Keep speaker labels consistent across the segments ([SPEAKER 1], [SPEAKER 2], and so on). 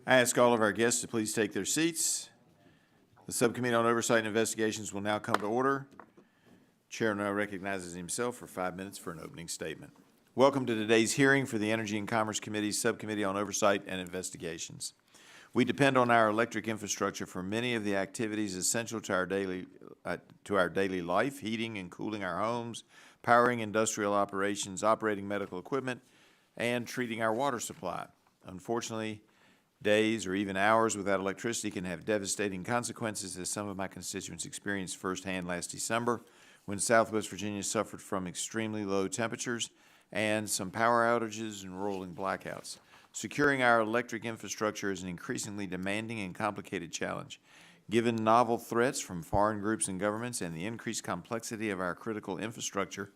[SPEAKER 1] I ask all of our guests to please take their seats. The Subcommittee on Oversight and Investigations will now come to order. Chair now recognizes himself for 5 minutes for an opening statement. Welcome to today's hearing for the Energy and Commerce Committee's Subcommittee on Oversight and Investigations. We depend on our electric infrastructure for many of the activities essential to our daily life: heating and cooling our homes, powering industrial operations, operating medical equipment, and treating our water supply. Unfortunately, days or even hours without electricity can have devastating consequences, as some of my constituents experienced firsthand last December when Southwest Virginia suffered from extremely low temperatures and some power outages and rolling blackouts. Securing our electric infrastructure is an increasingly demanding and complicated challenge. Given novel threats from foreign groups and governments and the increased complexity of our critical infrastructure,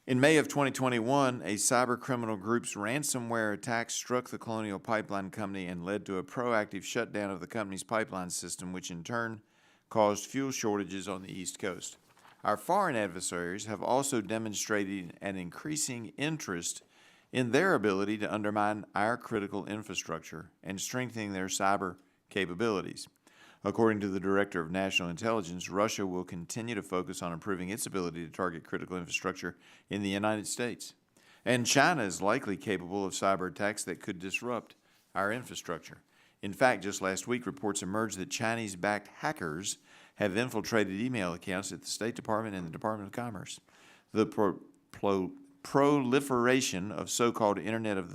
[SPEAKER 1] in May of 2021, a cyber criminal group's ransomware attack struck the Colonial Pipeline Company and led to a proactive shutdown of the company's pipeline system, which in turn caused fuel shortages on the East Coast. Our foreign adversaries have also demonstrated an increasing interest in their ability to undermine our critical infrastructure and strengthening their cyber capabilities. According to the Director of National Intelligence, Russia will continue to focus on improving its ability to target critical infrastructure in the United States. And China is likely capable of cyber attacks that could disrupt our infrastructure. In fact, just last week, reports emerged that Chinese-backed hackers have infiltrated email accounts at the State Department and the Department of Commerce. The proliferation of so-called Internet of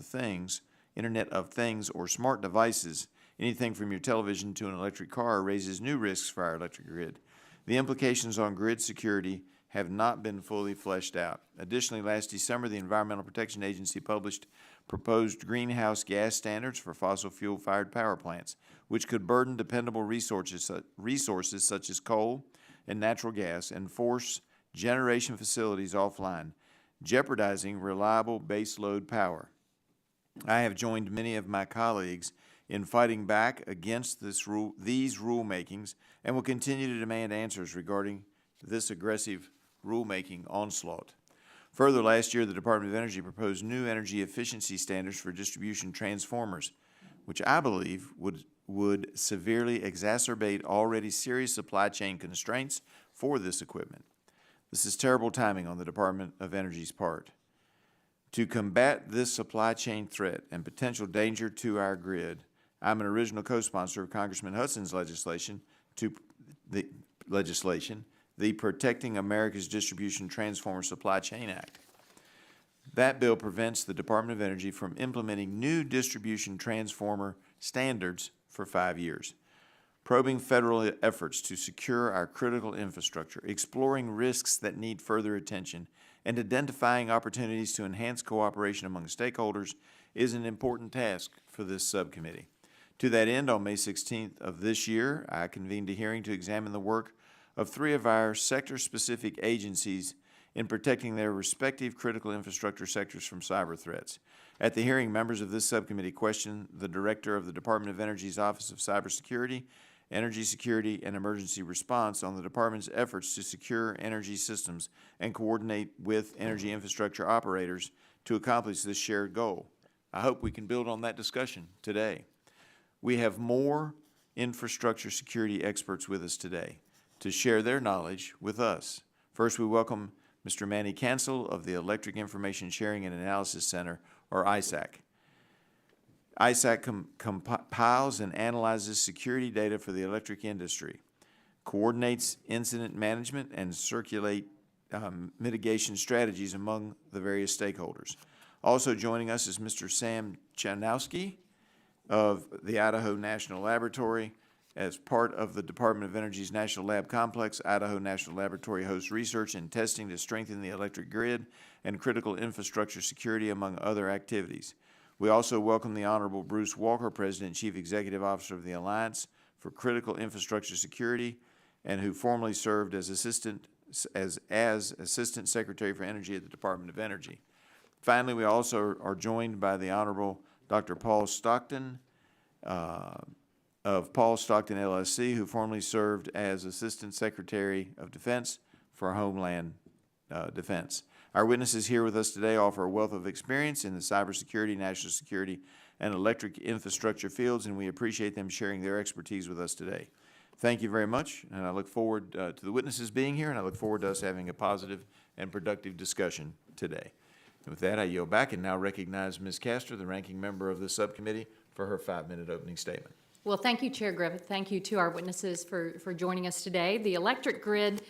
[SPEAKER 1] Things or smart devices, anything from your television to an electric car, raises new risks for our electric grid. The implications on grid security have not been fully fleshed out. Additionally, last December, the Environmental Protection Agency published proposed greenhouse gas standards for fossil fuel-fired power plants, which could burden dependable resources such as coal and natural gas and force generation facilities offline, jeopardizing reliable baseload power. I have joined many of my colleagues in fighting back against these rulemakings and will continue to demand answers regarding this aggressive rulemaking onslaught. Further, last year, the Department of Energy proposed new energy efficiency standards for distribution transformers, which I believe would severely exacerbate already serious supply chain constraints for this equipment. This is terrible timing on the Department of Energy's part. To combat this supply chain threat and potential danger to our grid, I'm an original co-sponsor of Congressman Hudson's legislation, the Protecting America's Distribution Transformer Supply Chain Act. That bill prevents the Department of Energy from implementing new distribution transformer standards for 5 years, probing federal efforts to secure our critical infrastructure, exploring risks that need further attention, and identifying opportunities to enhance cooperation among stakeholders is an important task for this subcommittee. To that end, on May 16th of this year, I convened a hearing to examine the work of 3 of our sector-specific agencies in protecting their respective critical infrastructure sectors from cyber threats. At the hearing, members of this subcommittee questioned the Director of the Department of Energy's Office of Cybersecurity, Energy Security, and Emergency Response on the Department's efforts to secure energy systems and coordinate with energy infrastructure operators to accomplish this shared goal. I hope we can build on that discussion today. We have more infrastructure security experts with us today to share their knowledge with us. First, we welcome Mr. Manny Cancel of the Electric Information Sharing and Analysis Center, or ISAC. ISAC compiles and analyzes security data for the electric industry, coordinates incident management, and circulate mitigation strategies among the various stakeholders. Also joining us is Mr. Sam Chanoski of the Idaho National Laboratory. As part of the Department of Energy's National Lab Complex, Idaho National Laboratory hosts research and testing to strengthen the electric grid and critical infrastructure security, among other activities. We also welcome the Honorable Bruce Walker, President and Chief Executive Officer of the Alliance for Critical Infrastructure Security, and who formerly served as Assistant Secretary for Energy at the Department of Energy. Finally, we also are joined by the Honorable Dr. Paul Stockton of Paul Stockton LLC, who formerly served as Assistant Secretary of Defense for Homeland Defense. Our witnesses here with us today offer a wealth of experience in the cybersecurity, national security, and electric infrastructure fields, and we appreciate them sharing their expertise with us today. Thank you very much, and I look forward to the witnesses being here, and I look forward to us having a positive and productive discussion today. And with that, I yield back and now recognize Ms. Castor, the ranking member of the subcommittee, for her 5-minute opening statement.
[SPEAKER 2] Well, thank you, Chair Griffith. Thank you to our witnesses for joining us today. The electric grid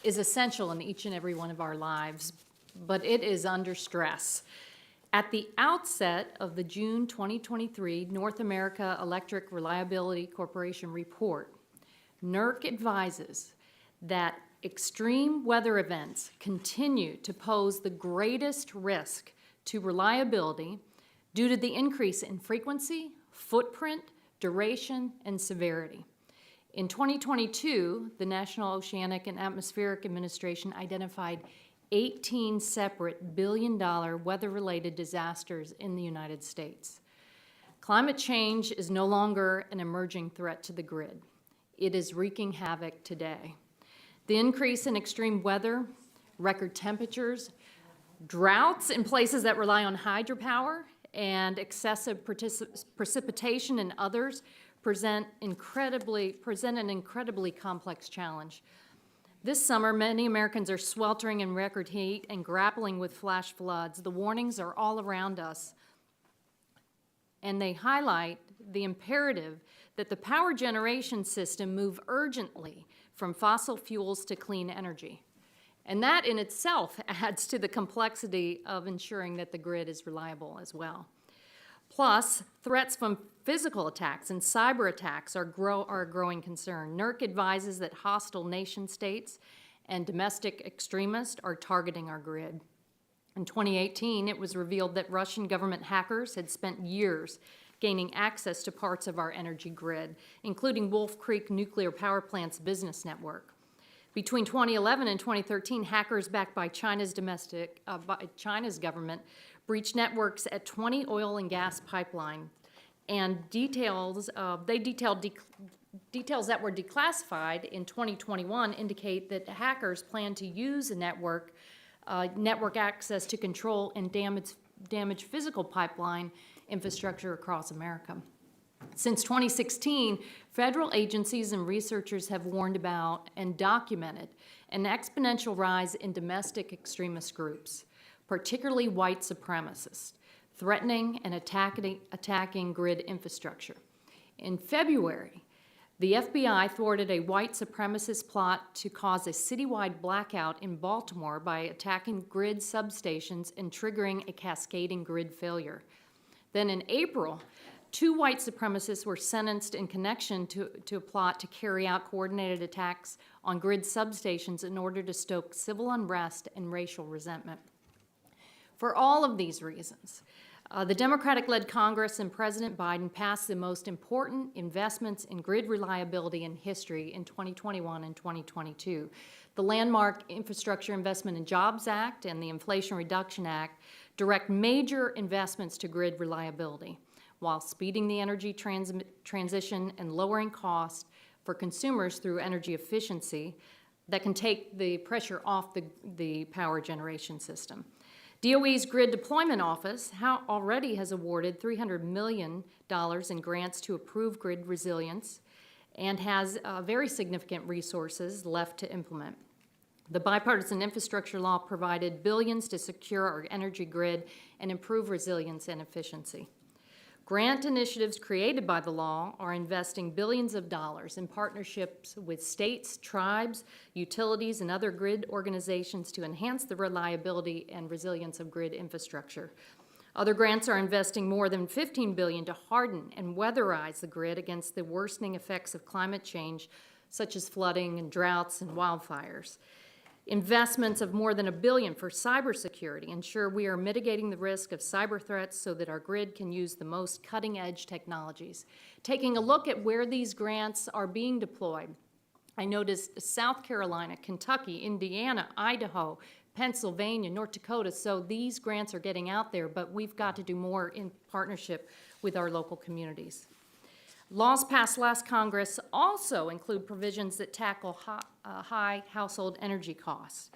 [SPEAKER 2] is essential in each and every one of our lives, but it is under stress. At the outset of the June 2023 North America Electric Reliability Corporation report, NERC advises that extreme weather events continue to pose the greatest risk to reliability due to the increase in frequency, footprint, duration, and severity. In 2022, the National Oceanic and Atmospheric Administration identified 18 separate billion-dollar weather-related disasters in the United States. Climate change is no longer an emerging threat to the grid. It is wreaking havoc today. The increase in extreme weather, record temperatures, droughts in places that rely on hydropower, and excessive precipitation in others present an incredibly complex challenge. This summer, many Americans are sweltering in record heat and grappling with flash floods. The warnings are all around us, and they highlight the imperative that the power generation system move urgently from fossil fuels to clean energy. And that in itself adds to the complexity of ensuring that the grid is reliable as well. Plus, threats from physical attacks and cyber attacks are a growing concern. NERC advises that hostile nation states and domestic extremists are targeting our grid. In 2018, it was revealed that Russian government hackers had spent years gaining access to parts of our energy grid, including Wolf Creek Nuclear Power Plant's business network. Between 2011 and 2013, hackers backed by China's government breached networks at 20 oil and gas pipelines, and details that were declassified in 2021 indicate that hackers plan to use a network access to control and damage physical pipeline infrastructure across America. Since 2016, federal agencies and researchers have warned about and documented an exponential rise in domestic extremist groups, particularly white supremacists, threatening and attacking grid infrastructure. In February, the FBI thwarted a white supremacist plot to cause a citywide blackout in Baltimore by attacking grid substations and triggering a cascading grid failure. Then in April, 2 white supremacists were sentenced in connection to a plot to carry out coordinated attacks on grid substations in order to stoke civil unrest and racial resentment. For all of these reasons, the Democratic-led Congress and President Biden passed the most important investments in grid reliability in history in 2021 and 2022. The landmark Infrastructure Investment and Jobs Act and the Inflation Reduction Act direct major investments to grid reliability, while speeding the energy transition and lowering costs for consumers through energy efficiency that can take the pressure off the power generation system. DOE's Grid Deployment Office already has awarded $300 million in grants to improve grid resilience and has very significant resources left to implement. The bipartisan infrastructure law provided billions to secure our energy grid and improve resilience and efficiency. Grant initiatives created by the law are investing billions of dollars in partnerships with states, tribes, utilities, and other grid organizations to enhance the reliability and resilience of grid infrastructure. Other grants are investing more than $15 billion to harden and weatherize the grid against the worsening effects of climate change, such as flooding and droughts and wildfires. Investments of more than $1 billion for cybersecurity ensure we are mitigating the risk of cyber threats so that our grid can use the most cutting-edge technologies. Taking a look at where these grants are being deployed, I noticed South Carolina, Kentucky, Indiana, Idaho, Pennsylvania, North Dakota, so these grants are getting out there, but we've got to do more in partnership with our local communities. Laws passed last Congress also include provisions that tackle high household energy costs.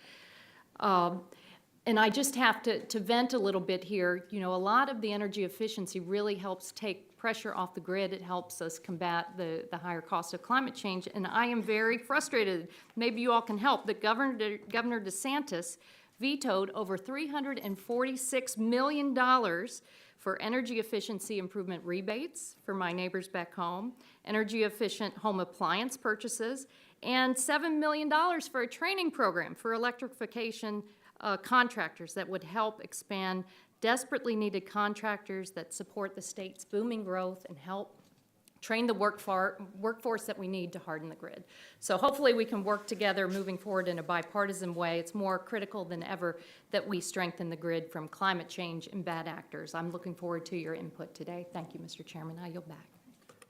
[SPEAKER 2] And I just have to vent a little bit here. You know, a lot of the energy efficiency really helps take pressure off the grid. It helps us combat the higher cost of climate change. And I am very frustrated, maybe you all can help, that Governor DeSantis vetoed over $346 million for energy efficiency improvement rebates for my neighbors back home, energy efficient home appliance purchases, and $7 million for a training program for electrification contractors that would help expand desperately needed contractors that support the state's booming growth and help train the workforce that we need to harden the grid. So hopefully we can work together moving forward in a bipartisan way. It's more critical than ever that we strengthen the grid from climate change and bad actors. I'm looking forward to your input today. Thank you, Mr. Chairman. I yield back.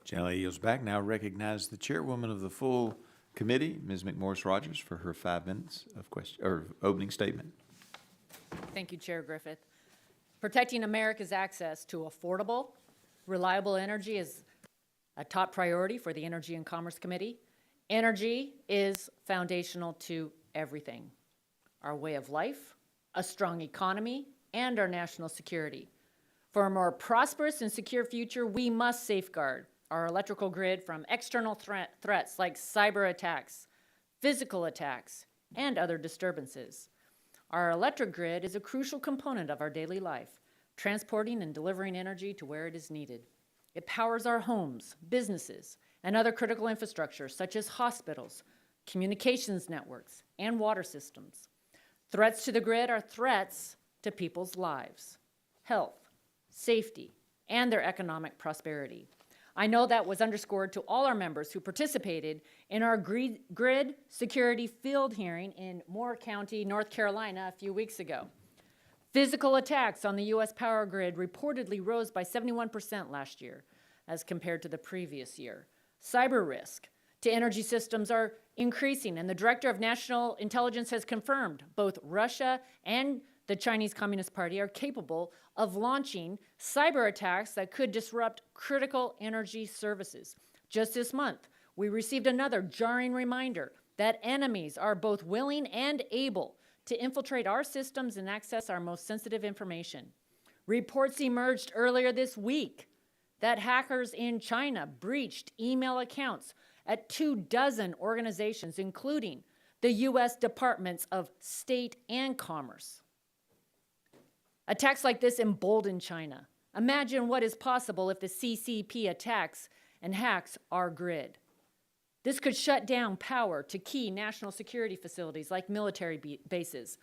[SPEAKER 1] Chairman yields back. Now recognize the chairwoman of the full committee, Ms. McMorris Rogers, for her 5 minutes of opening statement.
[SPEAKER 3] Thank you, Chair Griffith. Protecting America's access to affordable, reliable energy is a top priority for the Energy and Commerce Committee. Energy is foundational to everything: our way of life, a strong economy, and our national security. For a more prosperous and secure future, we must safeguard our electrical grid from external threats like cyber attacks, physical attacks, and other disturbances. Our electric grid is a crucial component of our daily life, transporting and delivering energy to where it is needed. It powers our homes, businesses, and other critical infrastructure such as hospitals, communications networks, and water systems. Threats to the grid are threats to people's lives, health, safety, and their economic prosperity. I know that was underscored to all our members who participated in our grid security field hearing in Moore County, North Carolina, a few weeks ago. Physical attacks on the U.S. power grid reportedly rose by 71% last year as compared to the previous year. Cyber risk to energy systems are increasing, and the Director of National Intelligence has confirmed both Russia and the Chinese Communist Party are capable of launching cyber attacks that could disrupt critical energy services. Just this month, we received another jarring reminder that enemies are both willing and able to infiltrate our systems and access our most sensitive information. Reports emerged earlier this week that hackers in China breached email accounts at 24 organizations, including the U.S. Departments of State and Commerce. Attacks like this embolden China. Imagine what is possible if the CCP attacks and hacks our grid. This could shut down power to key national security facilities like military bases.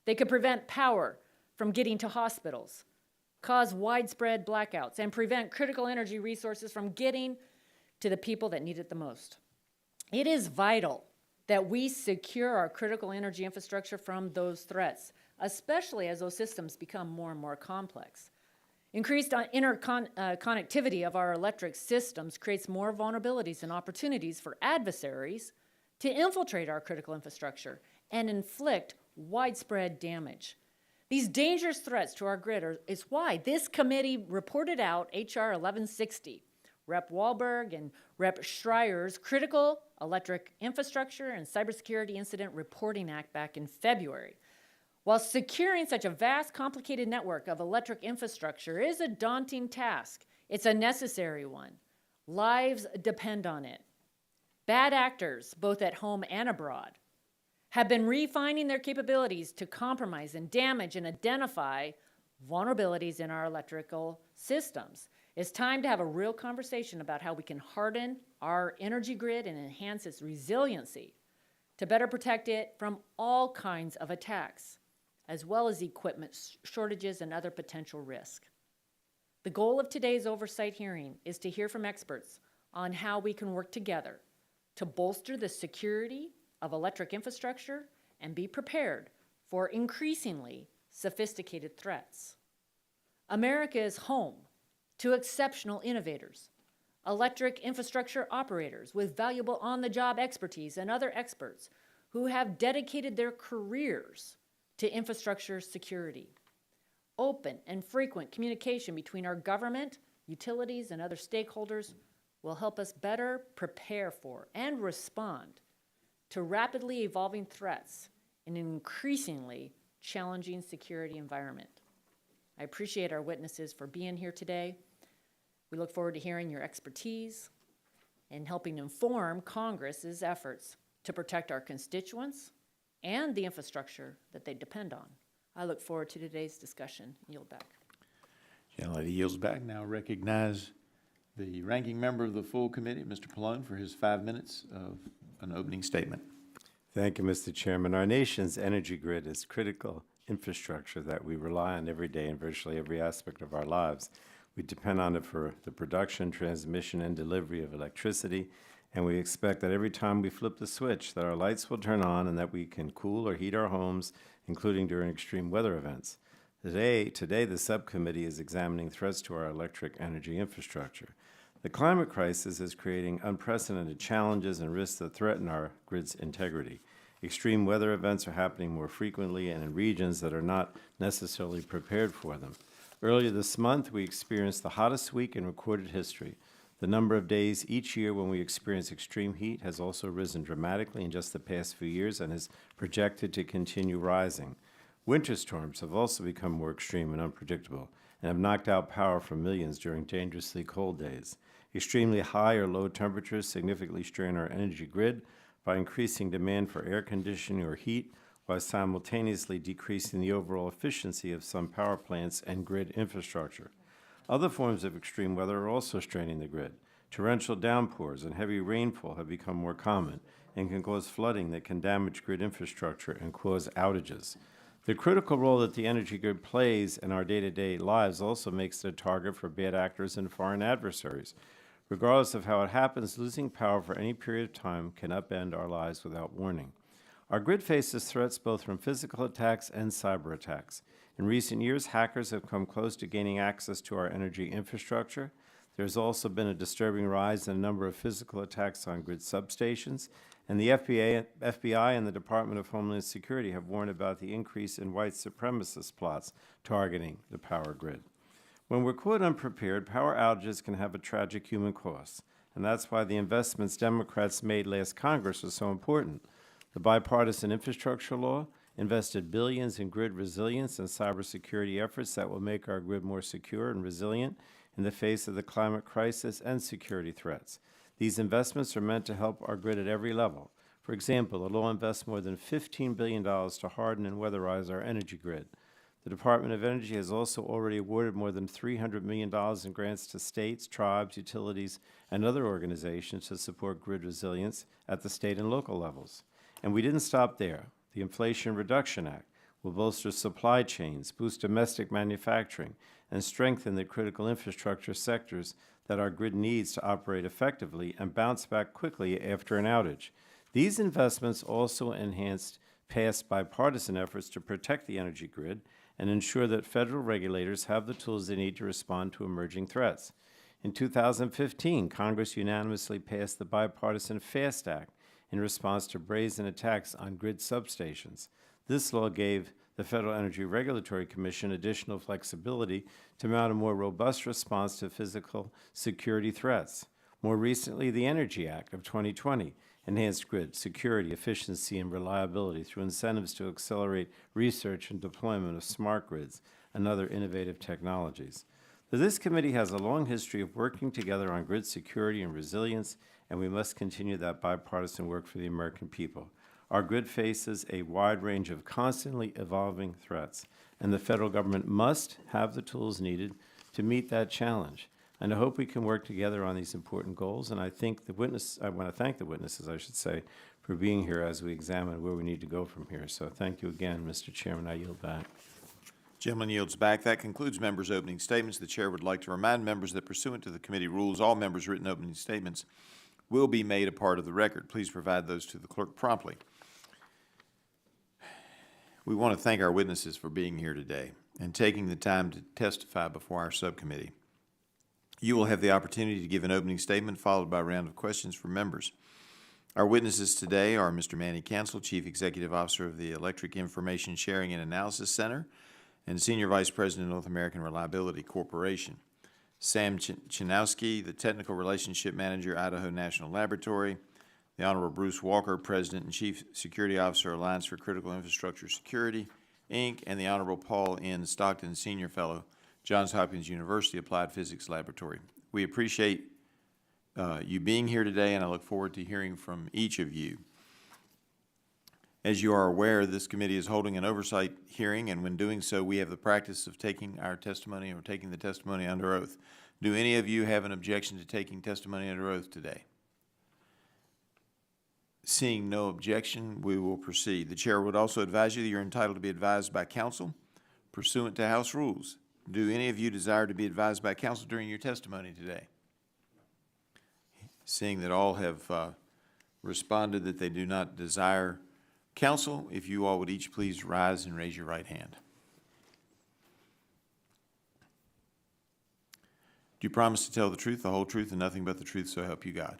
[SPEAKER 3] They could prevent power from getting to hospitals, cause widespread blackouts, and prevent critical energy resources from getting to the people that need it the most. It is vital that we secure our critical energy infrastructure from those threats, especially as those systems become more and more complex. Increased connectivity of our electric systems creates more vulnerabilities and opportunities for adversaries to infiltrate our critical infrastructure and inflict widespread damage. These dangerous threats to our grid is why this committee reported out H.R. 1160, Rep. Wahlberg and Rep. Schreier's Critical Electric Infrastructure and Cybersecurity Incident Reporting Act back in February. While securing such a vast, complicated network of electric infrastructure is a daunting task, it's a necessary one. Lives depend on it. Bad actors, both at home and abroad, have been refining their capabilities to compromise and damage and identify vulnerabilities in our electrical systems. It's time to have a real conversation about how we can harden our energy grid and enhance its resiliency to better protect it from all kinds of attacks, as well as equipment shortages and other potential risk. The goal of today's oversight hearing is to hear from experts on how we can work together to bolster the security of electric infrastructure and be prepared for increasingly sophisticated threats. America is home to exceptional innovators, electric infrastructure operators with valuable on-the-job expertise and other experts who have dedicated their careers to infrastructure security. Open and frequent communication between our government, utilities, and other stakeholders will help us better prepare for and respond to rapidly evolving threats in an increasingly challenging security environment. I appreciate our witnesses for being here today. We look forward to hearing your expertise and helping inform Congress's efforts to protect our constituents and the infrastructure that they depend on. I look forward to today's discussion. Yield back.
[SPEAKER 1] Gentlelady yields back. Now recognize the ranking member of the full committee, Mr. Pallone, for his 5 minutes of an opening statement.
[SPEAKER 4] Thank you, Mr. Chairman. Our nation's energy grid is critical infrastructure that we rely on every day in virtually every aspect of our lives. We depend on it for the production, transmission, and delivery of electricity, and we expect that every time we flip the switch that our lights will turn on and that we can cool or heat our homes, including during extreme weather events. Today, the subcommittee is examining threats to our electric energy infrastructure. The climate crisis is creating unprecedented challenges and risks that threaten our grid's integrity. Extreme weather events are happening more frequently and in regions that are not necessarily prepared for them. Earlier this month, we experienced the hottest week in recorded history. The number of days each year when we experience extreme heat has also risen dramatically in just the past few years and is projected to continue rising. Winter storms have also become more extreme and unpredictable and have knocked out power for millions during dangerously cold days. Extremely high or low temperatures significantly strain our energy grid by increasing demand for air conditioning or heat, while simultaneously decreasing the overall efficiency of some power plants and grid infrastructure. Other forms of extreme weather are also straining the grid. Torrential downpours and heavy rainfall have become more common and can cause flooding that can damage grid infrastructure and cause outages. The critical role that the energy grid plays in our day-to-day lives also makes it a target for bad actors and foreign adversaries. Regardless of how it happens, losing power for any period of time can upend our lives without warning. Our grid faces threats both from physical attacks and cyber attacks. In recent years, hackers have come close to gaining access to our energy infrastructure. There's also been a disturbing rise in the number of physical attacks on grid substations, and the FBI and the Department of Homeland Security have warned about the increase in white supremacist plots targeting the power grid. When we're caught unprepared, power outages can have a tragic human cost, and that's why the investments Democrats made last Congress are so important. The bipartisan infrastructure law invested billions in grid resilience and cybersecurity efforts that will make our grid more secure and resilient in the face of the climate crisis and security threats. These investments are meant to help our grid at every level. For example, the law invests more than $15 billion to harden and weatherize our energy grid. The Department of Energy has also already awarded more than $300 million in grants to states, tribes, utilities, and other organizations to support grid resilience at the state and local levels. And we didn't stop there. The Inflation Reduction Act will bolster supply chains, boost domestic manufacturing, and strengthen the critical infrastructure sectors that our grid needs to operate effectively and bounce back quickly after an outage. These investments also enhanced past bipartisan efforts to protect the energy grid and ensure that federal regulators have the tools they need to respond to emerging threats. In 2015, Congress unanimously passed the bipartisan FAST Act in response to brazen attacks on grid substations. This law gave the Federal Energy Regulatory Commission additional flexibility to mount a more robust response to physical security threats. More recently, the Energy Act of 2020 enhanced grid security, efficiency, and reliability through incentives to accelerate research and deployment of smart grids and other innovative technologies. So this committee has a long history of working together on grid security and resilience, and we must continue that bipartisan work for the American people. Our grid faces a wide range of constantly evolving threats, and the federal government must have the tools needed to meet that challenge. And I hope we can work together on these important goals, and I want to thank the witnesses, for being here as we examine where we need to go from here. So thank you again, Mr. Chairman. I yield back.
[SPEAKER 1] Gentleman yields back. That concludes members' opening statements. The chair would like to remind members that pursuant to the committee rules, all members' written opening statements will be made a part of the record. Please provide those to the clerk promptly. We want to thank our witnesses for being here today and taking the time to testify before our subcommittee. You will have the opportunity to give an opening statement followed by a round of questions from members. Our witnesses today are Mr. Manny Cancel, Chief Executive Officer of the Electric Information Sharing and Analysis Center and Senior Vice President of North American Reliability Corporation. Sam Chanoski, the Technical Relationship Manager, Idaho National Laboratory. The Honorable Bruce Walker, President and Chief Security Officer, Alliance for Critical Infrastructure Security. Inc., and the Honorable Paul N. Stockton, Senior Fellow, Johns Hopkins University Applied Physics Laboratory. We appreciate you being here today, and I look forward to hearing from each of you. As you are aware, this committee is holding an oversight hearing, and when doing so, we have the practice of taking our testimony or taking the testimony under oath. Do any of you have an objection to taking testimony under oath today? Seeing no objection, we will proceed. The chair would also advise you that you're entitled to be advised by counsel pursuant to House rules. Do any of you desire to be advised by counsel during your testimony today? Seeing that all have responded that they do not desire counsel, if you all would each please rise and raise your right hand. Do you promise to tell the truth, the whole truth, and nothing but the truth, so help you God?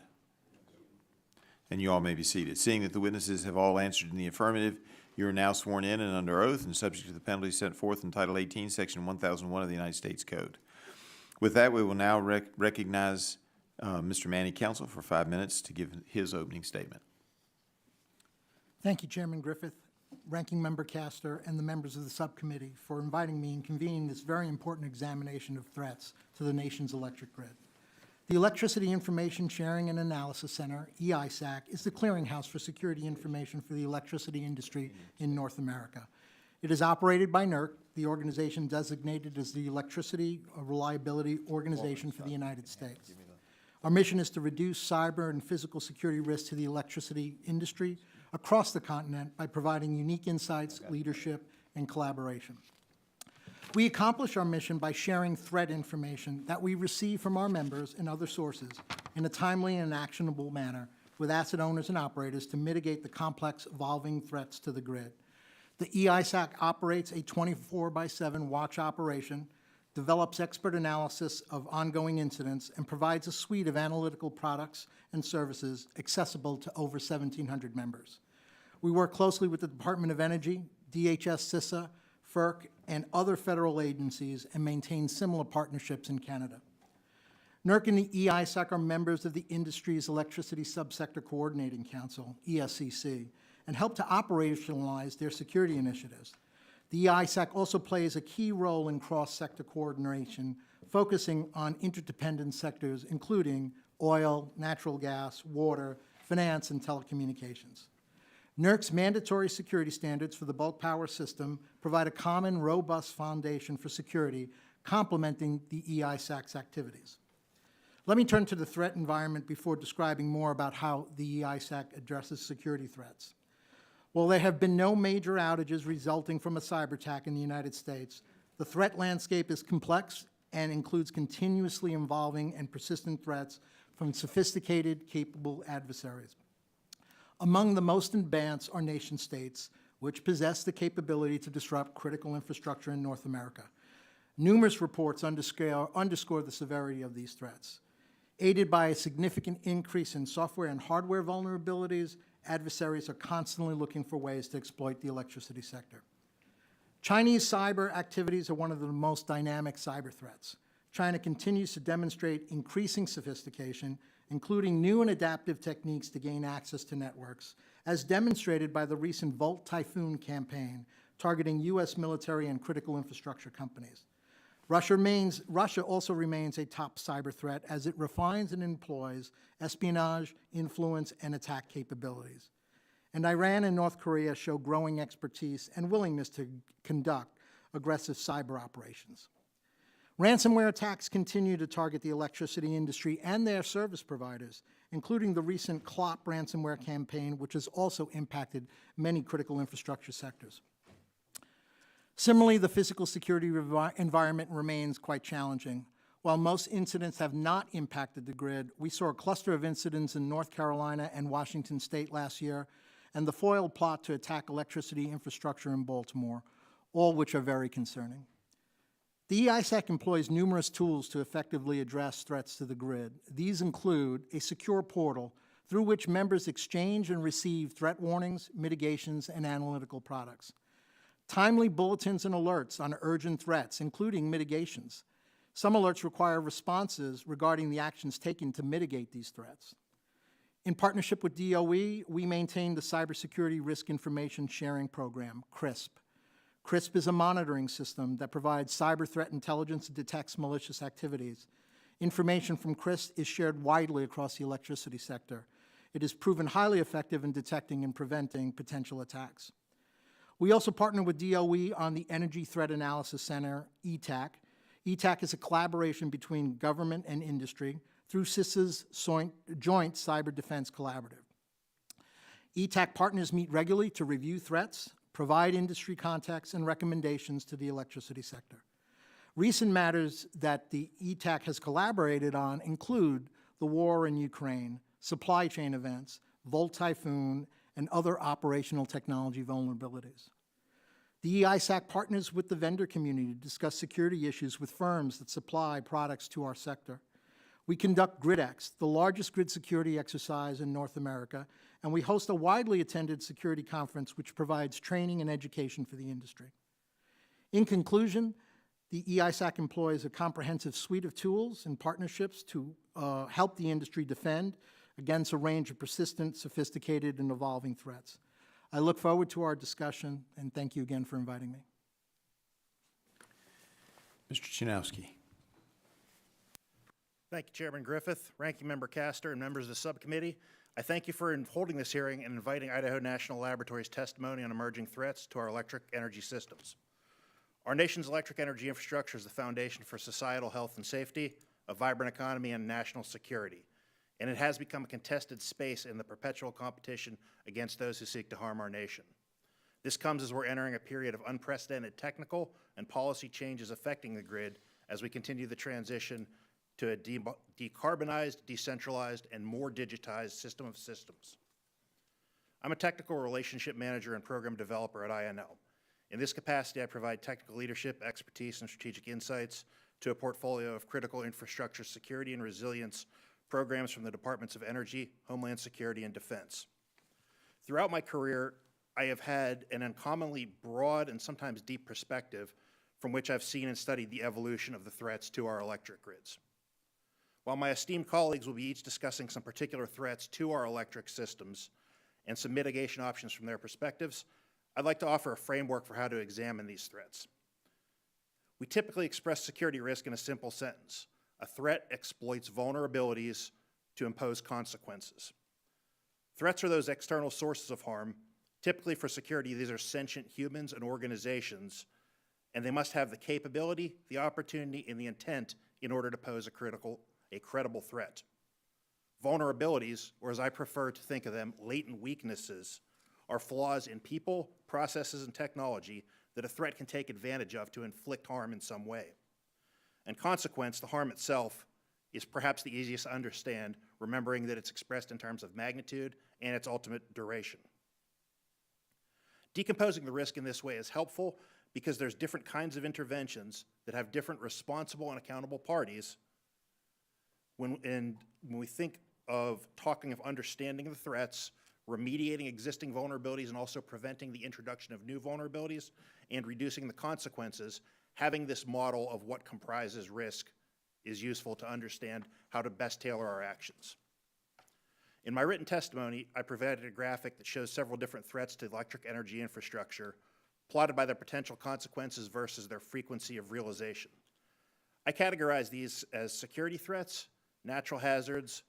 [SPEAKER 1] And you all may be seated. Seeing that the witnesses have all answered in the affirmative, you are now sworn in and under oath and subject to the penalties set forth in Title 18, Section 1001 of the United States Code. With that, we will now recognize Mr. Manny Cancel for 5 minutes to give his opening statement.
[SPEAKER 5] Thank you, Chairman Griffith, Ranking Member Castor, and the members of the subcommittee for inviting me and convening this very important examination of threats to the nation's electric grid. The Electricity Information Sharing and Analysis Center, EISAC, is the clearinghouse for security information for the electricity industry in North America. It is operated by NERC, the organization designated as the Electricity Reliability Organization for the United States. Our mission is to reduce cyber and physical security risks to the electricity industry across the continent by providing unique insights, leadership, and collaboration. We accomplish our mission by sharing threat information that we receive from our members and other sources in a timely and actionable manner with asset owners and operators to mitigate the complex, evolving threats to the grid. The EISAC operates a 24/7 watch operation, develops expert analysis of ongoing incidents, and provides a suite of analytical products and services accessible to over 1,700 members. We work closely with the Department of Energy, DHS, CISA, FERC, and other federal agencies and maintain similar partnerships in Canada. NERC and the EISAC are members of the industry's Electricity Subsector Coordinating Council, ESCC, and help to operationalize their security initiatives. The EISAC also plays a key role in cross-sector coordination, focusing on interdependent sectors including oil, natural gas, water, finance, and telecommunications. NERC's mandatory security standards for the bulk power system provide a common, robust foundation for security, complementing the EISAC's activities. Let me turn to the threat environment before describing more about how the EISAC addresses security threats. While there have been no major outages resulting from a cyber attack in the United States, the threat landscape is complex and includes continuously evolving and persistent threats from sophisticated, capable adversaries. Among the most advanced are nation-states, which possess the capability to disrupt critical infrastructure in North America. Numerous reports underscore the severity of these threats. Aided by a significant increase in software and hardware vulnerabilities, adversaries are constantly looking for ways to exploit the electricity sector. Chinese cyber activities are one of the most dynamic cyber threats. China continues to demonstrate increasing sophistication, including new and adaptive techniques to gain access to networks, as demonstrated by the recent Volt Typhoon campaign targeting U.S. military and critical infrastructure companies. Russia also remains a top cyber threat as it refines and employs espionage, influence, and attack capabilities. And Iran and North Korea show growing expertise and willingness to conduct aggressive cyber operations. Ransomware attacks continue to target the electricity industry and their service providers, including the recent CLOP ransomware campaign, which has also impacted many critical infrastructure sectors. Similarly, the physical security environment remains quite challenging. While most incidents have not impacted the grid, we saw a cluster of incidents in North Carolina and Washington State last year, and the foiled plot to attack electricity infrastructure in Baltimore, all which are very concerning. The EISAC employs numerous tools to effectively address threats to the grid. These include a secure portal through which members exchange and receive threat warnings, mitigations, and analytical products. Timely bulletins and alerts on urgent threats, including mitigations. Some alerts require responses regarding the actions taken to mitigate these threats. In partnership with DOE, we maintain the Cybersecurity Risk Information Sharing Program, CRISP. CRISP is a monitoring system that provides cyber threat intelligence and detects malicious activities. Information from CRISP is shared widely across the electricity sector. It has proven highly effective in detecting and preventing potential attacks. We also partner with DOE on the Energy Threat Analysis Center, ETAC. ETAC is a collaboration between government and industry through CISA's Joint Cyber Defense Collaborative. ETAC partners meet regularly to review threats, provide industry context and recommendations to the electricity sector. Recent matters that the ETAC has collaborated on include the war in Ukraine, supply chain events, Volt Typhoon, and other operational technology vulnerabilities. The EISAC partners with the vendor community to discuss security issues with firms that supply products to our sector. We conduct GridX, the largest grid security exercise in North America, and we host a widely attended security conference which provides training and education for the industry. In conclusion, the EISAC employs a comprehensive suite of tools and partnerships to help the industry defend against a range of persistent, sophisticated, and evolving threats. I look forward to our discussion, and thank you again for inviting me.
[SPEAKER 1] Mr. Chanoski.
[SPEAKER 6] Thank you, Chairman Griffith, Ranking Member Castor, and members of the subcommittee. I thank you for holding this hearing and inviting Idaho National Laboratory's testimony on emerging threats to our electric energy systems. Our nation's electric energy infrastructure is the foundation for societal health and safety, a vibrant economy, and national security. And it has become a contested space in the perpetual competition against those who seek to harm our nation. This comes as we're entering a period of unprecedented technical and policy changes affecting the grid as we continue the transition to a decarbonized, decentralized, and more digitized system of systems. I'm a technical relationship manager and program developer at INL. In this capacity, I provide technical leadership, expertise, and strategic insights to a portfolio of critical infrastructure security and resilience programs from the Departments of Energy, Homeland Security, and Defense. Throughout my career, I have had an uncommonly broad and sometimes deep perspective from which I've seen and studied the evolution of the threats to our electric grids. While my esteemed colleagues will be each discussing some particular threats to our electric systems and some mitigation options from their perspectives, I'd like to offer a framework for how to examine these threats. We typically express security risk in a simple sentence. A threat exploits vulnerabilities to impose consequences. Threats are those external sources of harm. Typically for security, these are sentient humans and organizations, and they must have the capability, the opportunity, and the intent in order to pose a credible threat. Vulnerabilities, or as I prefer to think of them, latent weaknesses, are flaws in people, processes, and technology that a threat can take advantage of to inflict harm in some way. And consequence, the harm itself, is perhaps the easiest to understand, remembering that it's expressed in terms of magnitude and its ultimate duration. Decomposing the risk in this way is helpful because there's different kinds of interventions that have different responsible and accountable parties. When we think of talking of understanding the threats, remediating existing vulnerabilities, and also preventing the introduction of new vulnerabilities, and reducing the consequences, having this model of what comprises risk is useful to understand how to best tailor our actions. In my written testimony, I provided a graphic that shows several different threats to electric energy infrastructure, plotted by their potential consequences versus their frequency of realization. I categorize these as security threats, natural hazards,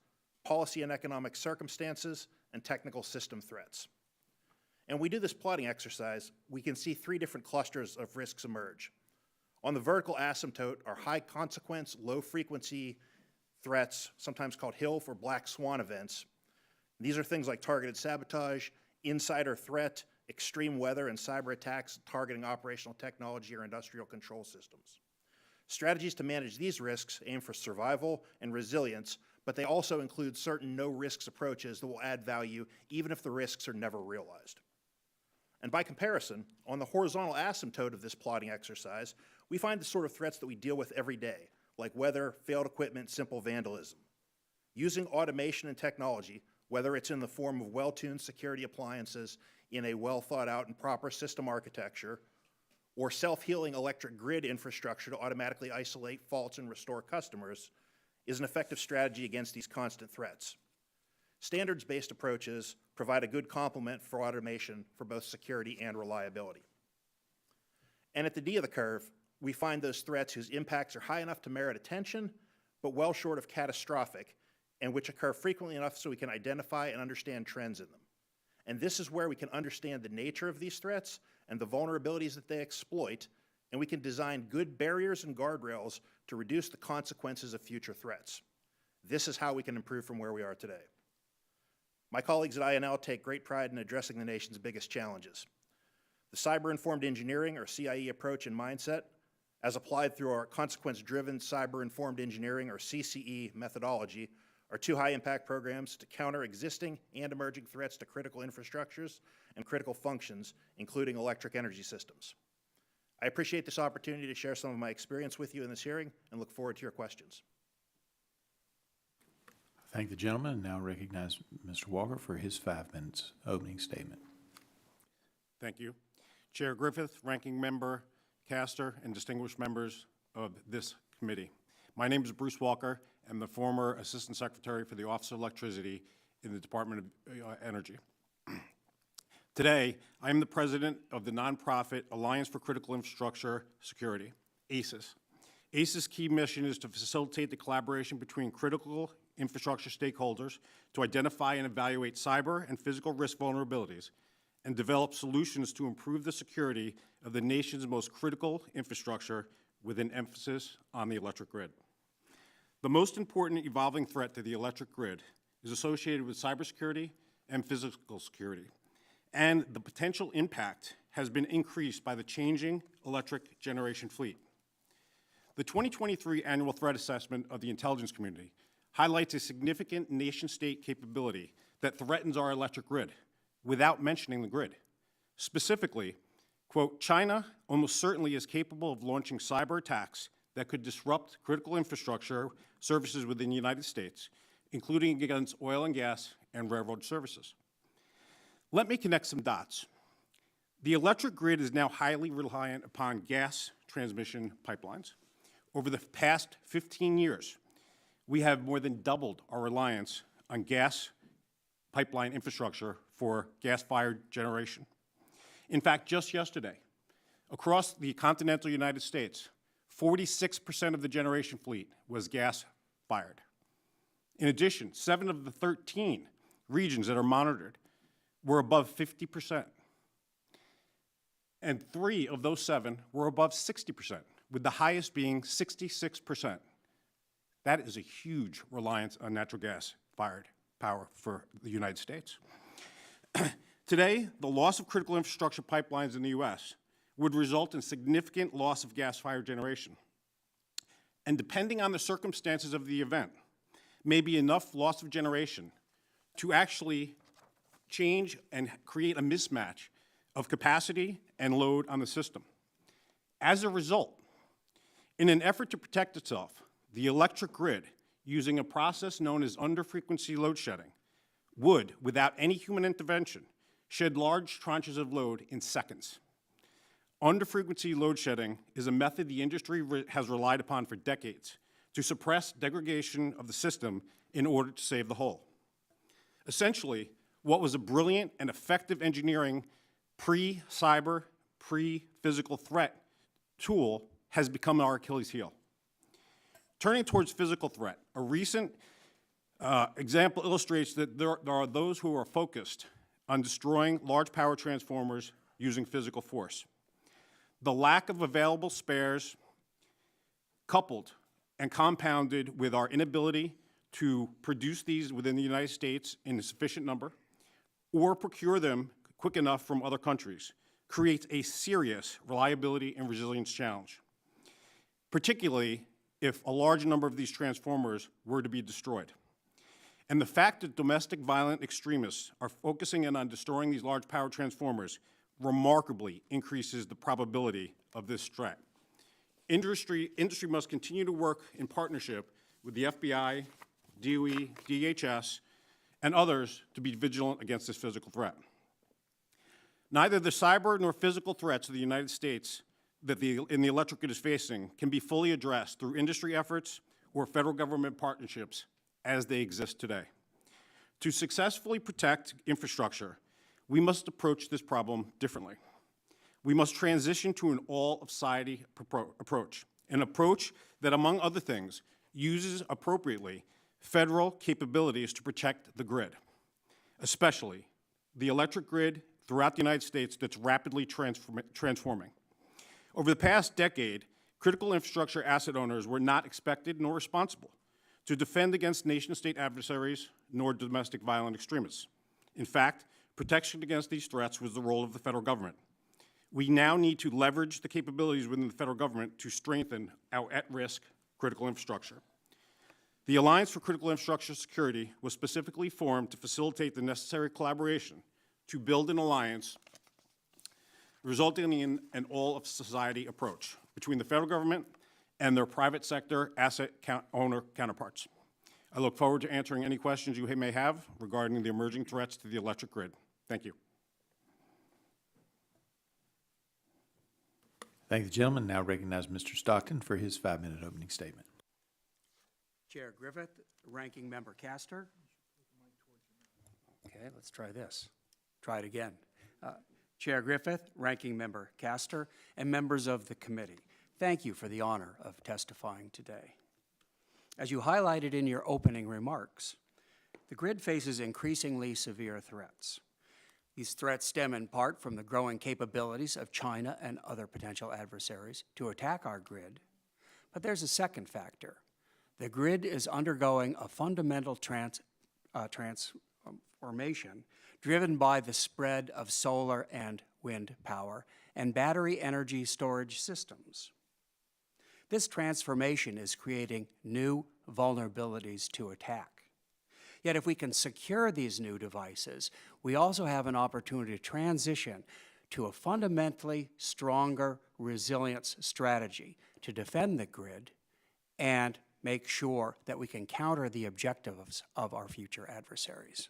[SPEAKER 6] policy and economic circumstances, and technical system threats. And we do this plotting exercise, we can see three different clusters of risks emerge. On the vertical asymptote are high consequence, low frequency threats, sometimes called HILF or black swan events. These are things like targeted sabotage, insider threat, extreme weather, and cyber attacks targeting operational technology or industrial control systems. Strategies to manage these risks aim for survival and resilience, but they also include certain no-risks approaches that will add value even if the risks are never realized. And by comparison, on the horizontal asymptote of this plotting exercise, we find the sort of threats that we deal with every day, like weather, failed equipment, simple vandalism. Using automation and technology, whether it's in the form of well-tuned security appliances in a well-thought-out and proper system architecture, or self-healing electric grid infrastructure to automatically isolate faults and restore customers, is an effective strategy against these constant threats. Standards-based approaches provide a good complement for automation for both security and reliability. And at the D of the curve, we find those threats whose impacts are high enough to merit attention, but well short of catastrophic, and which occur frequently enough so we can identify and understand trends in them. And this is where we can understand the nature of these threats and the vulnerabilities that they exploit, and we can design good barriers and guardrails to reduce the consequences of future threats. This is how we can improve from where we are today. My colleagues at INL take great pride in addressing the nation's biggest challenges. The cyber-informed engineering, or CIE, approach and mindset, as applied through our consequence-driven cyber-informed engineering, or CCE, methodology, are two high-impact programs to counter existing and emerging threats to critical infrastructures and critical functions, including electric energy systems. I appreciate this opportunity to share some of my experience with you in this hearing and look forward to your questions.
[SPEAKER 1] Thank the gentleman, and now recognize Mr. Walker for his 5 minutes opening statement.
[SPEAKER 7] Thank you. Chair Griffith, Ranking Member Castor, and distinguished members of this committee. My name is Bruce Walker. I'm the former Assistant Secretary for the Office of Electricity in the Department of Energy. Today, I am the president of the nonprofit Alliance for Critical Infrastructure Security, ACES. ACES' key mission is to facilitate the collaboration between critical infrastructure stakeholders to identify and evaluate cyber and physical risk vulnerabilities and develop solutions to improve the security of the nation's most critical infrastructure with an emphasis on the electric grid. The most important evolving threat to the electric grid is associated with cybersecurity and physical security, and the potential impact has been increased by the changing electric generation fleet. The 2023 Annual Threat Assessment of the Intelligence Community highlights a significant nation-state capability that threatens our electric grid without mentioning the grid. Specifically, quote, China almost certainly is capable of launching cyber attacks that could disrupt critical infrastructure services within the United States, including against oil and gas and railroad services. Let me connect some dots. The electric grid is now highly reliant upon gas transmission pipelines. Over the past 15 years, we have more than doubled our reliance on gas pipeline infrastructure for gas-fired generation. In fact, just yesterday, across the continental United States, 46% of the generation fleet was gas-fired. In addition, 7 of the 13 regions that are monitored were above 50%. And 3 of those 7 were above 60%, with the highest being 66%. That is a huge reliance on natural gas-fired power for the United States. Today, the loss of critical infrastructure pipelines in the U.S. would result in significant loss of gas-fired generation. And depending on the circumstances of the event, may be enough loss of generation to actually change and create a mismatch of capacity and load on the system. As a result, in an effort to protect itself, the electric grid, using a process known as under-frequency load shedding, would, without any human intervention, shed large tranches of load in seconds. Under-frequency load shedding is a method the industry has relied upon for decades to suppress degradation of the system in order to save the whole. Essentially, what was a brilliant and effective engineering pre-cyber, pre-physical threat tool has become our Achilles heel. Turning towards physical threat, a recent example illustrates that there are those who are focused on destroying large power transformers using physical force. The lack of available spares, coupled and compounded with our inability to produce these within the United States in a sufficient number, or procure them quick enough from other countries, creates a serious reliability and resilience challenge, particularly if a large number of these transformers were to be destroyed. And the fact that domestic violent extremists are focusing in on destroying these large power transformers remarkably increases the probability of this threat. Industry must continue to work in partnership with the FBI, DOE, DHS, and others to be vigilant against this physical threat. Neither the cyber nor physical threats of the United States that in the electric grid is facing can be fully addressed through industry efforts or federal government partnerships as they exist today. To successfully protect infrastructure, we must approach this problem differently. We must transition to an all-of-society approach, an approach that, among other things, uses appropriately federal capabilities to protect the grid, especially the electric grid throughout the United States that's rapidly transforming. Over the past decade, critical infrastructure asset owners were not expected nor responsible to defend against nation-state adversaries nor domestic violent extremists. In fact, protection against these threats was the role of the federal government. We now need to leverage the capabilities within the federal government to strengthen our at-risk critical infrastructure. The Alliance for Critical Infrastructure Security was specifically formed to facilitate the necessary collaboration to build an alliance resulting in an all-of-society approach between the federal government and their private sector asset owner counterparts. I look forward to answering any questions you may have regarding the emerging threats to the electric grid. Thank you.
[SPEAKER 1] Thank the gentleman. Now recognize Mr. Stockton for his 5-minute opening statement.
[SPEAKER 8] Chair Griffith, Ranking Member Castor. Okay, let's try this. Try it again. Chair Griffith, Ranking Member Castor, and members of the committee, thank you for the honor of testifying today. As you highlighted in your opening remarks, the grid faces increasingly severe threats. These threats stem in part from the growing capabilities of China and other potential adversaries to attack our grid. But there's a second factor. The grid is undergoing a fundamental transformation driven by the spread of solar and wind power and battery energy storage systems. This transformation is creating new vulnerabilities to attack. Yet if we can secure these new devices, we also have an opportunity to transition to a fundamentally stronger resilience strategy to defend the grid and make sure that we can counter the objectives of our future adversaries.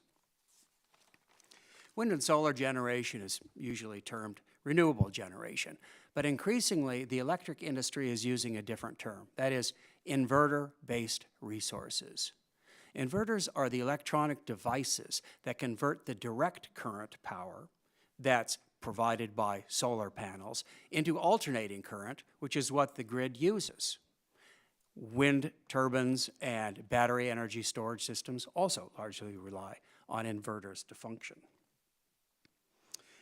[SPEAKER 8] Wind and solar generation is usually termed renewable generation, but increasingly the electric industry is using a different term, that is, inverter-based resources. Inverters are the electronic devices that convert the direct current power that's provided by solar panels into alternating current, which is what the grid uses. Wind turbines and battery energy storage systems also largely rely on inverters to function.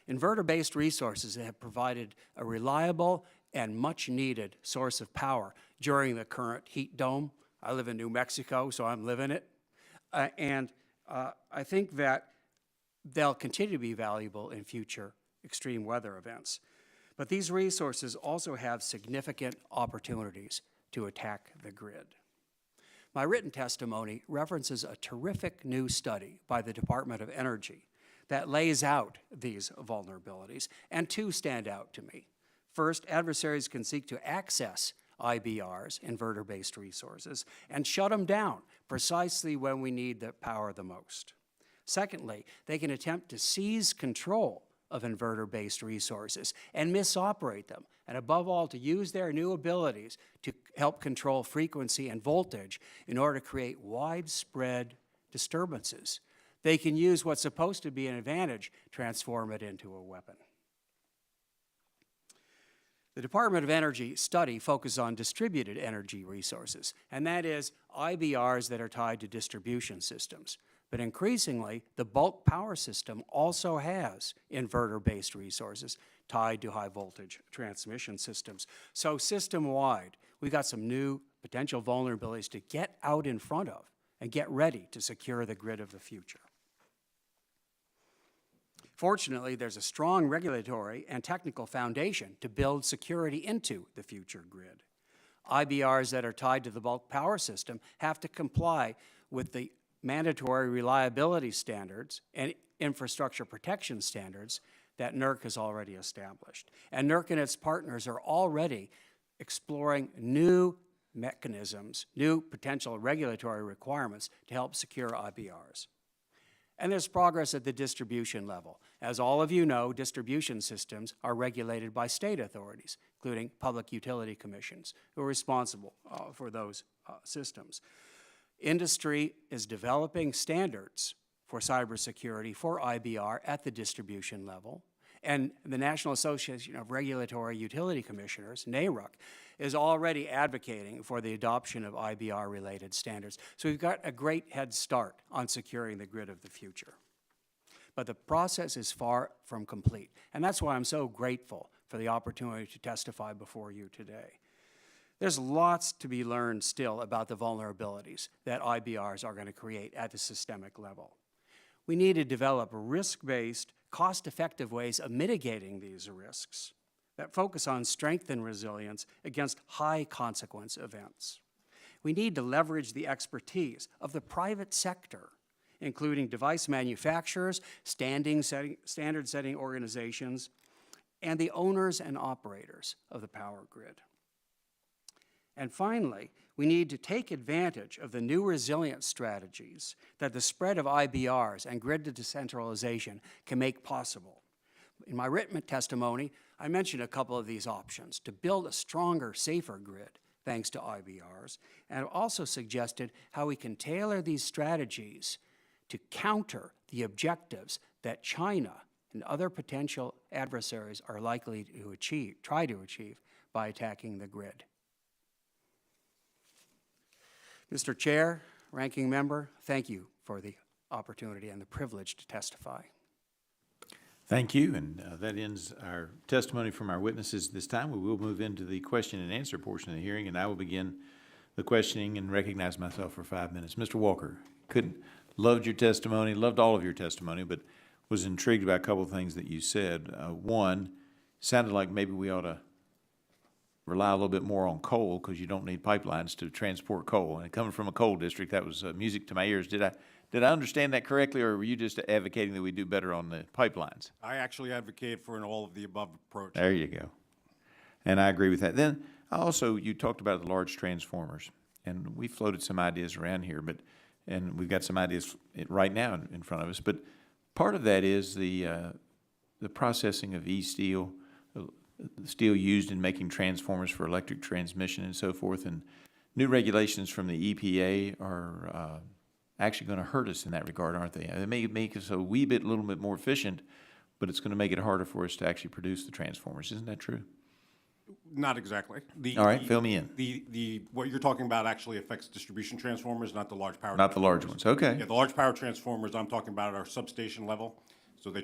[SPEAKER 8] Inverter-based resources have provided a reliable and much-needed source of power during the current heat dome. I live in New Mexico, so I'm living it. I think that they'll continue to be valuable in future extreme weather events. But these resources also have significant opportunities to attack the grid. My written testimony references a terrific new study by the Department of Energy that lays out these vulnerabilities, and two stand out to me. First, adversaries can seek to access IBRs, inverter-based resources, and shut them down precisely when we need the power the most. Secondly, they can attempt to seize control of inverter-based resources and misoperate them, and above all, to use their new abilities to help control frequency and voltage in order to create widespread disturbances. They can use what's supposed to be an advantage, transform it into a weapon. The Department of Energy study focuses on distributed energy resources, and that is IBRs that are tied to distribution systems. But increasingly, the bulk power system also has inverter-based resources tied to high-voltage transmission systems. So system-wide, we've got some new potential vulnerabilities to get out in front of and get ready to secure the grid of the future. Fortunately, there's a strong regulatory and technical foundation to build security into the future grid. IBRs that are tied to the bulk power system have to comply with the mandatory reliability standards and infrastructure protection standards that NERC has already established. And NERC and its partners are already exploring new mechanisms, new potential regulatory requirements to help secure IBRs. And there's progress at the distribution level. As all of you know, distribution systems are regulated by state authorities, including public utility commissions, who are responsible for those systems. Industry is developing standards for cybersecurity for IBR at the distribution level, And the National Association of Regulatory Utility Commissioners, NARUC, is already advocating for the adoption of IBR-related standards. So we've got a great head start on securing the grid of the future. But the process is far from complete, and that's why I'm so grateful for the opportunity to testify before you today. There's lots to be learned still about the vulnerabilities that IBRs are going to create at the systemic level. We need to develop risk-based, cost-effective ways of mitigating these risks that focus on strength and resilience against high-consequence events. We need to leverage the expertise of the private sector, including device manufacturers, standard-setting organizations, and the owners and operators of the power grid. And finally, we need to take advantage of the new resilience strategies that the spread of IBRs and grid decentralization can make possible. In my written testimony, I mentioned a couple of these options to build a stronger, safer grid thanks to IBRs, and I've also suggested how we can tailor these strategies to counter the objectives that China and other potential adversaries are likely to try to achieve by attacking the grid. Mr. Chair, Ranking Member, thank you for the opportunity and the privilege to testify.
[SPEAKER 1] Thank you, and that ends our testimony from our witnesses this time. We will move into the question and answer portion of the hearing, and I will begin the questioning and recognize myself for 5 minutes. Mr. Walker, loved your testimony, loved all of your testimony, but was intrigued by a couple of things that you said. One, sounded like maybe we ought to rely a little bit more on coal because you don't need pipelines to transport coal. And coming from a coal district, that was music to my ears. Did I understand that correctly, or were you just advocating that we do better on the pipelines?
[SPEAKER 7] I actually advocate for an all-of-the-above approach.
[SPEAKER 1] There you go. And I agree with that. Then also, you talked about the large transformers, and we floated some ideas around here, and we've got some ideas right now in front of us. But part of that is the processing of steel used in making transformers for electric transmission and so forth. And new regulations from the EPA are actually going to hurt us in that regard, aren't they? They may make us a little bit more efficient, but it's going to make it harder for us to actually produce the transformers. Isn't that true?
[SPEAKER 7] Not exactly.
[SPEAKER 1] All right, fill me in.
[SPEAKER 7] What you're talking about actually affects distribution transformers, not the large power.
[SPEAKER 1] Not the large ones. Okay.
[SPEAKER 7] Yeah, the large power transformers I'm talking about are substation level. So they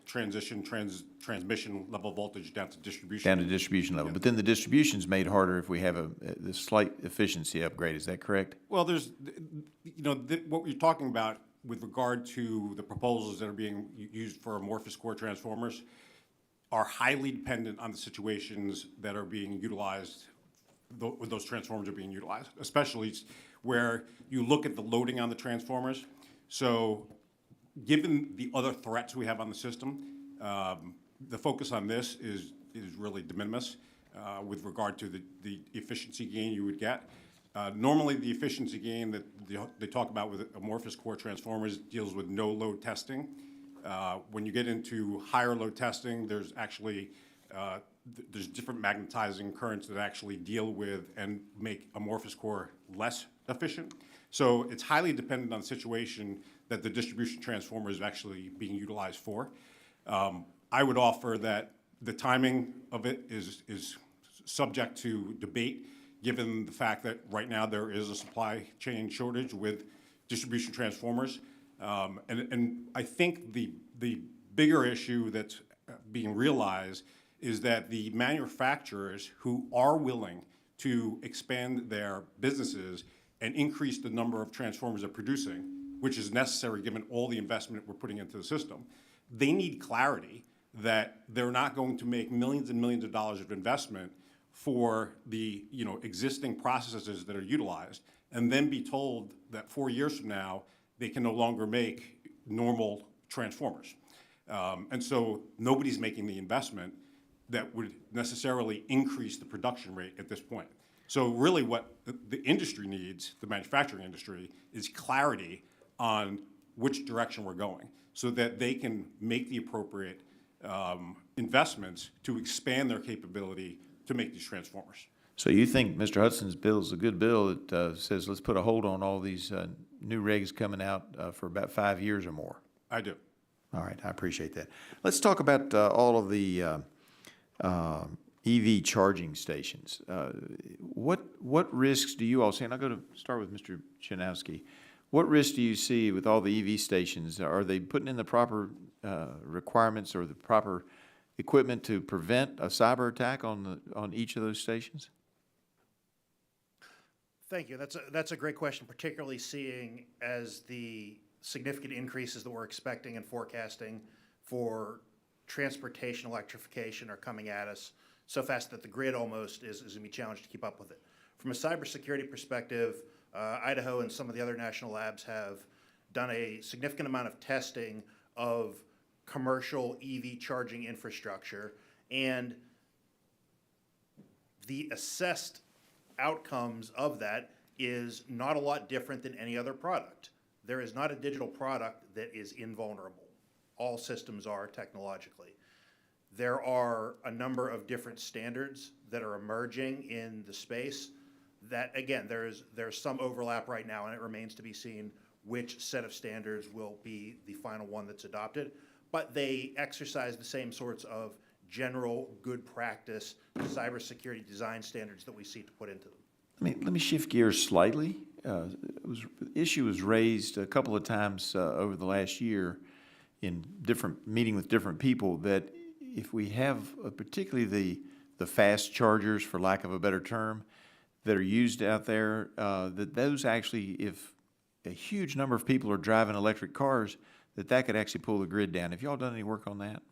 [SPEAKER 7] transition transmission level voltage down to distribution.
[SPEAKER 1] Down to distribution level. But then the distribution's made harder if we have this slight efficiency upgrade. Is that correct?
[SPEAKER 7] Well, there's, what we're talking about with regard to the proposals that are being used for amorphous core transformers are highly dependent on the situations that are being utilized, when those transformers are being utilized, especially where you look at the loading on the transformers. So given the other threats we have on the system, the focus on this is really de minimis with regard to the efficiency gain you would get. Normally, the efficiency gain that they talk about with amorphous core transformers deals with no load testing. When you get into higher load testing, there's actually there's different magnetizing currents that actually deal with and make amorphous core less efficient. So it's highly dependent on the situation that the distribution transformer is actually being utilized for. I would offer that the timing of it is subject to debate, given the fact that right now there is a supply chain shortage with distribution transformers. And I think the bigger issue that's being realized is that the manufacturers who are willing to expand their businesses and increase the number of transformers they're producing, which is necessary given all the investment we're putting into the system, they need clarity that they're not going to make millions and millions of dollars of investment for the existing processes that are utilized, and then be told that 4 years from now they can no longer make normal transformers. And so nobody's making the investment that would necessarily increase the production rate at this point. So really what the industry needs, the manufacturing industry, is clarity on which direction we're going so that they can make the appropriate investments to expand their capability to make these transformers.
[SPEAKER 1] So you think Mr. Hudson's bill is a good bill that says let's put a hold on all these new regs coming out for about 5 years or more?
[SPEAKER 7] I do.
[SPEAKER 1] All right, I appreciate that. Let's talk about all of the EV charging stations. What risks do you all see? And I'll start with Mr. Chanoski. What risks do you see with all the EV stations? Are they putting in the proper requirements or the proper equipment to prevent a cyber attack on each of those stations?
[SPEAKER 6] Thank you. That's a great question, particularly seeing as the significant increases that we're expecting and forecasting for transportation electrification are coming at us so fast that the grid almost is going to be challenged to keep up with it. From a cybersecurity perspective, Idaho and some of the other national labs have done a significant amount of testing of commercial EV charging infrastructure, and the assessed outcomes of that is not a lot different than any other product. There is not a digital product that is invulnerable. All systems are technologically. There are a number of different standards that are emerging in the space that, again, there's some overlap right now, and it remains to be seen which set of standards will be the final one that's adopted. But they exercise the same sorts of general good practice cybersecurity design standards that we seek to put into them.
[SPEAKER 1] Let me shift gears slightly. The issue was raised a couple of times over the last year in meeting with different people that if we have particularly the fast chargers, for lack of a better term, that are used out there, that those actually, if a huge number of people are driving electric cars, that could actually pull the grid down. Have y'all done any work on that?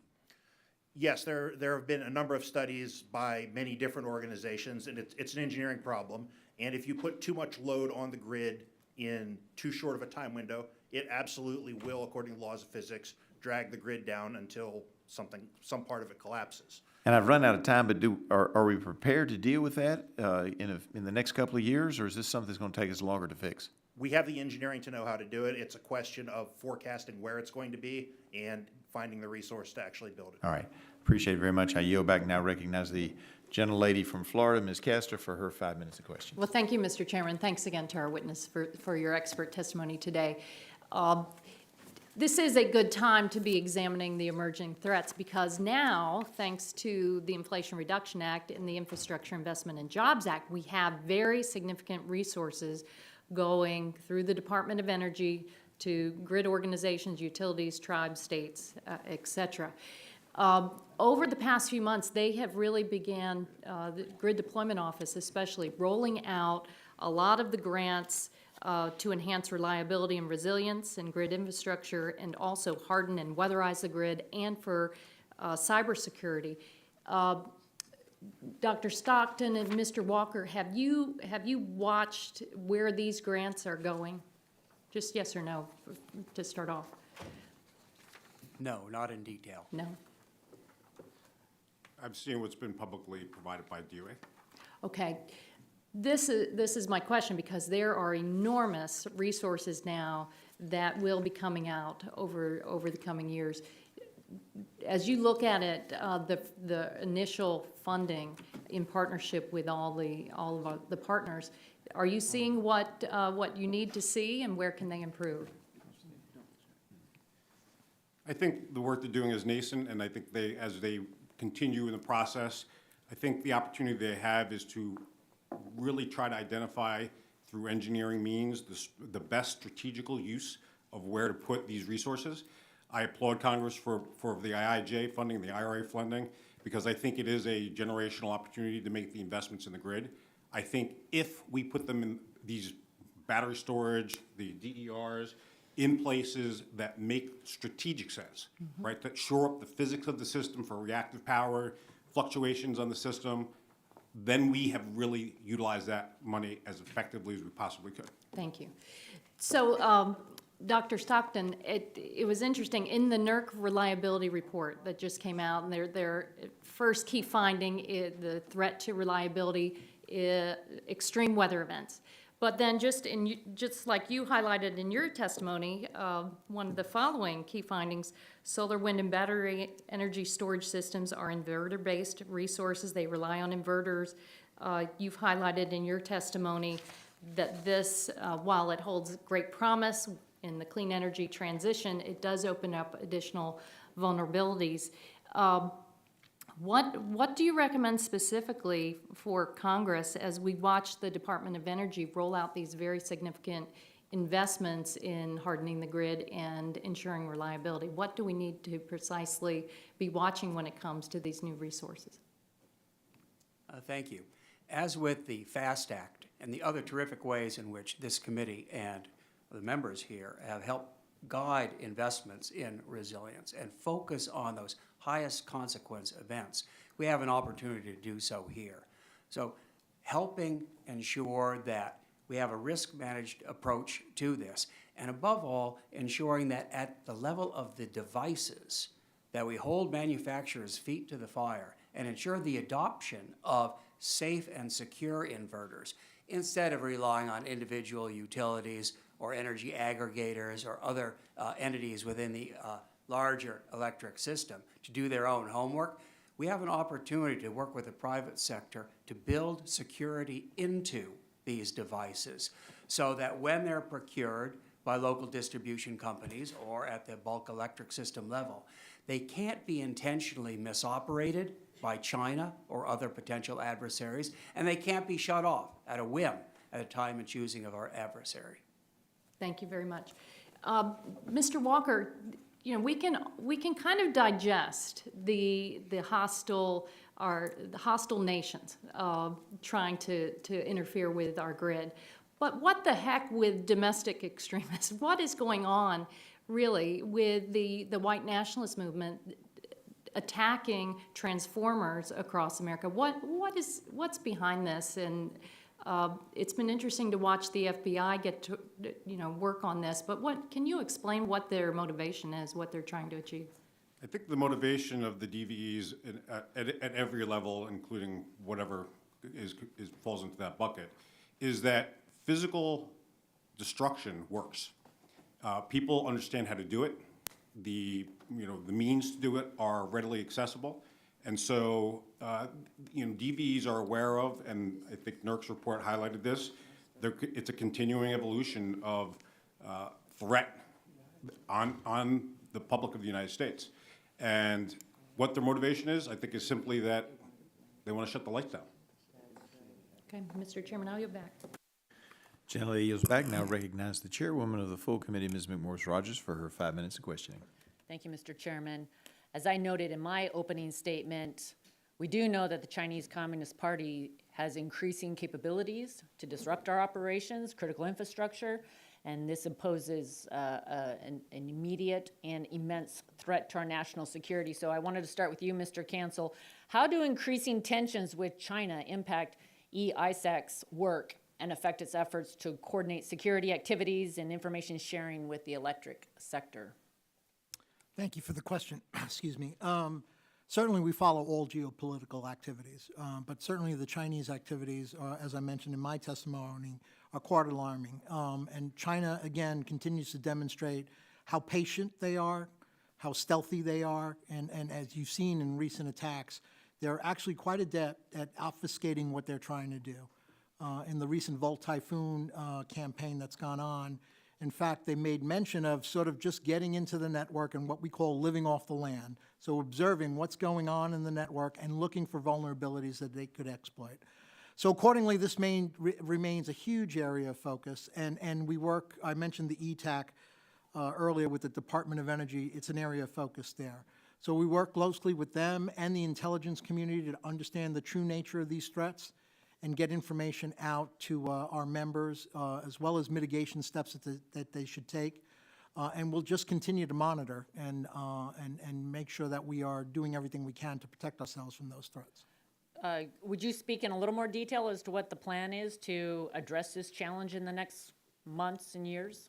[SPEAKER 6] Yes, there have been a number of studies by many different organizations, and it's an engineering problem. And if you put too much load on the grid in too short of a time window, it absolutely will, according to laws of physics, drag the grid down until some part of it collapses.
[SPEAKER 1] And I've run out of time, but are we prepared to deal with that in the next couple of years, or is this something that's going to take us longer to fix?
[SPEAKER 6] We have the engineering to know how to do it. It's a question of forecasting where it's going to be and finding the resource to actually build it.
[SPEAKER 1] All right. Appreciate it very much. I yield back now. Recognize the gentlelady from Florida, Ms. Castor, for her 5 minutes of questions.
[SPEAKER 2] Well, thank you, Mr. Chairman. Thanks again to our witness for your expert testimony today. This is a good time to be examining the emerging threats because now, thanks to the Inflation Reduction Act and the Infrastructure Investment and Jobs Act, we have very significant resources going through the Department of Energy to grid organizations, utilities, tribes, states, et cetera. Over the past few months, they have really began, the Grid Deployment Office especially, rolling out a lot of the grants to enhance reliability and resilience in grid infrastructure and also harden and weatherize the grid and for cybersecurity. Dr. Stockton and Mr. Walker, have you watched where these grants are going? Just yes or no to start off.
[SPEAKER 8] No, not in detail.
[SPEAKER 2] No?
[SPEAKER 7] I've seen what's been publicly provided by DOE.
[SPEAKER 2] Okay. This is my question because there are enormous resources now that will be coming out over the coming years. As you look at it, the initial funding in partnership with all of the partners, are you seeing what you need to see and where can they improve?
[SPEAKER 7] I think the work they're doing is nascent, and I think as they continue in the process, I think the opportunity they have is to really try to identify through engineering means the best strategical use of where to put these resources. I applaud Congress for the IIJ funding, the IRA funding, because I think it is a generational opportunity to make the investments in the grid. I think if we put them in these battery storage, the DERs, in places that make strategic sense, right, that shore up the physics of the system for reactive power, fluctuations on the system, then we have really utilized that money as effectively as we possibly could.
[SPEAKER 2] Thank you. So, Dr. Stockton, it was interesting, in the NERC reliability report that just came out, and their first key finding is the threat to reliability, extreme weather events. But then just like you highlighted in your testimony, one of the following key findings, solar, wind, and battery energy storage systems are inverter-based resources. They rely on inverters. You've highlighted in your testimony that this, while it holds great promise, in the clean energy transition, it does open up additional vulnerabilities. What do you recommend specifically for Congress as we watch the Department of Energy roll out these very significant investments in hardening the grid and ensuring reliability? What do we need to precisely be watching when it comes to these new resources?
[SPEAKER 8] Thank you. As with the FAST Act and the other terrific ways in which this committee and the members here have helped guide investments in resilience and focus on those highest consequence events, we have an opportunity to do so here. So helping ensure that we have a risk-managed approach to this, and above all, ensuring that at the level of the devices, that we hold manufacturers' feet to the fire and ensure the adoption of safe and secure inverters instead of relying on individual utilities or energy aggregators or other entities within the larger electric system to do their own homework. We have an opportunity to work with the private sector to build security into these devices so that when they're procured by local distribution companies or at the bulk electric system level, they can't be intentionally misoperated by China or other potential adversaries, and they can't be shut off at a whim at a time and choosing of our adversary.
[SPEAKER 2] Thank you very much. Mr. Walker, you know, we can kind of digest the hostile nations trying to interfere with our grid. But what the heck with domestic extremists? What is going on really with the white nationalist movement attacking transformers across America? What's behind this? And it's been interesting to watch the FBI get to work on this. But can you explain what their motivation is, what they're trying to achieve?
[SPEAKER 7] I think the motivation of the DVEs at every level, including whatever falls into that bucket, is that physical destruction works. People understand how to do it. The means to do it are readily accessible, and so DVEs are aware of, and I think NERC's report highlighted this. It's a continuing evolution of threat on the public of the United States. And what their motivation is, I think, is simply that they want to shut the lights down.
[SPEAKER 2] Okay, Mr. Chairman, I'll yield back.
[SPEAKER 1] Gentlelady yields back. Now recognize the chairwoman of the full committee, Ms. McMorris-Rogers, for her 5 minutes of questioning.
[SPEAKER 3] Thank you, Mr. Chairman. As I noted in my opening statement, we do know that the Chinese Communist Party has increasing capabilities to disrupt our operations, critical infrastructure, and this imposes an immediate and immense threat to our national security. So I wanted to start with you, Mr. Cancel. How do increasing tensions with China impact EISAC's work and affect its efforts to coordinate security activities and information sharing with the electric sector?
[SPEAKER 5] Thank you for the question. Excuse me. Certainly, we follow all geopolitical activities, but certainly the Chinese activities, as I mentioned in my testimony, are quite alarming. And China, again, continues to demonstrate how patient they are, how stealthy they are, and as you've seen in recent attacks, they're actually quite adept at obfuscating what they're trying to do. In the recent Volt Typhoon campaign that's gone on, in fact, they made mention of sort of just getting into the network and what we call living off the land. So observing what's going on in the network and looking for vulnerabilities that they could exploit. So accordingly, this remains a huge area of focus. And we work, I mentioned the ETAC earlier with the Department of Energy. It's an area of focus there. So we work closely with them and the intelligence community to understand the true nature of these threats and get information out to our members, as well as mitigation steps that they should take. And we'll just continue to monitor and make sure that we are doing everything we can to protect ourselves from those threats.
[SPEAKER 3] Would you speak in a little more detail as to what the plan is to address this challenge in the next months and years?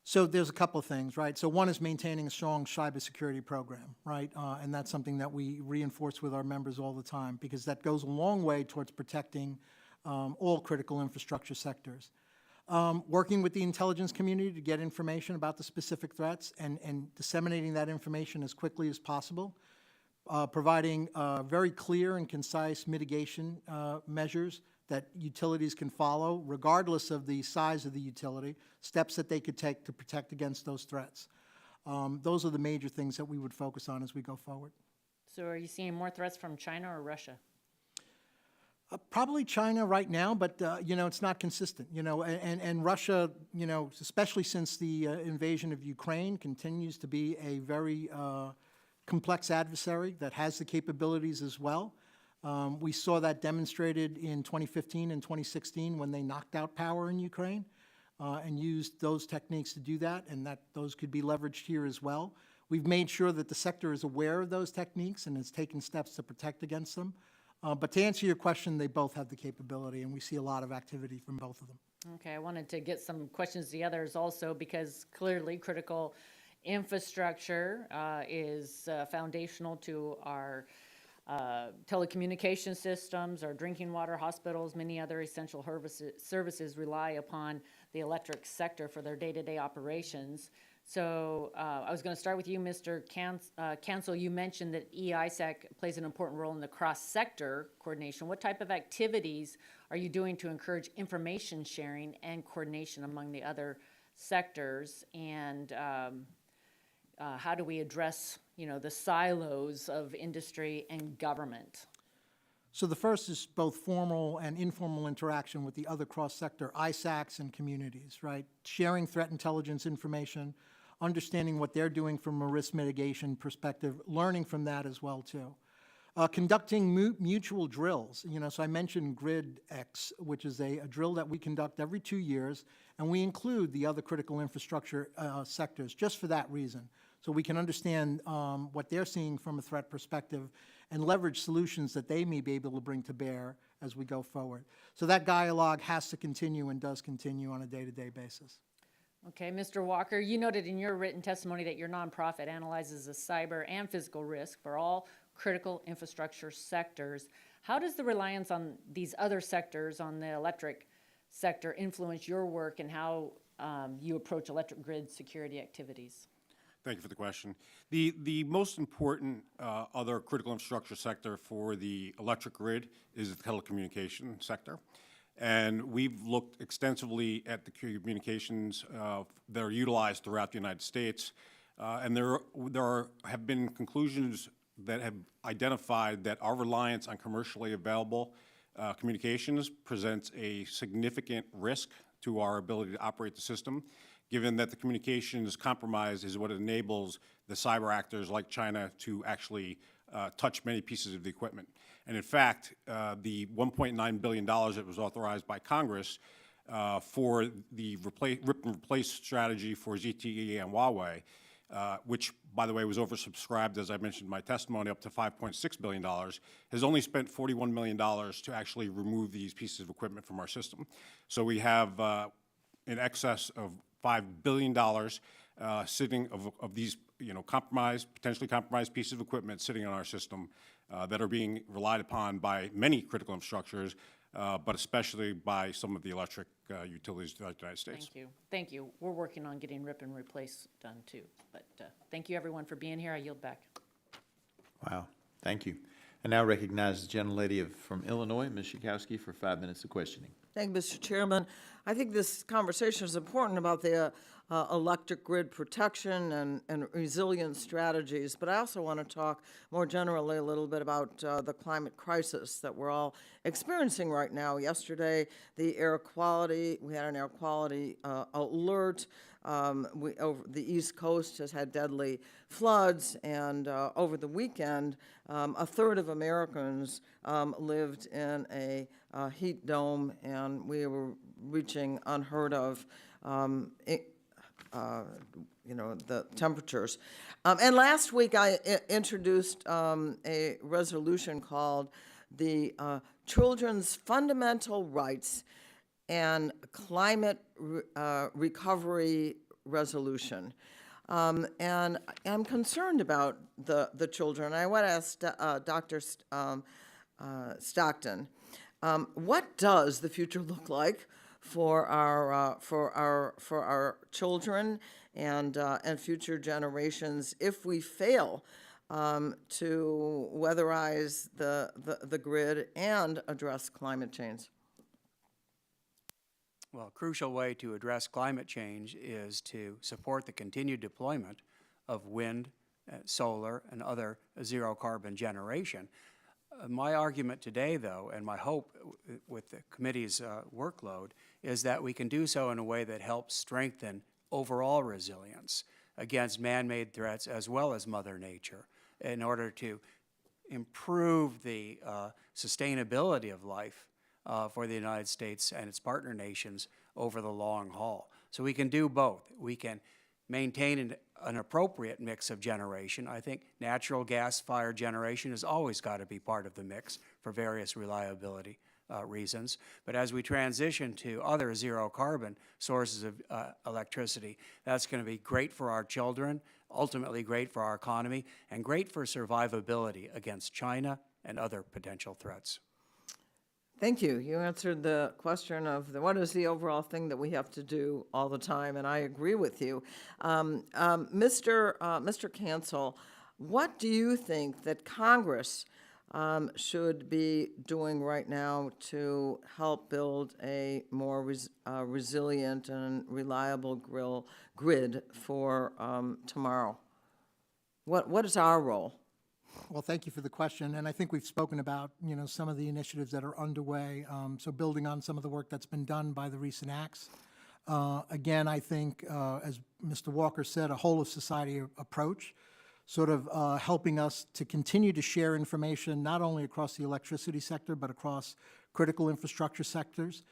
[SPEAKER 5] So there's a couple of things, right? So one is maintaining a strong cybersecurity program, right? And that's something that we reinforce with our members all the time because that goes a long way towards protecting all critical infrastructure sectors. Working with the intelligence community to get information about the specific threats and disseminating that information as quickly as possible. Providing very clear and concise mitigation measures that utilities can follow, regardless of the size of the utility, steps that they could take to protect against those threats. Those are the major things that we would focus on as we go forward.
[SPEAKER 3] So are you seeing more threats from China or Russia?
[SPEAKER 5] Probably China right now, but, it's not consistent, and Russia, especially since the invasion of Ukraine, continues to be a very complex adversary that has the capabilities as well. We saw that demonstrated in 2015 and 2016 when they knocked out power in Ukraine and used those techniques to do that, and that those could be leveraged here as well. We've made sure that the sector is aware of those techniques and has taken steps to protect against them. But to answer your question, they both have the capability, and we see a lot of activity from both of them.
[SPEAKER 3] Okay, I wanted to get some questions to the others also because clearly critical infrastructure is foundational to our telecommunication systems, our drinking water, hospitals, many other essential services rely upon the electric sector for their day-to-day operations. So I was going to start with you, Mr. Cancel. You mentioned that EISAC plays an important role in the cross-sector coordination. What type of activities are you doing to encourage information sharing and coordination among the other sectors? And how do we address, the silos of industry and government?
[SPEAKER 5] So the first is both formal and informal interaction with the other cross-sector ISACs and communities, right? Sharing threat intelligence information, understanding what they're doing from a risk mitigation perspective, learning from that as well, too. Conducting mutual drills. So I mentioned Grid X, which is a drill that we conduct every 2 years, and we include the other critical infrastructure sectors just for that reason. So we can understand what they're seeing from a threat perspective and leverage solutions that they may be able to bring to bear as we go forward. So that dialogue has to continue and does continue on a day-to-day basis.
[SPEAKER 3] Okay, Mr. Walker, you noted in your written testimony that your nonprofit analyzes the cyber and physical risk for all critical infrastructure sectors. How does the reliance on these other sectors, on the electric sector, influence your work and how you approach electric grid security activities?
[SPEAKER 7] Thank you for the question. The most important other critical infrastructure sector for the electric grid is the telecommunication sector. And we've looked extensively at the communications that are utilized throughout the United States. And there have been conclusions that have identified that our reliance on commercially available communications presents a significant risk to our ability to operate the system, given that the communications compromise is what enables the cyber actors like China to actually touch many pieces of the equipment. And in fact, the $1.9 billion that was authorized by Congress for the rip and replace strategy for ZTE and Huawei, which, by the way, was oversubscribed, as I mentioned in my testimony, up to $5.6 billion, has only spent $41 million to actually remove these pieces of equipment from our system. So we have in excess of $5 billion sitting of these, potentially compromised pieces of equipment sitting on our system that are being relied upon by many critical infrastructures, but especially by some of the electric utilities throughout the United States.
[SPEAKER 3] Thank you. Thank you. We're working on getting rip and replace done too. But thank you everyone for being here. I yield back.
[SPEAKER 1] Wow, thank you. I now recognize the gentlelady from Illinois, Ms. Chanoski, for 5 minutes of questioning.
[SPEAKER 9] Thank you, Mr. Chairman. I think this conversation is important about the electric grid protection and resilience strategies, but I also want to talk more generally a little bit about the climate crisis that we're all experiencing right now. Yesterday, we had an air quality alert. Over the East Coast has had deadly floods, and over the weekend, a third of Americans lived in a heat dome, and we were reaching unheard of the temperatures. And last week I introduced a resolution called the Children's Fundamental Rights and Climate Recovery Resolution. And I'm concerned about the children. I want to ask Dr. Stockton, what does the future look like for our children and future generations if we fail to weatherize the grid and address climate change?
[SPEAKER 8] Well, a crucial way to address climate change is to support the continued deployment of wind, solar, and other zero-carbon generation. My argument today, though, and my hope with the committee's workload, is that we can do so in a way that helps strengthen overall resilience against man-made threats as well as Mother Nature in order to improve the sustainability of life for the United States and its partner nations over the long haul. So we can do both. We can maintain an appropriate mix of generation. I think natural gas-fired generation has always got to be part of the mix for various reliability reasons. But as we transition to other zero-carbon sources of electricity, that's going to be great for our children, ultimately great for our economy, and great for survivability against China and other potential threats.
[SPEAKER 9] Thank you. You answered the question of what is the overall thing that we have to do all the time, and I agree with you. Mr. Cancel, what do you think that Congress should be doing right now to help build a more resilient and reliable grid for tomorrow? What is our role?
[SPEAKER 5] Well, thank you for the question, and I think we've spoken about, some of the initiatives that are underway, so building on some of the work that's been done by the recent acts. Again, I think, as Mr. Walker said, a whole-of-society approach, sort of helping us to continue to share information not only across the electricity sector, but across critical infrastructure sectors.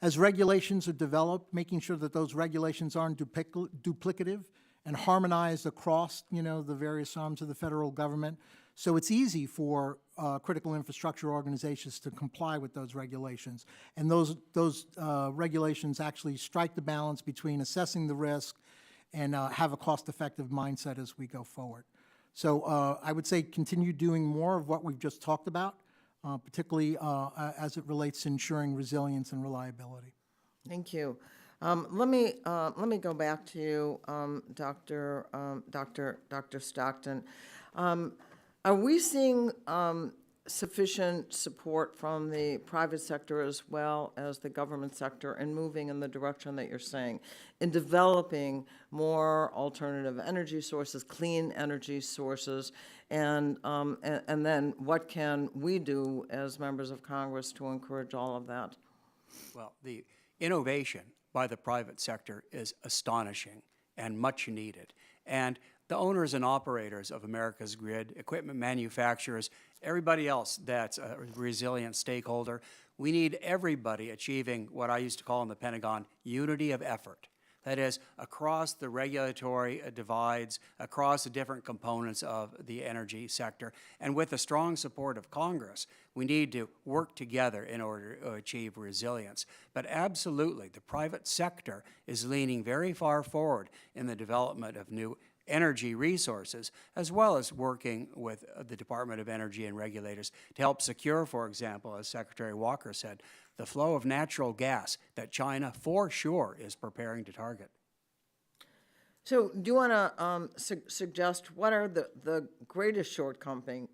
[SPEAKER 5] As regulations are developed, making sure that those regulations aren't duplicative and harmonized across, the various arms of the federal government. So it's easy for critical infrastructure organizations to comply with those regulations. And those regulations actually strike the balance between assessing the risk and have a cost-effective mindset as we go forward. So I would say continue doing more of what we've just talked about, particularly as it relates to ensuring resilience and reliability.
[SPEAKER 9] Thank you. Let me go back to you, Dr. Stockton. Are we seeing sufficient support from the private sector as well as the government sector in moving in the direction that you're saying, in developing more alternative energy sources, clean energy sources, and then what can we do as members of Congress to encourage all of that?
[SPEAKER 8] Well, the innovation by the private sector is astonishing and much needed. And the owners and operators of America's grid, equipment manufacturers, everybody else that's a resilient stakeholder, we need everybody achieving what I used to call in the Pentagon unity of effort. That is, across the regulatory divides, across the different components of the energy sector, and with the strong support of Congress, we need to work together in order to achieve resilience. But absolutely, the private sector is leaning very far forward in the development of new energy resources, as well as working with the Department of Energy and regulators to help secure, for example, as Secretary Walker said, the flow of natural gas that China, for sure, is preparing to target.
[SPEAKER 9] So do you want to suggest what are the greatest shortcomings,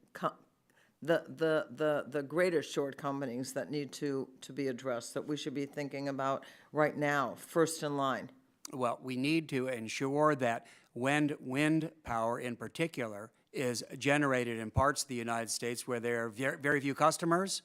[SPEAKER 9] the greatest shortcomings that need to be addressed, that we should be thinking about right now, first in line?
[SPEAKER 8] Well, we need to ensure that wind power in particular is generated in parts of the United States where there are very few customers.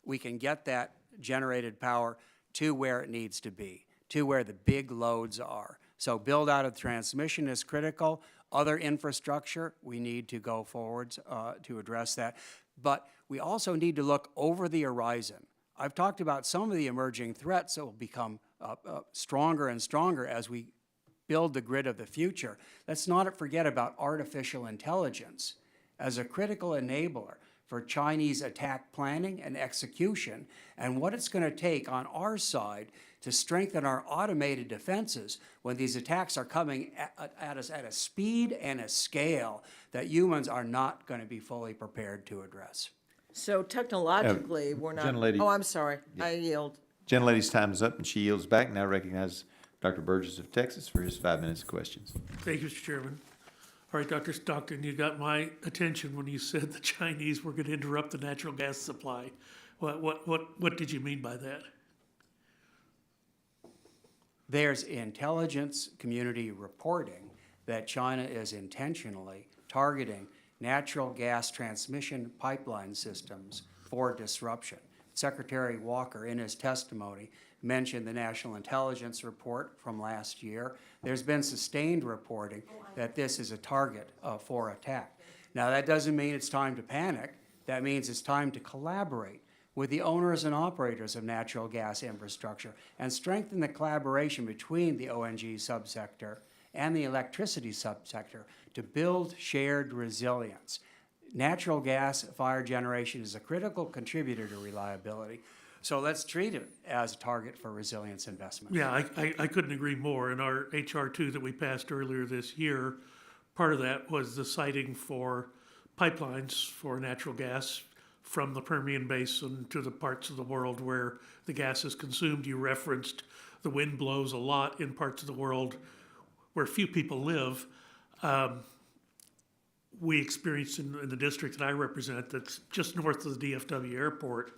[SPEAKER 8] We can get that generated power to where it needs to be, to where the big loads are. So build out of transmission is critical. Other infrastructure, we need to go forward to address that. But we also need to look over the horizon. I've talked about some of the emerging threats that will become stronger and stronger as we build the grid of the future. Let's not forget about artificial intelligence as a critical enabler for Chinese attack planning and execution, and what it's going to take on our side to strengthen our automated defenses when these attacks are coming at us at a speed and a scale that humans are not going to be fully prepared to address.
[SPEAKER 9] So technologically, we're not.
[SPEAKER 1] Gentlelady.
[SPEAKER 9] Oh, I'm sorry. I yield.
[SPEAKER 1] Gentlelady's time is up, and she yields back. Now recognize Dr. Burgess of Texas for his 5 minutes of questions.
[SPEAKER 10] Thank you, Mr. Chairman. All right, Dr. Stockton, you got my attention when you said the Chinese were going to interrupt the natural gas supply. What did you mean by that?
[SPEAKER 8] There's intelligence community reporting that China is intentionally targeting natural gas transmission pipeline systems for disruption. Secretary Walker, in his testimony, mentioned the National Intelligence Report from last year. There's been sustained reporting that this is a target for attack. Now, that doesn't mean it's time to panic. That means it's time to collaborate with the owners and operators of natural gas infrastructure and strengthen the collaboration between the ONG subsector and the electricity subsector to build shared resilience. Natural gas fire generation is a critical contributor to reliability, so let's treat it as a target for resilience investment.
[SPEAKER 10] Yeah, I couldn't agree more. In our HR 2 that we passed earlier this year, part of that was the siting for pipelines for natural gas from the Permian Basin to the parts of the world where the gas is consumed. You referenced the wind blows a lot in parts of the world where few people live. We experienced in the district that I represent, that's just north of the DFW airport,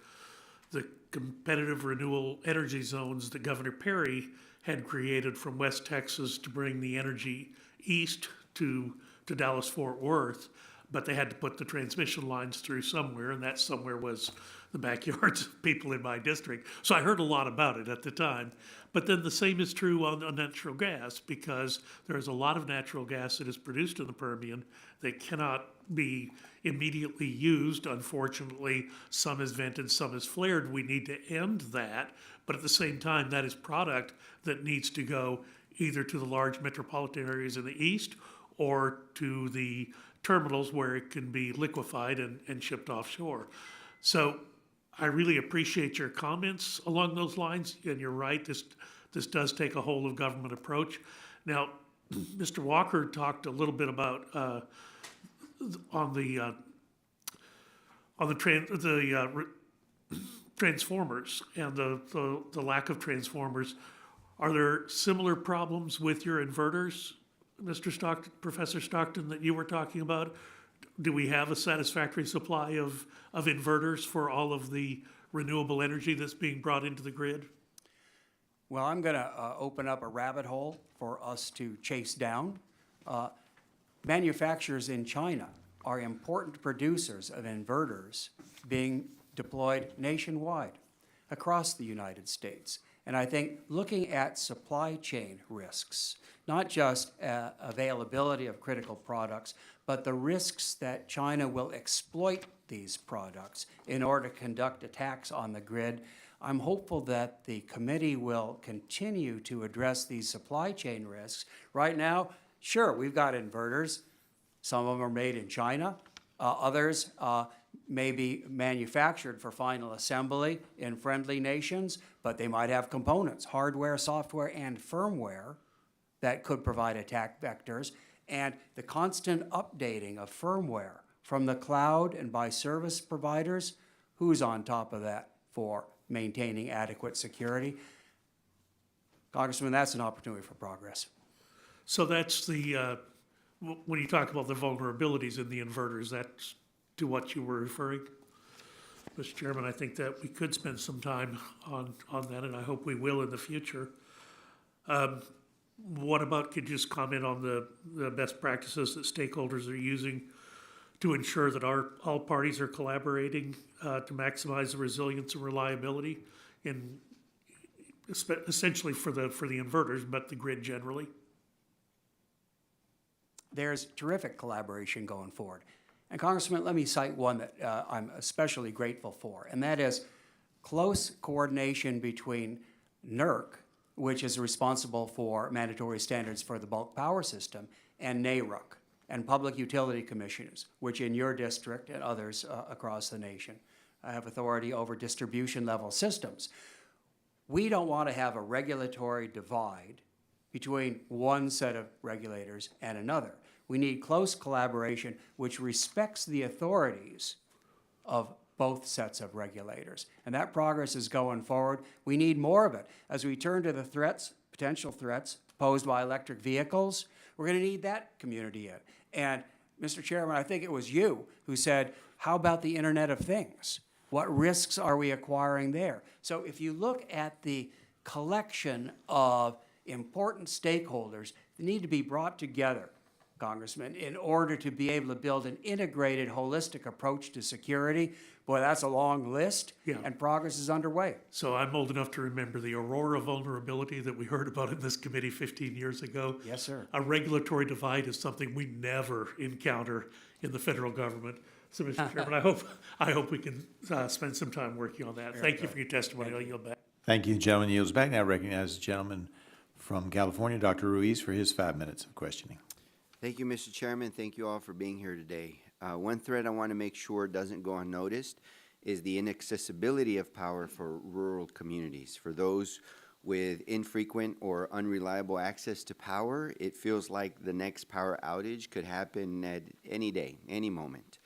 [SPEAKER 10] the competitive renewable energy zones that Governor Perry had created from West Texas to bring the energy east to Dallas-Fort Worth. But they had to put the transmission lines through somewhere, and that somewhere was the backyards of people in my district. So I heard a lot about it at the time. But then the same is true on natural gas, because there is a lot of natural gas that is produced in the Permian that cannot be immediately used. Unfortunately, some is vented, some is flared. We need to end that. But at the same time, that is product that needs to go either to the large metropolitan areas in the east or to the terminals where it can be liquefied and shipped offshore. So I really appreciate your comments along those lines, and you're right, this does take a whole of government approach. Now, Mr. Walker talked a little bit about transformers and the lack of transformers. Are there similar problems with your inverters, Mr. Stockton, Professor Stockton, that you were talking about? Do we have a satisfactory supply of inverters for all of the renewable energy that's being brought into the grid?
[SPEAKER 8] Well, I'm going to open up a rabbit hole for us to chase down. Manufacturers in China are important producers of inverters being deployed nationwide across the United States. And I think looking at supply chain risks, not just availability of critical products, but the risks that China will exploit these products in order to conduct attacks on the grid, I'm hopeful that the committee will continue to address these supply chain risks. Right now, sure, we've got inverters. Some of them are made in China. Others may be manufactured for final assembly in friendly nations, but they might have components, hardware, software, and firmware that could provide attack vectors. And the constant updating of firmware from the cloud and by service providers, who's on top of that for maintaining adequate security? Congressman, that's an opportunity for progress.
[SPEAKER 10] So that's the, when you talk about the vulnerabilities in the inverters, that's to what you were referring? Mr. Chairman, I think that we could spend some time on that, and I hope we will in the future. What about, could you just comment on the best practices that stakeholders are using to ensure that all parties are collaborating to maximize the resilience and reliability in essentially for the inverters, but the grid generally?
[SPEAKER 8] There's terrific collaboration going forward. And Congressman, let me cite one that I'm especially grateful for, and that is close coordination between NERC, which is responsible for mandatory standards for the bulk power system, and NARUC, and Public Utility Commissions, which in your district and others across the nation have authority over distribution level systems. We don't want to have a regulatory divide between one set of regulators and another. We need close collaboration which respects the authorities of both sets of regulators. And that progress is going forward. We need more of it. As we turn to the threats, potential threats posed by electric vehicles, we're going to need that community in. And Mr. Chairman, I think it was you who said, how about the Internet of Things? What risks are we acquiring there? So if you look at the collection of important stakeholders that need to be brought together, Congressman, in order to be able to build an integrated, holistic approach to security. Boy, that's a long list,
[SPEAKER 10] Yeah.
[SPEAKER 8] and progress is underway.
[SPEAKER 10] So I'm old enough to remember the Aurora vulnerability that we heard about in this committee 15 years ago.
[SPEAKER 8] Yes, sir.
[SPEAKER 10] A regulatory divide is something we never encounter in the federal government. So, Mr. Chairman, I hope we can spend some time working on that. Thank you for your testimony. I'll yield back.
[SPEAKER 1] Thank you. The gentleman yields back. Now recognize the gentleman from California, Dr. Ruiz, for his 5 minutes of questioning.
[SPEAKER 11] Thank you, Mr. Chairman. Thank you all for being here today. One threat I want to make sure doesn't go unnoticed is the inaccessibility of power for rural communities. For those with infrequent or unreliable access to power, it feels like the next power outage could happen at any day, any moment.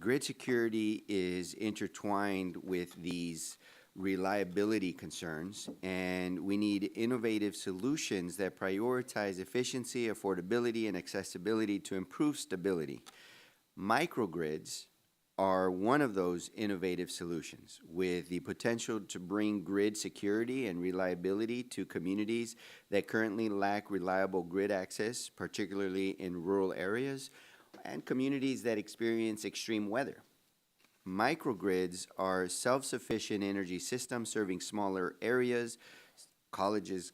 [SPEAKER 11] Grid security is intertwined with these reliability concerns, and we need innovative solutions that prioritize efficiency, affordability, and accessibility to improve stability. Microgrids are one of those innovative solutions with the potential to bring grid security and reliability to communities that currently lack reliable grid access, particularly in rural areas, and communities that experience extreme weather. Microgrids are self-sufficient energy systems serving smaller areas, colleges,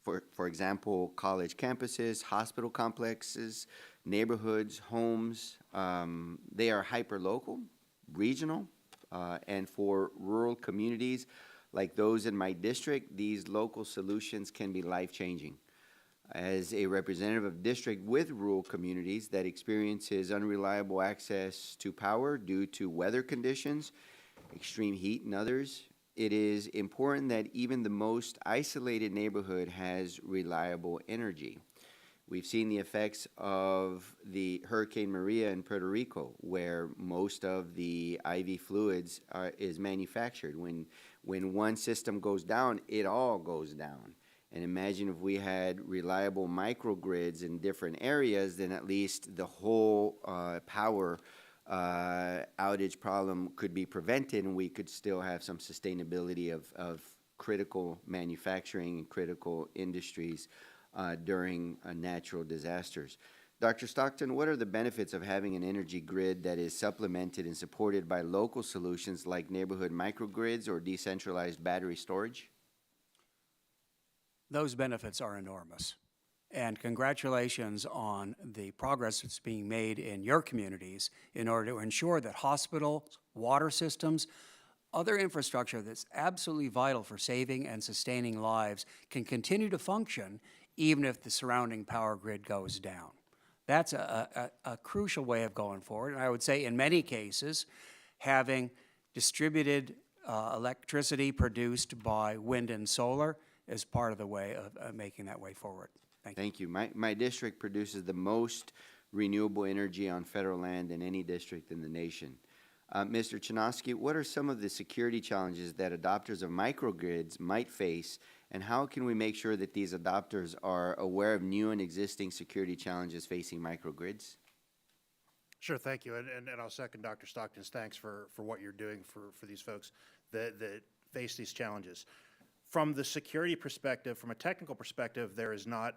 [SPEAKER 11] for example, college campuses, hospital complexes, neighborhoods, homes. They are hyperlocal, regional, and for rural communities like those in my district, these local solutions can be life-changing. As a representative of district with rural communities that experiences unreliable access to power due to weather conditions, extreme heat and others, it is important that even the most isolated neighborhood has reliable energy. We've seen the effects of the Hurricane Maria in Puerto Rico, where most of the IV fluids is manufactured. When one system goes down, it all goes down. And imagine if we had reliable microgrids in different areas, then at least the whole power outage problem could be prevented, and we could still have some sustainability of critical manufacturing and critical industries during natural disasters. Dr. Stockton, what are the benefits of having an energy grid that is supplemented and supported by local solutions like neighborhood microgrids or decentralized battery storage?
[SPEAKER 8] Those benefits are enormous. And congratulations on the progress that's being made in your communities in order to ensure that hospitals, water systems, other infrastructure that's absolutely vital for saving and sustaining lives can continue to function even if the surrounding power grid goes down. That's a crucial way of going forward. And I would say in many cases, having distributed electricity produced by wind and solar is part of the way of making that way forward. Thank you.
[SPEAKER 11] Thank you. My district produces the most renewable energy on federal land than any district in the nation. Mr. Chanoski, what are some of the security challenges that adopters of microgrids might face, and how can we make sure that these adopters are aware of new and existing security challenges facing microgrids?
[SPEAKER 6] Sure, thank you. And I'll second Dr. Stockton's thanks for what you're doing for these folks that face these challenges. From the security perspective, from a technical perspective, there is not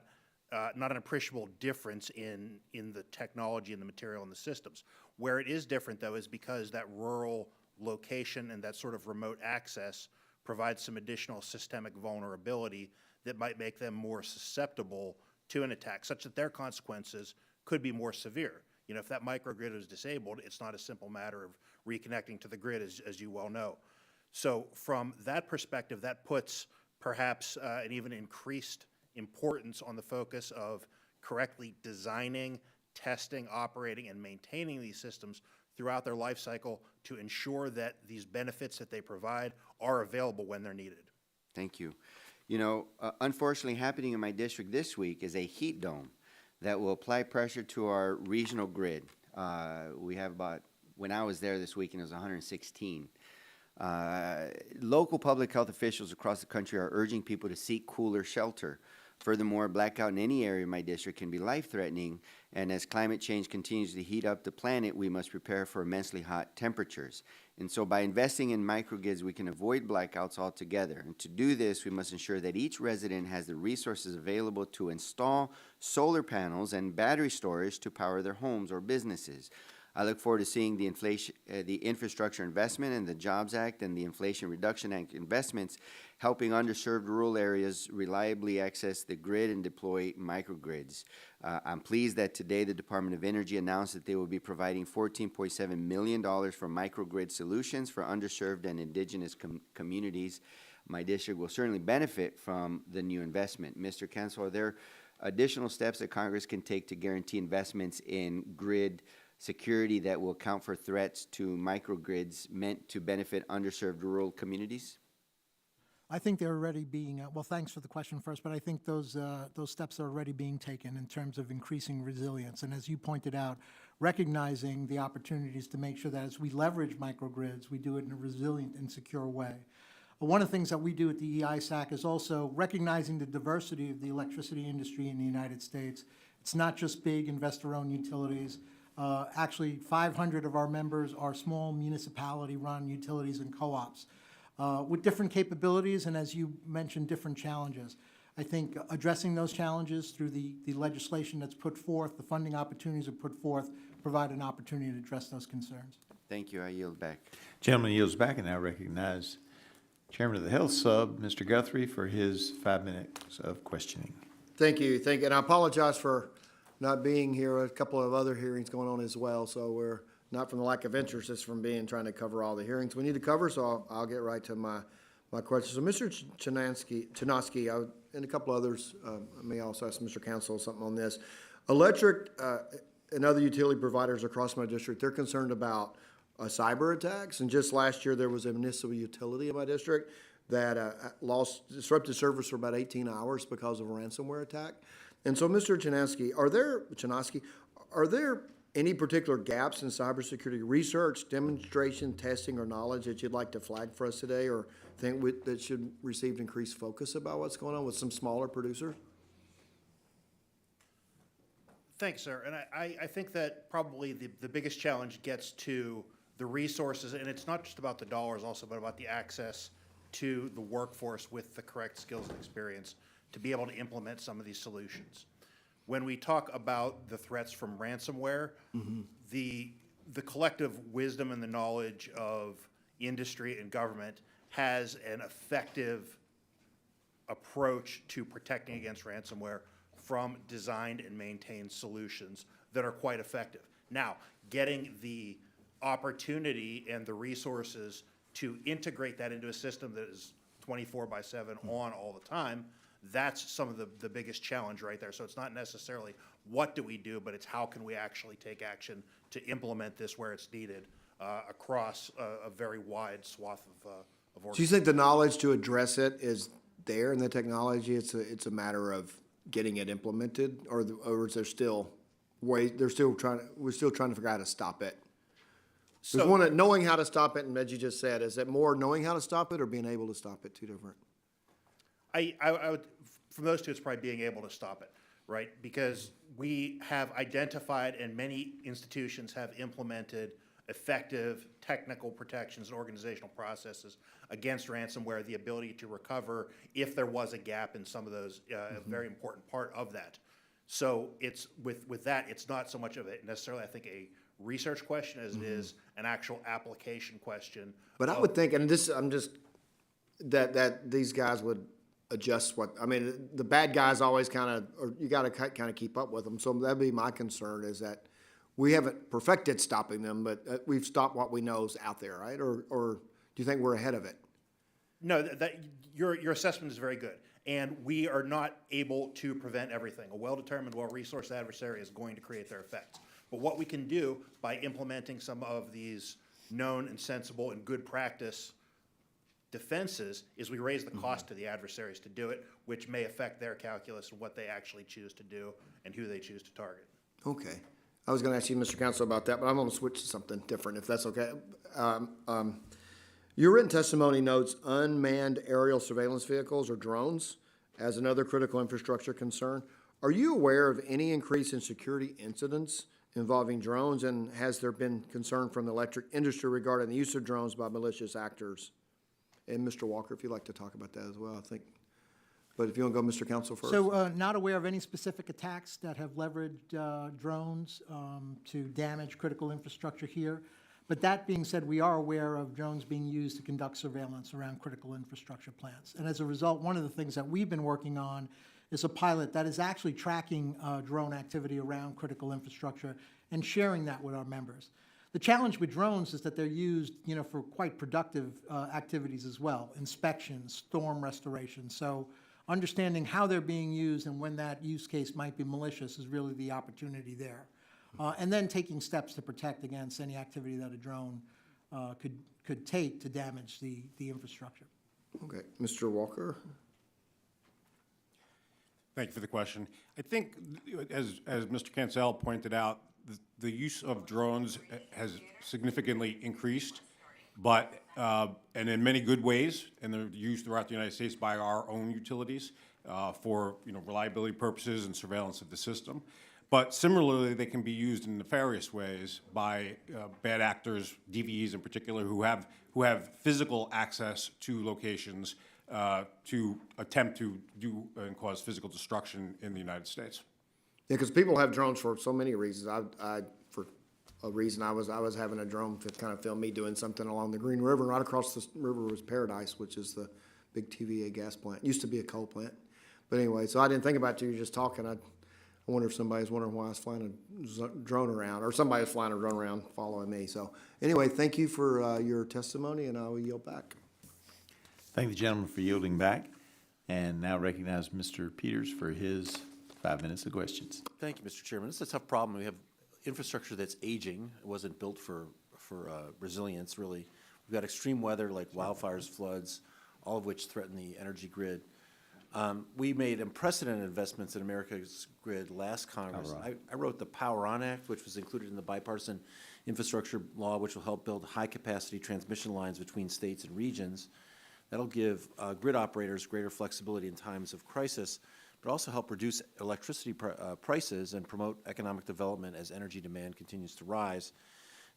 [SPEAKER 6] an appreciable difference in the technology and the material and the systems. Where it is different, though, is because that rural location and that sort of remote access provides some additional systemic vulnerability that might make them more susceptible to an attack, such that their consequences could be more severe. You know, if that microgrid is disabled, it's not a simple matter of reconnecting to the grid, as you well know. So from that perspective, that puts perhaps an even increased importance on the focus of correctly designing, testing, operating, and maintaining these systems throughout their life cycle to ensure that these benefits that they provide are available when they're needed.
[SPEAKER 11] Thank you. You know, unfortunately happening in my district this week is a heat dome that will apply pressure to our regional grid. We have when I was there this weekend, it was 116. Local public health officials across the country are urging people to seek cooler shelter. Furthermore, a blackout in any area of my district can be life-threatening, and as climate change continues to heat up the planet, we must prepare for immensely hot temperatures. And so by investing in microgrids, we can avoid blackouts altogether. And to do this, we must ensure that each resident has the resources available to install solar panels and battery storage to power their homes or businesses. I look forward to seeing the Infrastructure Investment and the Jobs Act and the Inflation Reduction Act investments helping underserved rural areas reliably access the grid and deploy microgrids. I'm pleased that today the Department of Energy announced that they will be providing $14.7 million for microgrid solutions for underserved and indigenous communities. My district will certainly benefit from the new investment. Mr. Cancel, are there additional steps that Congress can take to guarantee investments in grid security that will account for threats to microgrids meant to benefit underserved rural communities?
[SPEAKER 5] I think they're already being, well, thanks for the question first, but I think those steps are already being taken in terms of increasing resilience. And as you pointed out, recognizing the opportunities to make sure that as we leverage microgrids, we do it in a resilient and secure way. One of the things that we do at the EISAC is also recognizing the diversity of the electricity industry in the United States. It's not just big investor-owned utilities. Actually, 500 of our members are small municipality-run utilities and co-ops with different capabilities and, as you mentioned, different challenges. I think addressing those challenges through the legislation that's put forth, the funding opportunities that are put forth, provide an opportunity to address those concerns.
[SPEAKER 11] Thank you. I yield back.
[SPEAKER 1] Gentleman yields back, and now recognize Chairman of the Health Sub, Mr. Guthrie, for his 5 minutes of questioning.
[SPEAKER 12] Thank you. And I apologize for not being here. A couple of other hearings going on as well, so we're not from the lack of interest, it's from trying to cover all the hearings we need to cover, so I'll get right to my questions. So Mr. Chanoski, and a couple others, I may also ask Mr. Cancel something on this. Electric and other utility providers across my district, they're concerned about cyber attacks, and just last year there was a municipal utility in my district that disrupted service for about 18 hours because of a ransomware attack. And so, Mr. Chanoski, are there any particular gaps in cybersecurity research, demonstration, testing, or knowledge that you'd like to flag for us today, or think that should receive increased focus about what's going on with some smaller producers?
[SPEAKER 6] Thanks, sir. And I think that probably the biggest challenge gets to the resources, and it's not just about the dollars also, but about the access to the workforce with the correct skills and experience to be able to implement some of these solutions. When we talk about the threats from ransomware, the collective wisdom and the knowledge of industry and government has an effective approach to protecting against ransomware from designed and maintained solutions that are quite effective. Now, getting the opportunity and the resources to integrate that into a system that is 24/7 on all the time, that's some of the biggest challenge right there. So it's not necessarily what do we do, but it's how can we actually take action to implement this where it's needed across a very wide swath of organizations.
[SPEAKER 12] So you think the knowledge to address it is there in the technology? It's a matter of getting it implemented, or is there still we're still trying to figure out how to stop it? So one, knowing how to stop it, and as you just said, is it more knowing how to stop it or being able to stop it? Two different.
[SPEAKER 6] I would, from those two, it's probably being able to stop it, right? Because we have identified, and many institutions have implemented effective technical protections and organizational processes against ransomware, the ability to recover if there was a gap in some of those, a very important part of that. So it's with that, it's not so much of a necessarily, I think, a research question as it is an actual application question.
[SPEAKER 12] But I would think, and this, I'm just, that these guys would adjust the bad guys always or you got to kind of keep up with them. So that'd be my concern, is that we haven't perfected stopping them, but we've stopped what we know is out there, right? Or do you think we're ahead of it?
[SPEAKER 6] No, your assessment is very good. And we are not able to prevent everything. A well-determined, well-resourced adversary is going to create their effects. But what we can do by implementing some of these known and sensible and good practice defenses is we raise the cost to the adversaries to do it, which may affect their calculus of what they actually choose to do and who they choose to target.
[SPEAKER 12] Okay. I was going to ask you, Mr. Counsel, about that, but I'm going to switch to something different, if that's okay. Your written testimony notes unmanned aerial surveillance vehicles or drones as another critical infrastructure concern. Are you aware of any increase in security incidents involving drones, and has there been concern from the electric industry regarding the use of drones by malicious actors? And Mr. Walker, if you'd like to talk about that as well, I think. But if you want to go, Mr. Council, first.
[SPEAKER 5] So not aware of any specific attacks that have leveraged drones to damage critical infrastructure here. But that being said, we are aware of drones being used to conduct surveillance around critical infrastructure plants. And as a result, one of the things that we've been working on is a pilot that is actually tracking drone activity around critical infrastructure and sharing that with our members. The challenge with drones is that they're used, for quite productive activities as well, inspections, storm restoration. So understanding how they're being used and when that use case might be malicious is really the opportunity there. And then taking steps to protect against any activity that a drone could take to damage the infrastructure.
[SPEAKER 12] Okay, Mr. Walker?
[SPEAKER 7] Thank you for the question. I think, as Mr. Cancel pointed out, the use of drones has significantly increased, but, and in many good ways, and they're used throughout the United States by our own utilities for, reliability purposes and surveillance of the system. But similarly, they can be used in nefarious ways by bad actors, DVEs in particular, who have physical access to locations to attempt to do and cause physical destruction in the United States.
[SPEAKER 12] Yeah, because people have drones for so many reasons. For a reason, I was having a drone to kind of film me doing something along the Green River. Right across the river was Paradise, which is the big TVA gas plant. It used to be a coal plant. But anyway, so I didn't think about it till you were just talking. I wonder if somebody's wondering why I was flying a drone around, or somebody was flying a drone around following me. So anyway, thank you for your testimony, and I will yield back.
[SPEAKER 1] Thank the gentleman for yielding back, and now recognize Mr. Peters for his 5 minutes of questions.
[SPEAKER 13] Thank you, Mr. Chairman. This is a tough problem. We have infrastructure that's aging. It wasn't built for resilience, really. We've got extreme weather like wildfires, floods, all of which threaten the energy grid. We made unprecedented investments in America's grid last Congress. I wrote the Power On Act, which was included in the bipartisan infrastructure law, which will help build high-capacity transmission lines between states and regions. That'll give grid operators greater flexibility in times of crisis, but also help reduce electricity prices and promote economic development as energy demand continues to rise.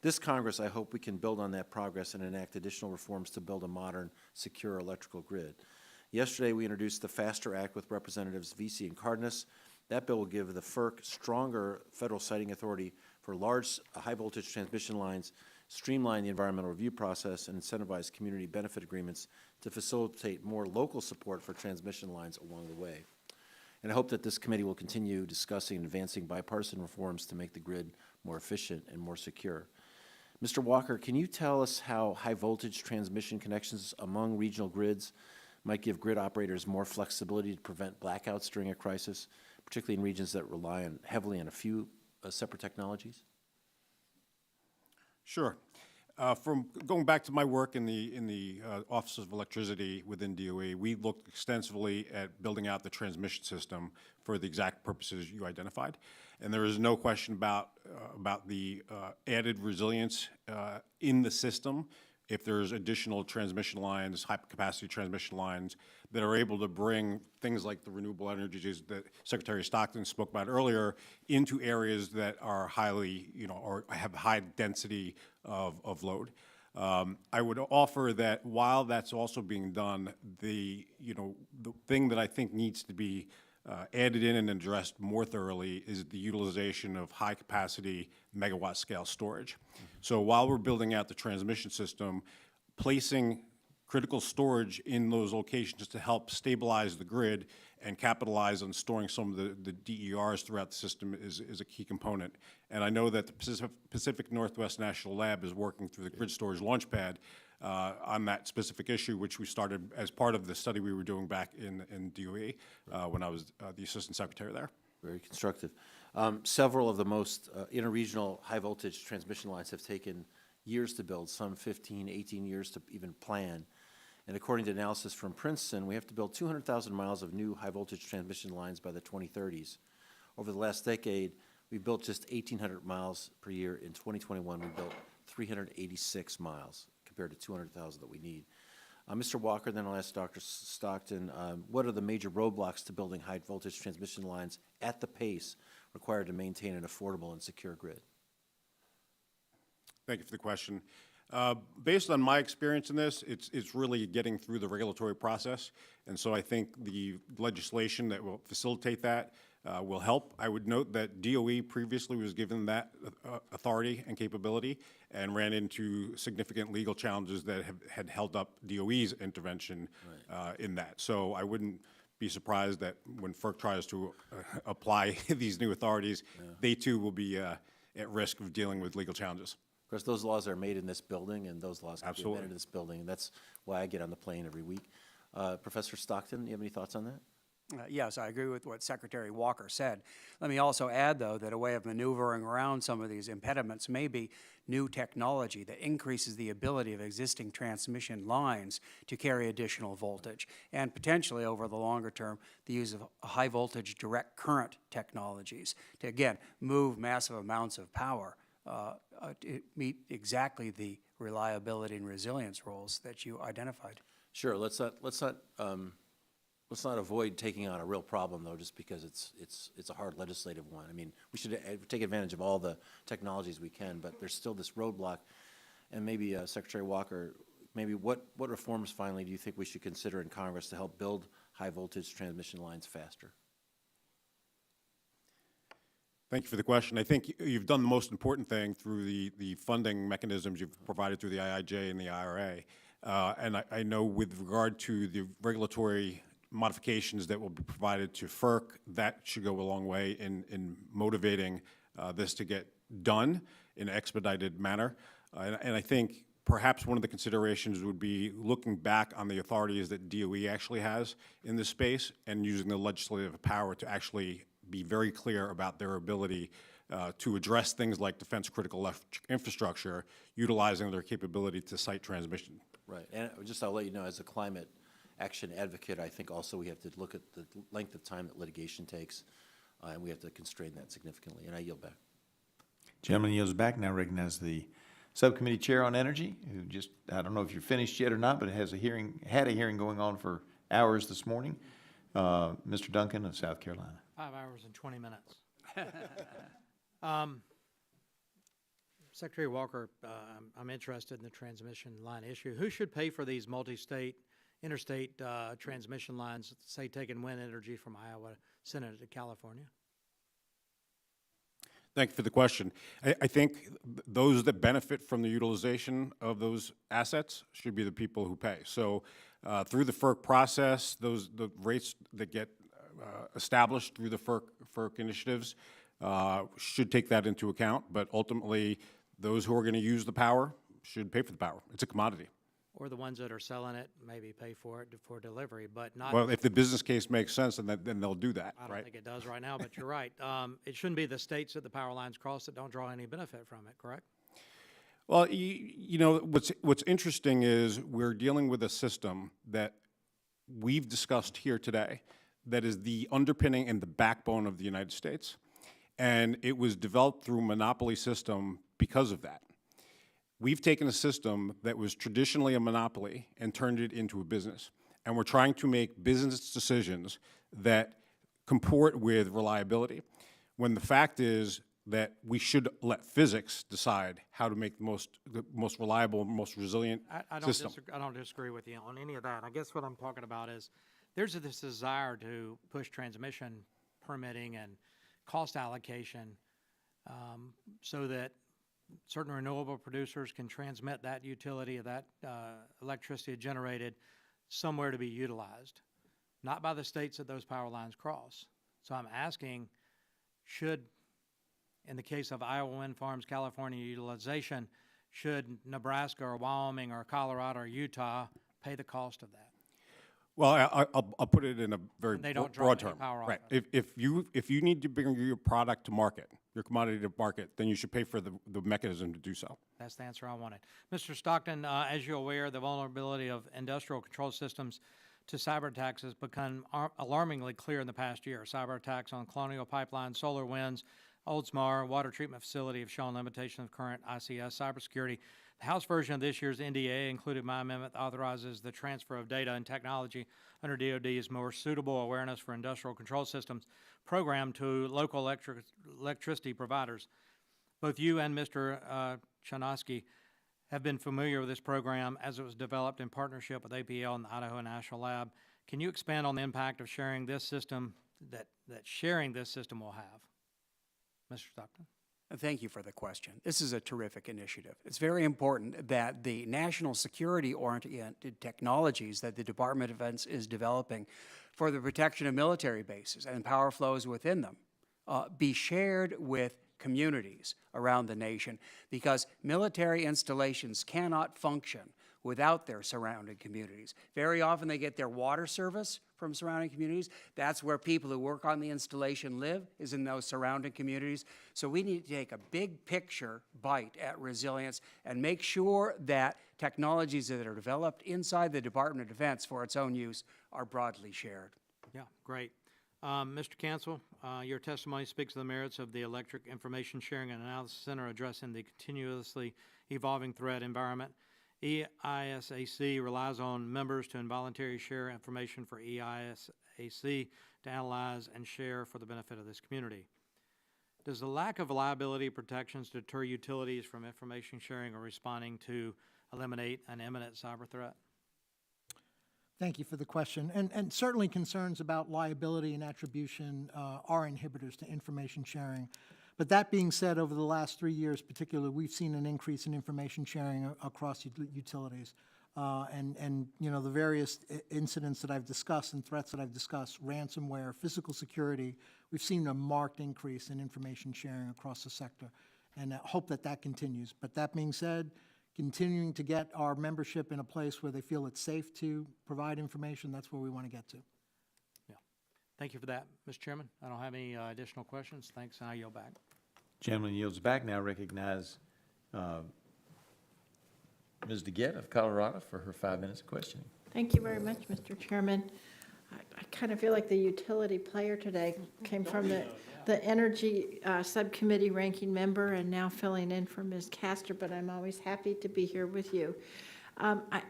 [SPEAKER 13] This Congress, I hope we can build on that progress and enact additional reforms to build a modern, secure electrical grid. Yesterday, we introduced the FASTER Act with Representatives Vesey and Cardenas. That bill will give the FERC stronger federal siting authority for large, high-voltage transmission lines, streamline the environmental review process, and incentivize community benefit agreements to facilitate more local support for transmission lines along the way. And I hope that this committee will continue discussing and advancing bipartisan reforms to make the grid more efficient and more secure. Mr. Walker, can you tell us how high-voltage transmission connections among regional grids might give grid operators more flexibility to prevent blackouts during a crisis, particularly in regions that rely heavily on a few separate technologies?
[SPEAKER 7] Sure. From going back to my work in the Office of Electricity within DOE, we looked extensively at building out the transmission system for the exact purposes you identified, and there is no question about the added resilience in the system if there's additional transmission lines, high-capacity transmission lines that are able to bring things like the renewable energies that Secretary Stockton spoke about earlier into areas that are highly, or have high density of load. I would offer that while that's also being done, the thing that I think needs to be added in and addressed more thoroughly is the utilization of high-capacity megawatt-scale storage. So while we're building out the transmission system, placing critical storage in those locations to help stabilize the grid and capitalize on storing some of the DERs throughout the system is a key component. And I know that the Pacific Northwest National Lab is working through the Grid Storage Launchpad on that specific issue, which we started as part of the study we were doing back in DOE when I was the Assistant Secretary there.
[SPEAKER 13] Very constructive. Several of the most interregional high-voltage transmission lines have taken years to build, some 15, 18 years to even plan. And according to analysis from Princeton, we have to build 200,000 miles of new high-voltage transmission lines by the 2030s. Over the last decade, we built just 1,800 miles per year. In 2021, we built 386 miles compared to 200,000 that we need. Mr. Walker, then I'll ask Dr. Stockton, what are the major roadblocks to building high-voltage transmission lines at the pace required to maintain an affordable and secure grid?
[SPEAKER 7] Thank you for the question. Based on my experience in this, it's really getting through the regulatory process. And so I think the legislation that will facilitate that will help. I would note that DOE previously was given that authority and capability and ran into significant legal challenges that had held up DOE's intervention in that. So I wouldn't be surprised that when FERC tries to apply these new authorities, they too will be at risk of dealing with legal challenges.
[SPEAKER 13] Of course, those laws are made in this building, and those laws can be
[SPEAKER 7] Absolutely.
[SPEAKER 13] amended in this building, and that's why I get on the plane every week. Professor Stockton, you have any thoughts on that?
[SPEAKER 8] Yes, I agree with what Secretary Walker said. Let me also add, though, that a way of maneuvering around some of these impediments may be new technology that increases the ability of existing transmission lines to carry additional voltage, and potentially, over the longer term, the use of high-voltage direct current technologies to, again, move massive amounts of power to meet exactly the reliability and resilience roles that you identified.
[SPEAKER 13] Sure. Let's not avoid taking on a real problem, though, just because it's a hard legislative one. I mean, we should take advantage of all the technologies we can, but there's still this roadblock. And maybe Secretary Walker, maybe what reforms finally do you think we should consider in Congress to help build high voltage transmission lines faster?
[SPEAKER 7] Thank you for the question. I think you've done the most important thing through the funding mechanisms you've provided through the IIJ and the IRA. And I know with regard to the regulatory modifications that will be provided to FERC, that should go a long way in motivating this to get done in an expedited manner. And I think perhaps one of the considerations would be looking back on the authorities that DOE actually has in this space and using the legislative power to actually be very clear about their ability to address things like defense critical infrastructure, utilizing their capability to site transmission.
[SPEAKER 13] Right. And I'll let you know, as a climate action advocate, I think also we have to look at the length of time that litigation takes, and we have to constrain that significantly. And I yield back.
[SPEAKER 1] Gentleman yields back. Now recognize the Subcommittee Chair on Energy, who just, I don't know if you're finished yet or not, but had a hearing going on for hours this morning. Mr. Duncan of South Carolina.
[SPEAKER 14] 5 hours and 20 minutes. Secretary Walker, I'm interested in the transmission line issue. Who should pay for these multi-state, interstate transmission lines, say taking wind energy from Iowa, sending it to California?
[SPEAKER 7] Thank you for the question. I think those that benefit from the utilization of those assets should be the people who pay. So through the FERC process, the rates that get established through the FERC initiatives should take that into account, but ultimately those who are going to use the power should pay for the power. It's a commodity.
[SPEAKER 14] Or the ones that are selling it maybe pay for it for delivery, but not.
[SPEAKER 7] Well, if the business case makes sense, then they'll do that,
[SPEAKER 14] I don't
[SPEAKER 7] right?
[SPEAKER 14] think it does right now, but you're right. It shouldn't be the states that the power lines cross that don't draw any benefit from it, correct?
[SPEAKER 7] Well, you know, what's interesting is we're dealing with a system that we've discussed here today that is the underpinning and the backbone of the United States. And it was developed through a monopoly system because of that. We've taken a system that was traditionally a monopoly and turned it into a business. And we're trying to make business decisions that comport with reliability, when the fact is that we should let physics decide how to make the most reliable, most resilient system.
[SPEAKER 14] I don't disagree with you on any of that. I guess what I'm talking about is there's this desire to push transmission permitting and cost allocation so that certain renewable producers can transmit that utility of that electricity generated somewhere to be utilized, not by the states that those power lines cross. So I'm asking, should, in the case of Iowa wind farms, California utilization, should Nebraska or Wyoming or Colorado or Utah pay the cost of that?
[SPEAKER 7] Well, I'll put it in a very
[SPEAKER 14] They don't draw
[SPEAKER 7] broad
[SPEAKER 14] any
[SPEAKER 7] term.
[SPEAKER 14] power off
[SPEAKER 7] Right.
[SPEAKER 14] of it.
[SPEAKER 7] If you need to bring your product to market, your commodity to market, then you should pay for the mechanism to do so.
[SPEAKER 14] That's the answer I wanted. Mr. Stockton, as you're aware, the vulnerability of industrial control systems to cyber attacks has become alarmingly clear in the past year. Cyber attacks on Colonial Pipeline, Solar Winds, Oldsmar water treatment facility have shown limitation of current ICS cybersecurity. The House version of this year's NDA, including my amendment, authorizes the transfer of data and technology under DoD's more suitable awareness for industrial control systems program to local electricity providers. Both you and Mr. Chanoski have been familiar with this program as it was developed in partnership with APL and the Idaho National Lab. Can you expand on the impact of sharing this system that sharing this system will have? Mr. Stockton.
[SPEAKER 8] Thank you for the question. This is a terrific initiative. It's very important that the national security-oriented technologies that the Department of Defense is developing for the protection of military bases and power flows within them be shared with communities around the nation, because military installations cannot function without their surrounding communities. Very often they get their water service from surrounding communities. That's where people who work on the installation live, is in those surrounding communities. So we need to take a big picture bite at resilience and make sure that technologies that are developed inside the Department of Defense for its own use are broadly shared.
[SPEAKER 14] Yeah, great. Mr. Cancel, your testimony speaks to the merits of the Electric Information Sharing and Analysis Center addressing the continuously evolving threat environment. EISAC relies on members to involuntarily share information for EISAC to analyze and share for the benefit of this community. Does the lack of liability protections deter utilities from information sharing or responding to eliminate an imminent cyber threat?
[SPEAKER 5] Thank you for the question. And certainly concerns about liability and attribution are inhibitors to information sharing. But that being said, over the last 3 years particularly, we've seen an increase in information sharing across utilities. And you know, the various incidents that I've discussed and threats that I've discussed, ransomware, physical security, we've seen a marked increase in information sharing across the sector. And I hope that that continues. But that being said, continuing to get our membership in a place where they feel it's safe to provide information, that's where we want to get to.
[SPEAKER 14] Yeah. Thank you for that, Mr. Chairman. I don't have any additional questions. Thanks, and I yield back.
[SPEAKER 1] Gentleman yields back. Now recognize Ms. DeGette of Colorado for her 5 minutes of questioning.
[SPEAKER 15] Thank you very much, Mr. Chairman. I kind of feel like the utility player today. Came from the Energy Subcommittee ranking member and now filling in for Ms. Castor, but I'm always happy to be here with you.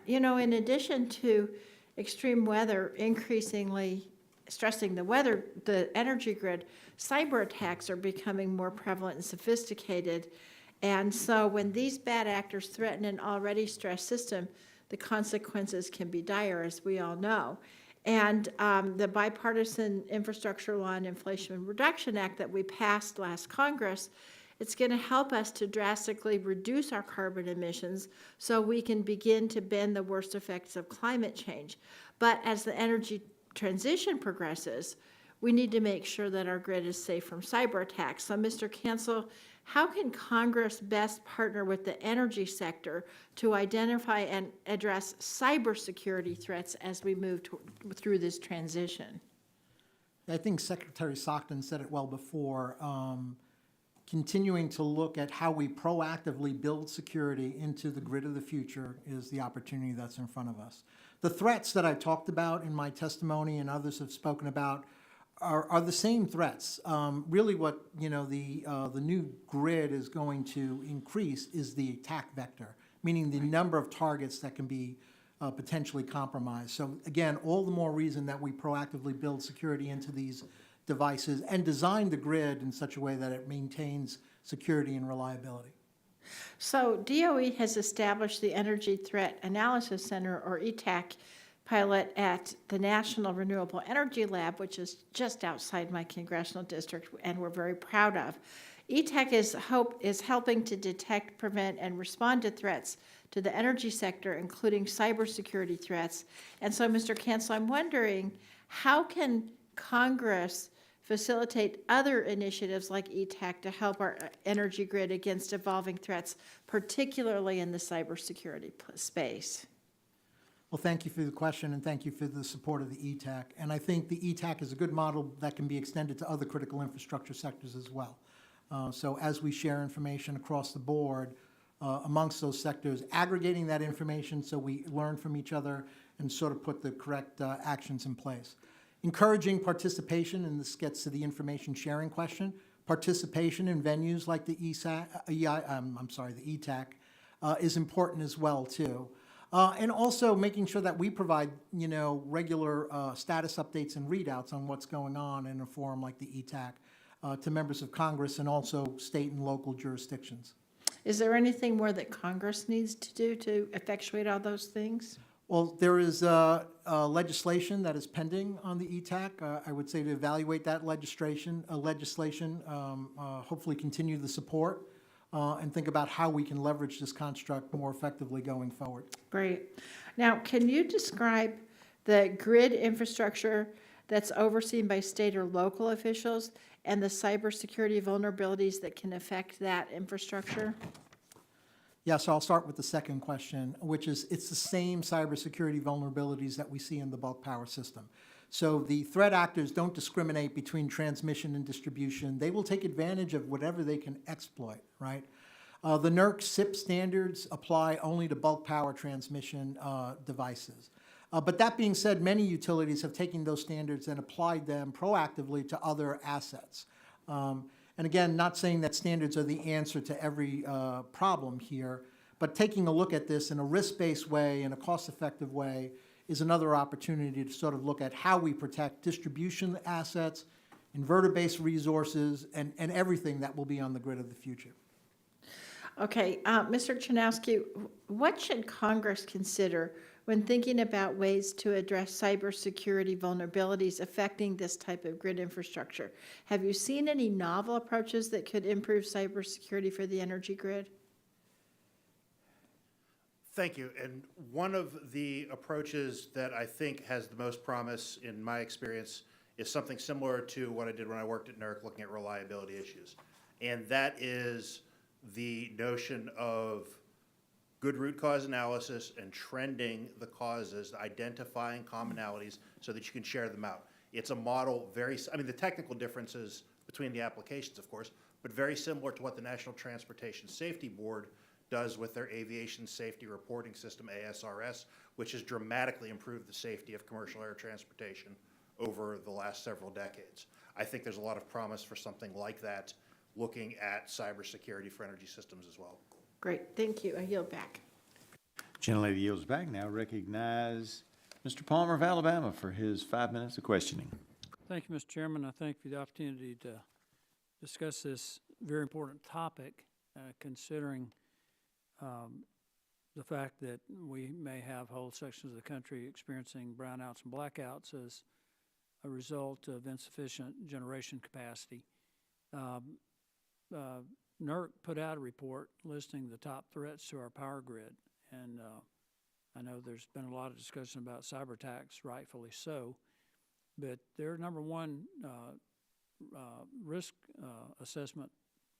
[SPEAKER 15] You know, in addition to extreme weather increasingly stressing the energy grid, cyber attacks are becoming more prevalent and sophisticated. And so when these bad actors threaten an already stressed system, the consequences can be dire, as we all know. And the Bipartisan Infrastructure Law and Inflation Reduction Act that we passed last Congress, it's going to help us to drastically reduce our carbon emissions so we can begin to bend the worst effects of climate change. But as the energy transition progresses, we need to make sure that our grid is safe from cyber attacks. So, Mr. Cancel, how can Congress best partner with the energy sector to identify and address cybersecurity threats as we move through this transition?
[SPEAKER 5] I think Secretary Stockton said it well before. Continuing to look at how we proactively build security into the grid of the future is the opportunity that's in front of us. The threats that I talked about in my testimony and others have spoken about are the same threats. Really what, you know, the new grid is going to increase is the attack vector, meaning the number of targets that can be potentially compromised. So again, all the more reason that we proactively build security into these devices and design the grid in such a way that it maintains security and reliability.
[SPEAKER 15] So DOE has established the Energy Threat Analysis Center, or ETAC, pilot at the National Renewable Energy Lab, which is just outside my congressional district, and we're very proud of. ETAC is helping to detect, prevent, and respond to threats to the energy sector, including cybersecurity threats. And so, Mr. Cancel, I'm wondering, how can Congress facilitate other initiatives like ETAC to help our energy grid against evolving threats, particularly in the cybersecurity space?
[SPEAKER 5] Well, thank you for the question, and thank you for the support of the ETAC. And I think the ETAC is a good model that can be extended to other critical infrastructure sectors as well. So as we share information across the board amongst those sectors, aggregating that information so we learn from each other and sort of put the correct actions in place. Encouraging participation, and this gets to the information sharing question, participation in venues like the ETAC is important as well, too. And also making sure that we provide, regular status updates and readouts on what's going on in a forum like the ETAC to members of Congress and also state and local jurisdictions.
[SPEAKER 15] Is there anything more that Congress needs to do to effectuate all those things?
[SPEAKER 5] Well, there is legislation that is pending on the ETAC. I would say to evaluate that legislation, hopefully continue the support, and think about how we can leverage this construct more effectively going forward.
[SPEAKER 15] Great. Now, can you describe the grid infrastructure that's overseen by state or local officials and the cybersecurity vulnerabilities that can affect that infrastructure?
[SPEAKER 5] Yeah, so I'll start with the second question, which is it's the same cybersecurity vulnerabilities that we see in the bulk power system. So the threat actors don't discriminate between transmission and distribution. They will take advantage of whatever they can exploit, right? The NERC SIP standards apply only to bulk power transmission devices. But that being said, many utilities have taken those standards and applied them proactively to other assets. And again, not saying that standards are the answer to every problem here, but taking a look at this in a risk-based way, in a cost-effective way, is another opportunity to sort of look at how we protect distribution assets, inverter-based resources, and everything that will be on the grid of the future.
[SPEAKER 15] Okay, Mr. Chanoski, what should Congress consider when thinking about ways to address cybersecurity vulnerabilities affecting this type of grid infrastructure? Have you seen any novel approaches that could improve cybersecurity for the energy grid?
[SPEAKER 6] Thank you. And one of the approaches that I think has the most promise in my experience is something similar to what I did when I worked at NERC looking at reliability issues. And that is the notion of good root cause analysis and trending the causes, identifying commonalities so that you can share them out. It's a model the technical differences between the applications, of course, but very similar to what the National Transportation Safety Board does with their Aviation Safety Reporting System, ASRS, which has dramatically improved the safety of commercial air transportation over the last several decades. I think there's a lot of promise for something like that, looking at cybersecurity for energy systems as well.
[SPEAKER 15] Great, thank you. I yield back.
[SPEAKER 1] Gentlelady yields back. Now recognize Mr. Palmer of Alabama for his 5 minutes of questioning.
[SPEAKER 16] Thank you, Mr. Chairman. I thank you for the opportunity to discuss this very important topic, considering the fact that we may have whole sections of the country experiencing brownouts and blackouts as a result of insufficient generation capacity. NERC put out a report listing the top threats to our power grid, and I know there's been a lot of discussion about cyber attacks, rightfully so, but their number one risk assessment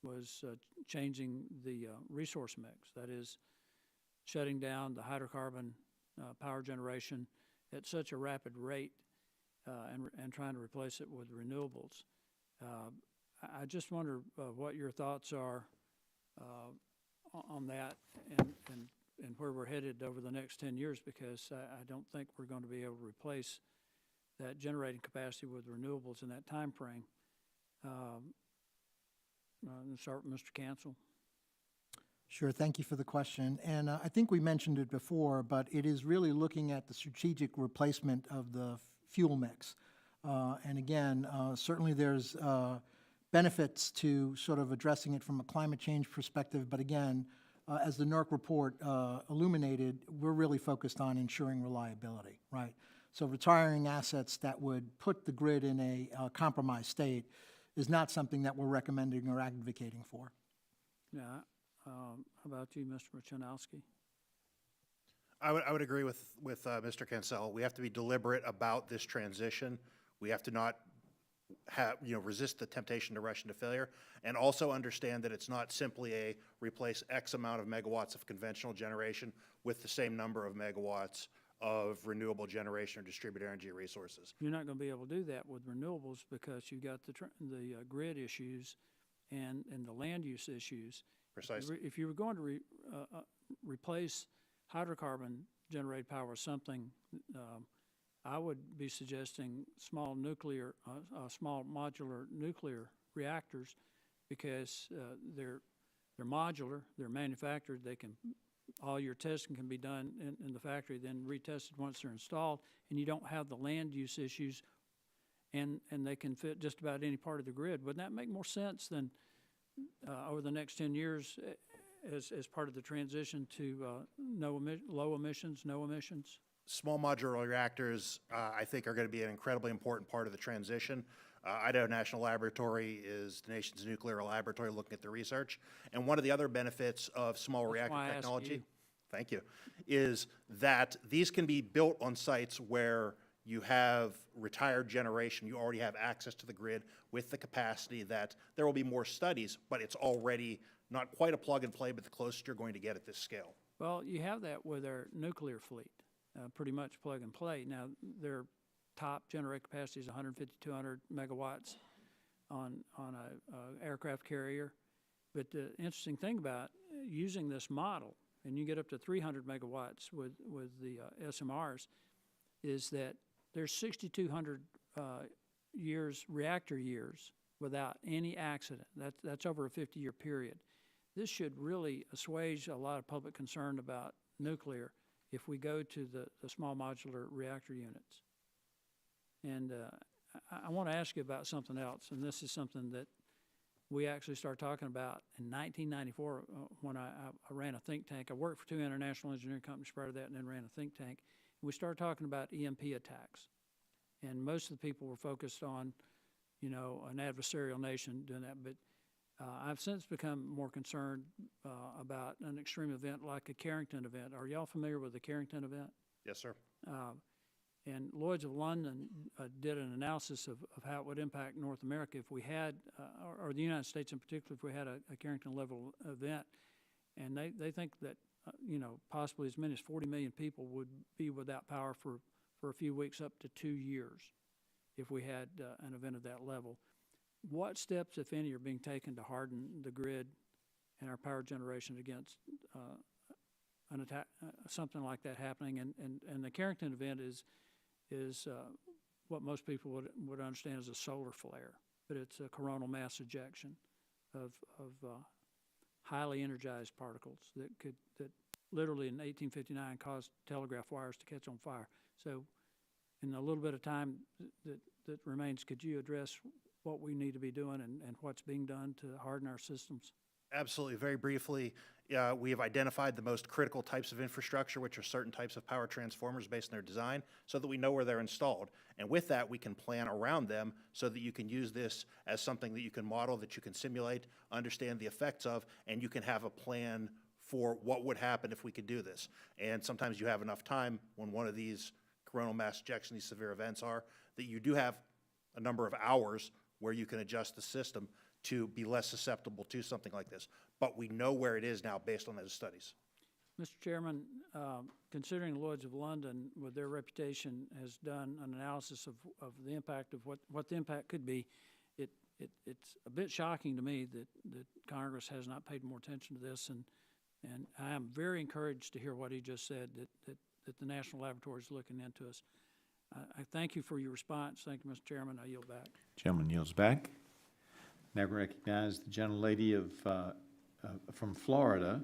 [SPEAKER 16] was changing the resource mix, that is, shutting down the hydrocarbon power generation at such a rapid rate and trying to replace it with renewables. I just wonder what your thoughts are on that and where we're headed over the next 10 years, because I don't think we're going to be able to replace that generating capacity with renewables in that time frame. Let's start with Mr. Cancel.
[SPEAKER 5] Sure, thank you for the question. And I think we mentioned it before, but it is really looking at the strategic replacement of the fuel mix. And again, certainly there's benefits to sort of addressing it from a climate change perspective, but again, as the NERC report illuminated, we're really focused on ensuring reliability, right? So retiring assets that would put the grid in a compromised state is not something that we're recommending or advocating for.
[SPEAKER 16] Yeah. How about you, Mr. Chanoski?
[SPEAKER 6] I would agree with Mr. Cancel. We have to be deliberate about this transition. We have to not resist the temptation to rush into failure, and also understand that it's not simply a replace X amount of megawatts of conventional generation with the same number of megawatts of renewable generation or distributed energy resources.
[SPEAKER 16] You're not going to be able to do that with renewables because you've got the grid issues and the land use issues.
[SPEAKER 6] Precisely.
[SPEAKER 16] If you were going to replace hydrocarbon generated power with something, I would be suggesting small modular nuclear reactors, because they're modular, they're manufactured, they can all your testing can be done in the factory, then retested once they're installed, and you don't have the land use issues, and they can fit just about any part of the grid. Wouldn't that make more sense than over the next 10 years as part of the transition to low emissions, no emissions?
[SPEAKER 6] Small modular reactors, I think, are going to be an incredibly important part of the transition. Idaho National Laboratory is the nation's nuclear laboratory looking at the research. And one of the other benefits of small reactor
[SPEAKER 16] why I asked
[SPEAKER 6] technology,
[SPEAKER 16] you.
[SPEAKER 6] thank you, is that these can be built on sites where you have retired generation, you already have access to the grid with the capacity that there will be more studies, but it's already not quite a plug and play, but the closest you're going to get at this scale.
[SPEAKER 16] Well, you have that with our nuclear fleet, pretty much plug and play. Now, their top generate capacity is 150, 200 megawatts on a aircraft carrier. But the interesting thing about using this model, and you get up to 300 megawatts with the SMRs, is that there's 6,200 reactor years without any accident. That's over a 50-year period. This should really assuage a lot of public concern about nuclear if we go to the small modular reactor units. And I want to ask you about something else, and this is something that we actually started talking about in 1994 when I ran a think tank. I worked for 2 international engineering companies prior to that and then ran a think tank. And we started talking about EMP attacks. And most of the people were focused on, you know, an adversarial nation doing that. But I've since become more concerned about an extreme event like a Carrington event. Are y'all familiar with the Carrington event?
[SPEAKER 6] Yes, sir.
[SPEAKER 16] And Lloyd's of London did an analysis of how it would impact North America if we had, or the United States in particular, if we had a Carrington-level event. And they think that, you know, possibly as many as 40 million people would be without power for a few weeks up to 2 years if we had an event of that level. What steps, if any, are being taken to harden the grid and our power generation against an attack, something like that happening? And the Carrington event is what most people would understand as a solar flare, but it's a coronal mass ejection of highly energized particles that literally in 1859 caused telegraph wires to catch on fire. So in a little bit of time that remains, could you address what we need to be doing and what's being done to harden our systems?
[SPEAKER 6] Absolutely. Very briefly, we have identified the most critical types of infrastructure, which are certain types of power transformers based on their design, so that we know where they're installed. And with that, we can plan around them so that you can use this as something that you can model, that you can simulate, understand the effects of, and you can have a plan for what would happen if we could do this. And sometimes you have enough time when one of these coronal mass ejection, these severe events are, that you do have a number of hours where you can adjust the system to be less susceptible to something like this. But we know where it is now based on those studies.
[SPEAKER 16] Mr. Chairman, considering Lloyd's of London, with their reputation, has done an analysis of the impact of what the impact could be, it's a bit shocking to me that Congress has not paid more attention to this, and I am very encouraged to hear what he just said, that the National Laboratory is looking into us. I thank you for your response. Thank you, Mr. Chairman. I yield back.
[SPEAKER 1] Gentleman yields back. Now recognize the gentlelady from Florida,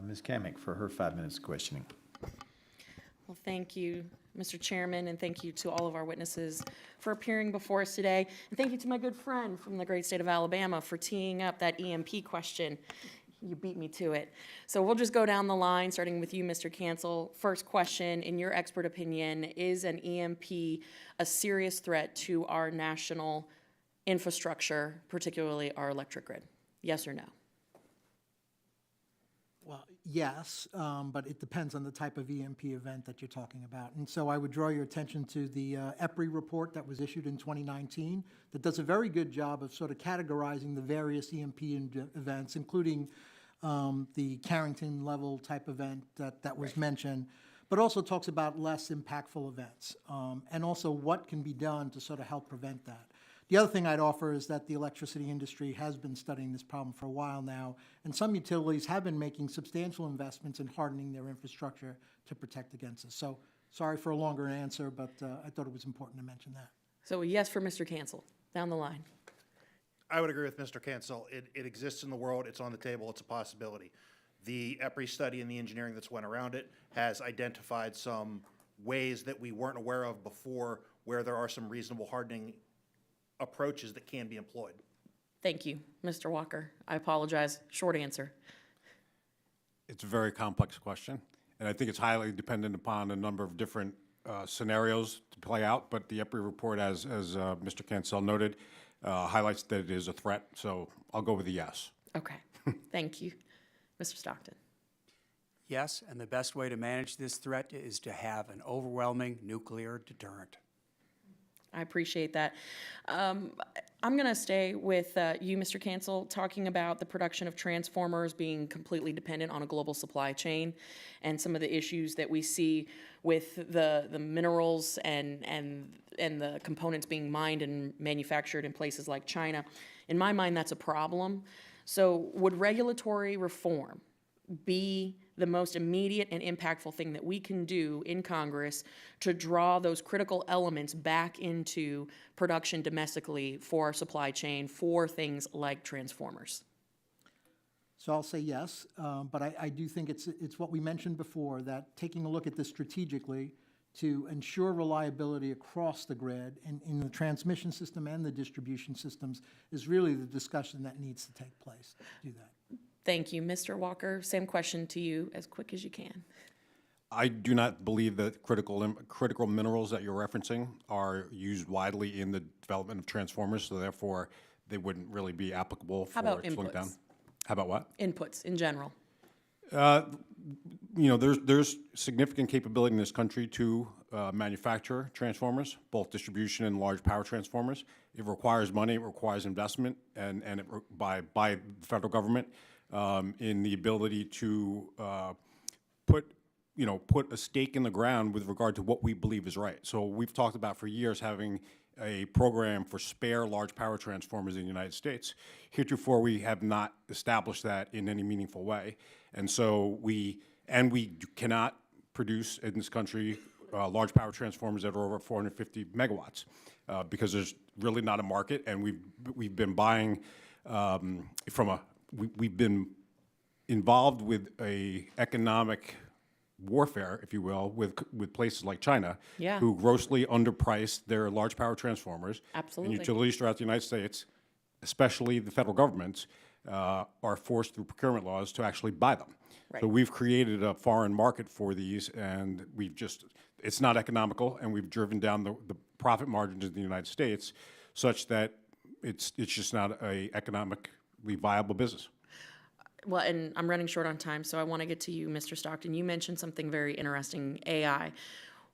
[SPEAKER 1] Ms. Kamick, for her 5 minutes of questioning.
[SPEAKER 17] Well, thank you, Mr. Chairman, and thank you to all of our witnesses for appearing before us today. And thank you to my good friend from the great state of Alabama for teeing up that EMP question. You beat me to it. So we'll just go down the line, starting with you, Mr. Cancel. First question, in your expert opinion, is an EMP a serious threat to our national infrastructure, particularly our electric grid? Yes or no?
[SPEAKER 5] Well, yes, but it depends on the type of EMP event that you're talking about. And so I would draw your attention to the EPRI report that was issued in 2019 that does a very good job of sort of categorizing the various EMP events, including the Carrington level type event that was mentioned, but also talks about less impactful events and also what can be done to sort of help prevent that. The other thing I'd offer is that the electricity industry has been studying this problem for a while now, and some utilities have been making substantial investments in hardening their infrastructure to protect against this. So sorry for a longer answer, but I thought it was important to mention that.
[SPEAKER 17] So a yes for Mr. Cancel, down the line.
[SPEAKER 6] I would agree with Mr. Cancel. It exists in the world. It's on the table. It's a possibility. The EPRI study and the engineering that's went around it has identified some ways that we weren't aware of before where there are some reasonable hardening approaches that can be employed.
[SPEAKER 17] Thank you, Mr. Walker. I apologize. Short answer.
[SPEAKER 7] It's a very complex question, and I think it's highly dependent upon a number of different scenarios to play out, but the EPRI report, as Mr. Cancel noted, highlights that it is a threat, so I'll go with a yes.
[SPEAKER 17] Okay. Thank you. Mr. Stockton.
[SPEAKER 8] Yes, and the best way to manage this threat is to have an overwhelming nuclear deterrent.
[SPEAKER 17] I appreciate that. I'm going to stay with you, Mr. Cancel, talking about the production of transformers being completely dependent on a global supply chain and some of the issues that we see with the minerals and the components being mined and manufactured in places like China. In my mind, that's a problem. So would regulatory reform be the most immediate and impactful thing that we can do in Congress to draw those critical elements back into production domestically for our supply chain for things like transformers?
[SPEAKER 5] So I'll say yes, but I do think it's what we mentioned before, that taking a look at this strategically to ensure reliability across the grid and in the transmission system and the distribution systems is really the discussion that needs to take place to do that.
[SPEAKER 17] Thank you. Mr. Walker, same question to you, as quick as you can.
[SPEAKER 7] I do not believe that critical minerals that you're referencing are used widely in the development of transformers, so therefore they wouldn't really be applicable for
[SPEAKER 17] How about
[SPEAKER 7] slowing down.
[SPEAKER 17] inputs?
[SPEAKER 7] How about what?
[SPEAKER 17] Inputs in general.
[SPEAKER 7] You know, there's significant capability in this country to manufacture transformers, both distribution and large power transformers. It requires money, it requires investment, and by the federal government in the ability to put a stake in the ground with regard to what we believe is right. So we've talked about for years having a program for spare large power transformers in the United States. Heretofore, we have not established that in any meaningful way. And so we cannot produce in this country large power transformers that are over 450 megawatts because there's really not a market, and we've been buying we've been involved with a economic warfare, if you will, with places like China,
[SPEAKER 17] Yeah.
[SPEAKER 7] who grossly underpriced their large power transformers.
[SPEAKER 17] Absolutely.
[SPEAKER 7] And utilities throughout the United States, especially the federal governments, are forced through procurement laws to actually buy them. So
[SPEAKER 17] Right.
[SPEAKER 7] we've created a foreign market for these, and it's not economical, and we've driven down the profit margins in the United States such that it's just not a economically viable business.
[SPEAKER 17] Well, and I'm running short on time, so I want to get to you, Mr. Stockton. You mentioned something very interesting, AI.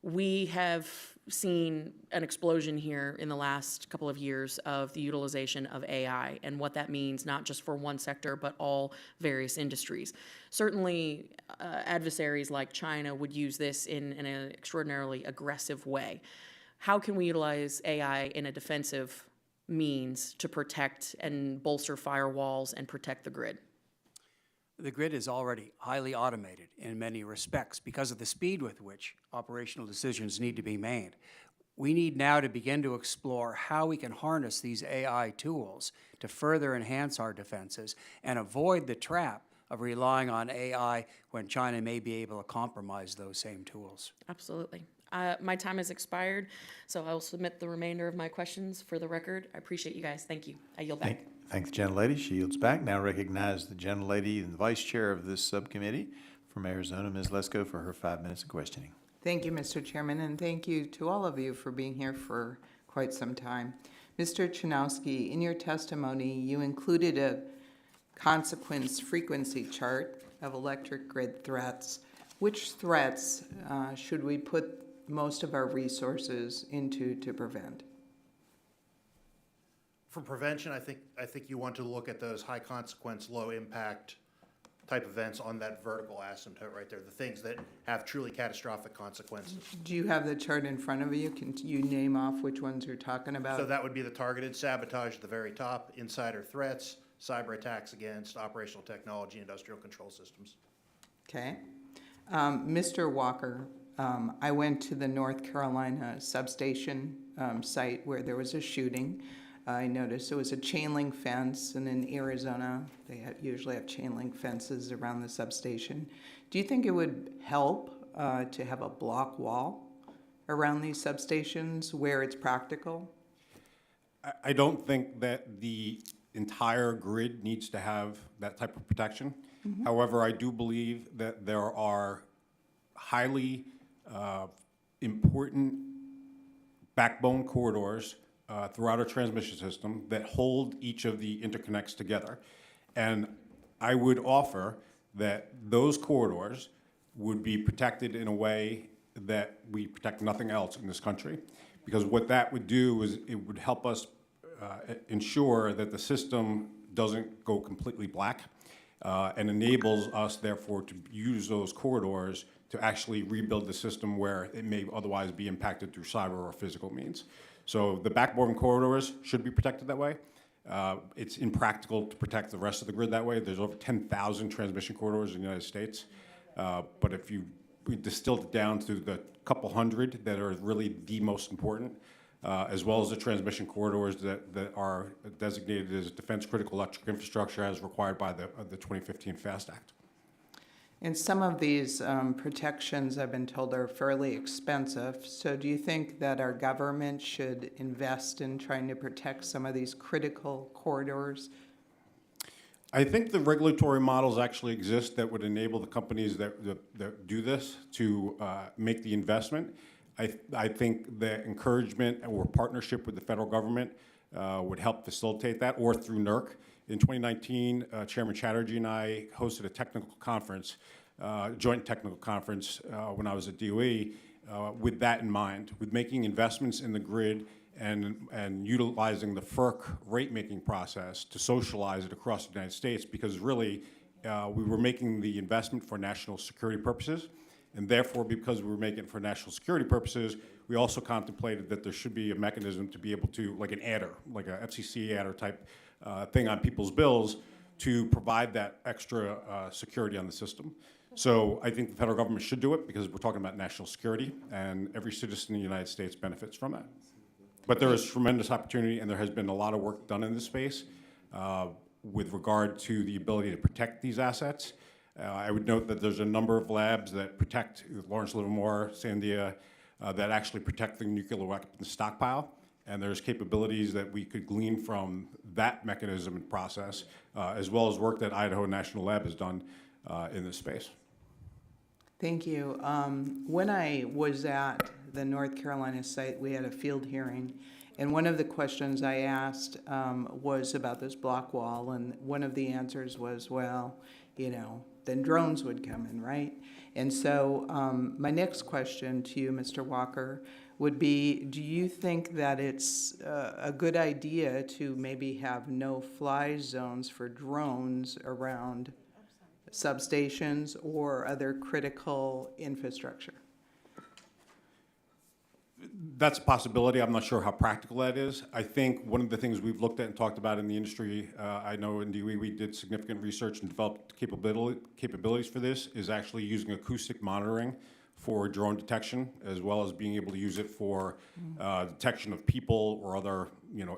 [SPEAKER 17] We have seen an explosion here in the last couple of years of the utilization of AI and what that means, not just for one sector, but all various industries. Certainly, adversaries like China would use this in an extraordinarily aggressive way. How can we utilize AI in a defensive means to protect and bolster firewalls and protect the grid?
[SPEAKER 8] The grid is already highly automated in many respects because of the speed with which operational decisions need to be made. We need now to begin to explore how we can harness these AI tools to further enhance our defenses and avoid the trap of relying on AI when China may be able to compromise those same tools.
[SPEAKER 17] Absolutely. My time has expired, so I will submit the remainder of my questions for the record. I appreciate you guys. Thank you. I yield back.
[SPEAKER 1] Thank the gentlelady. She yields back. Now recognize the gentlelady and the vice chair of this subcommittee from Arizona, Ms. Lesko, for her 5 minutes of questioning.
[SPEAKER 18] Thank you, Mr. Chairman, and thank you to all of you for being here for quite some time. Mr. Chanoski, in your testimony, you included a consequence frequency chart of electric grid threats. Which threats should we put most of our resources into to prevent?
[SPEAKER 6] For prevention, I think you want to look at those high consequence, low impact type events on that vertical asymptote right there, the things that have truly catastrophic consequences.
[SPEAKER 18] Do you have the chart in front of you? Can you name off which ones you're talking about?
[SPEAKER 6] So that would be the targeted sabotage at the very top, insider threats, cyber attacks against operational technology, industrial control systems.
[SPEAKER 18] Okay. Mr. Walker, I went to the North Carolina substation site where there was a shooting. I noticed it was a chain link fence, and in Arizona, they usually have chain link fences around the substation. Do you think it would help to have a block wall around these substations where it's practical?
[SPEAKER 7] I don't think that the entire grid needs to have that type of protection. However, I do believe that there are highly important backbone corridors throughout our transmission system that hold each of the interconnects together. And I would offer that those corridors would be protected in a way that we protect nothing else in this country. Because what that would do is it would help us ensure that the system doesn't go completely black and enables us, therefore, to use those corridors to actually rebuild the system where it may otherwise be impacted through cyber or physical means. So the backbone corridors should be protected that way. It's impractical to protect the rest of the grid that way. There's over 10,000 transmission corridors in the United States. But if we distilled it down to the couple hundred that are really the most important, as well as the transmission corridors that are designated as defense critical electric infrastructure as required by the 2015 FAST Act.
[SPEAKER 18] And some of these protections, I've been told, are fairly expensive. So do you think that our government should invest in trying to protect some of these critical corridors?
[SPEAKER 7] I think the regulatory models actually exist that would enable the companies that do this to make the investment. I think the encouragement or partnership with the federal government would help facilitate that, or through NERC. In 2019, Chairman Chatterjee and I hosted a technical conference, joint technical conference when I was at DOE, with that in mind, with making investments in the grid and utilizing the FERC rate-making process to socialize it across the United States, because really we were making the investment for national security purposes. And therefore, because we were making it for national security purposes, we also contemplated that there should be a mechanism to be able to, like an adder, like a FCC adder type thing on people's bills, to provide that extra security on the system. So I think the federal government should do it, because we're talking about national security, and every citizen in the United States benefits from that. But there is tremendous opportunity, and there has been a lot of work done in this space with regard to the ability to protect these assets. I would note that there's a number of labs that protect, Lawrence Livermore, Sandia, that actually protect the nuclear weapons stockpile. And there's capabilities that we could glean from that mechanism and process, as well as work that Idaho National Lab has done in this space.
[SPEAKER 18] Thank you. When I was at the North Carolina site, we had a field hearing, and one of the questions I asked was about this block wall, and one of the answers was, well, you know, then drones would come in, right? And so my next question to you, Mr. Walker, would be, do you think that it's a good idea to maybe have no-fly zones for drones around substations or other critical infrastructure?
[SPEAKER 7] That's a possibility. I'm not sure how practical that is. I think one of the things we've looked at and talked about in the industry, I know in DOE we did significant research and developed capabilities for this, is actually using acoustic monitoring for drone detection, as well as being able to use it for detection of people or other,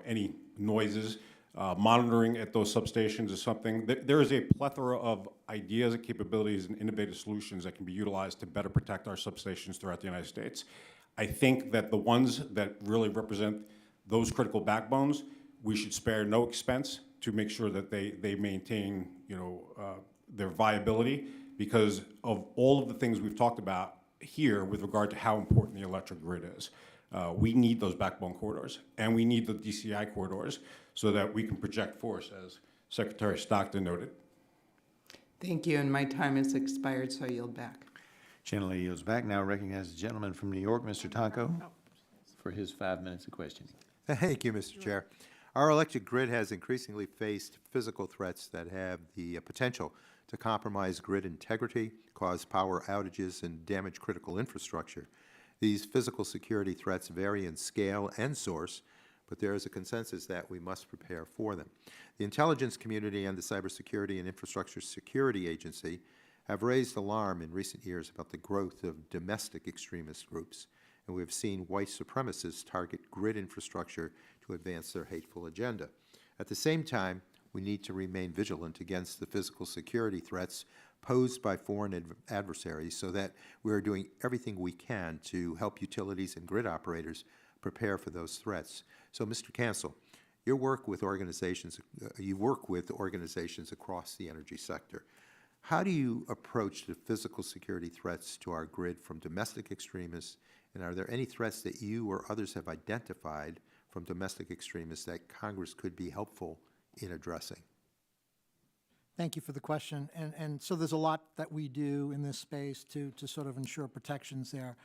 [SPEAKER 7] any noises. Monitoring at those substations is something. There is a plethora of ideas and capabilities and innovative solutions that can be utilized to better protect our substations throughout the United States. I think that the ones that really represent those critical backbones, we should spare no expense to make sure that they maintain, their viability, because of all of the things we've talked about here with regard to how important the electric grid is. We need those backbone corridors, and we need the DCI corridors so that we can project force, as Secretary Stockton noted.
[SPEAKER 18] Thank you, and my time has expired, so I yield back.
[SPEAKER 1] Gentleman yields back. Now recognize the gentleman from New York, Mr. Tonko, for his 5 minutes of questioning.
[SPEAKER 19] Thank you, Mr. Chair. Our electric grid has increasingly faced physical threats that have the potential to compromise grid integrity, cause power outages, and damage critical infrastructure. These physical security threats vary in scale and source, but there is a consensus that we must prepare for them. The intelligence community and the Cybersecurity and Infrastructure Security Agency have raised alarm in recent years about the growth of domestic extremist groups, and we have seen white supremacists target grid infrastructure to advance their hateful agenda. At the same time, we need to remain vigilant against the physical security threats posed by foreign adversaries so that we are doing everything we can to help utilities and grid operators prepare for those threats. So, Mr. Cancel, you work with organizations across the energy sector. How do you approach the physical security threats to our grid from domestic extremists, and are there any threats that you or others have identified from domestic extremists that Congress could be helpful in addressing?
[SPEAKER 5] Thank you for the question. And so there's a lot that we do in this space to sort of ensure protections there.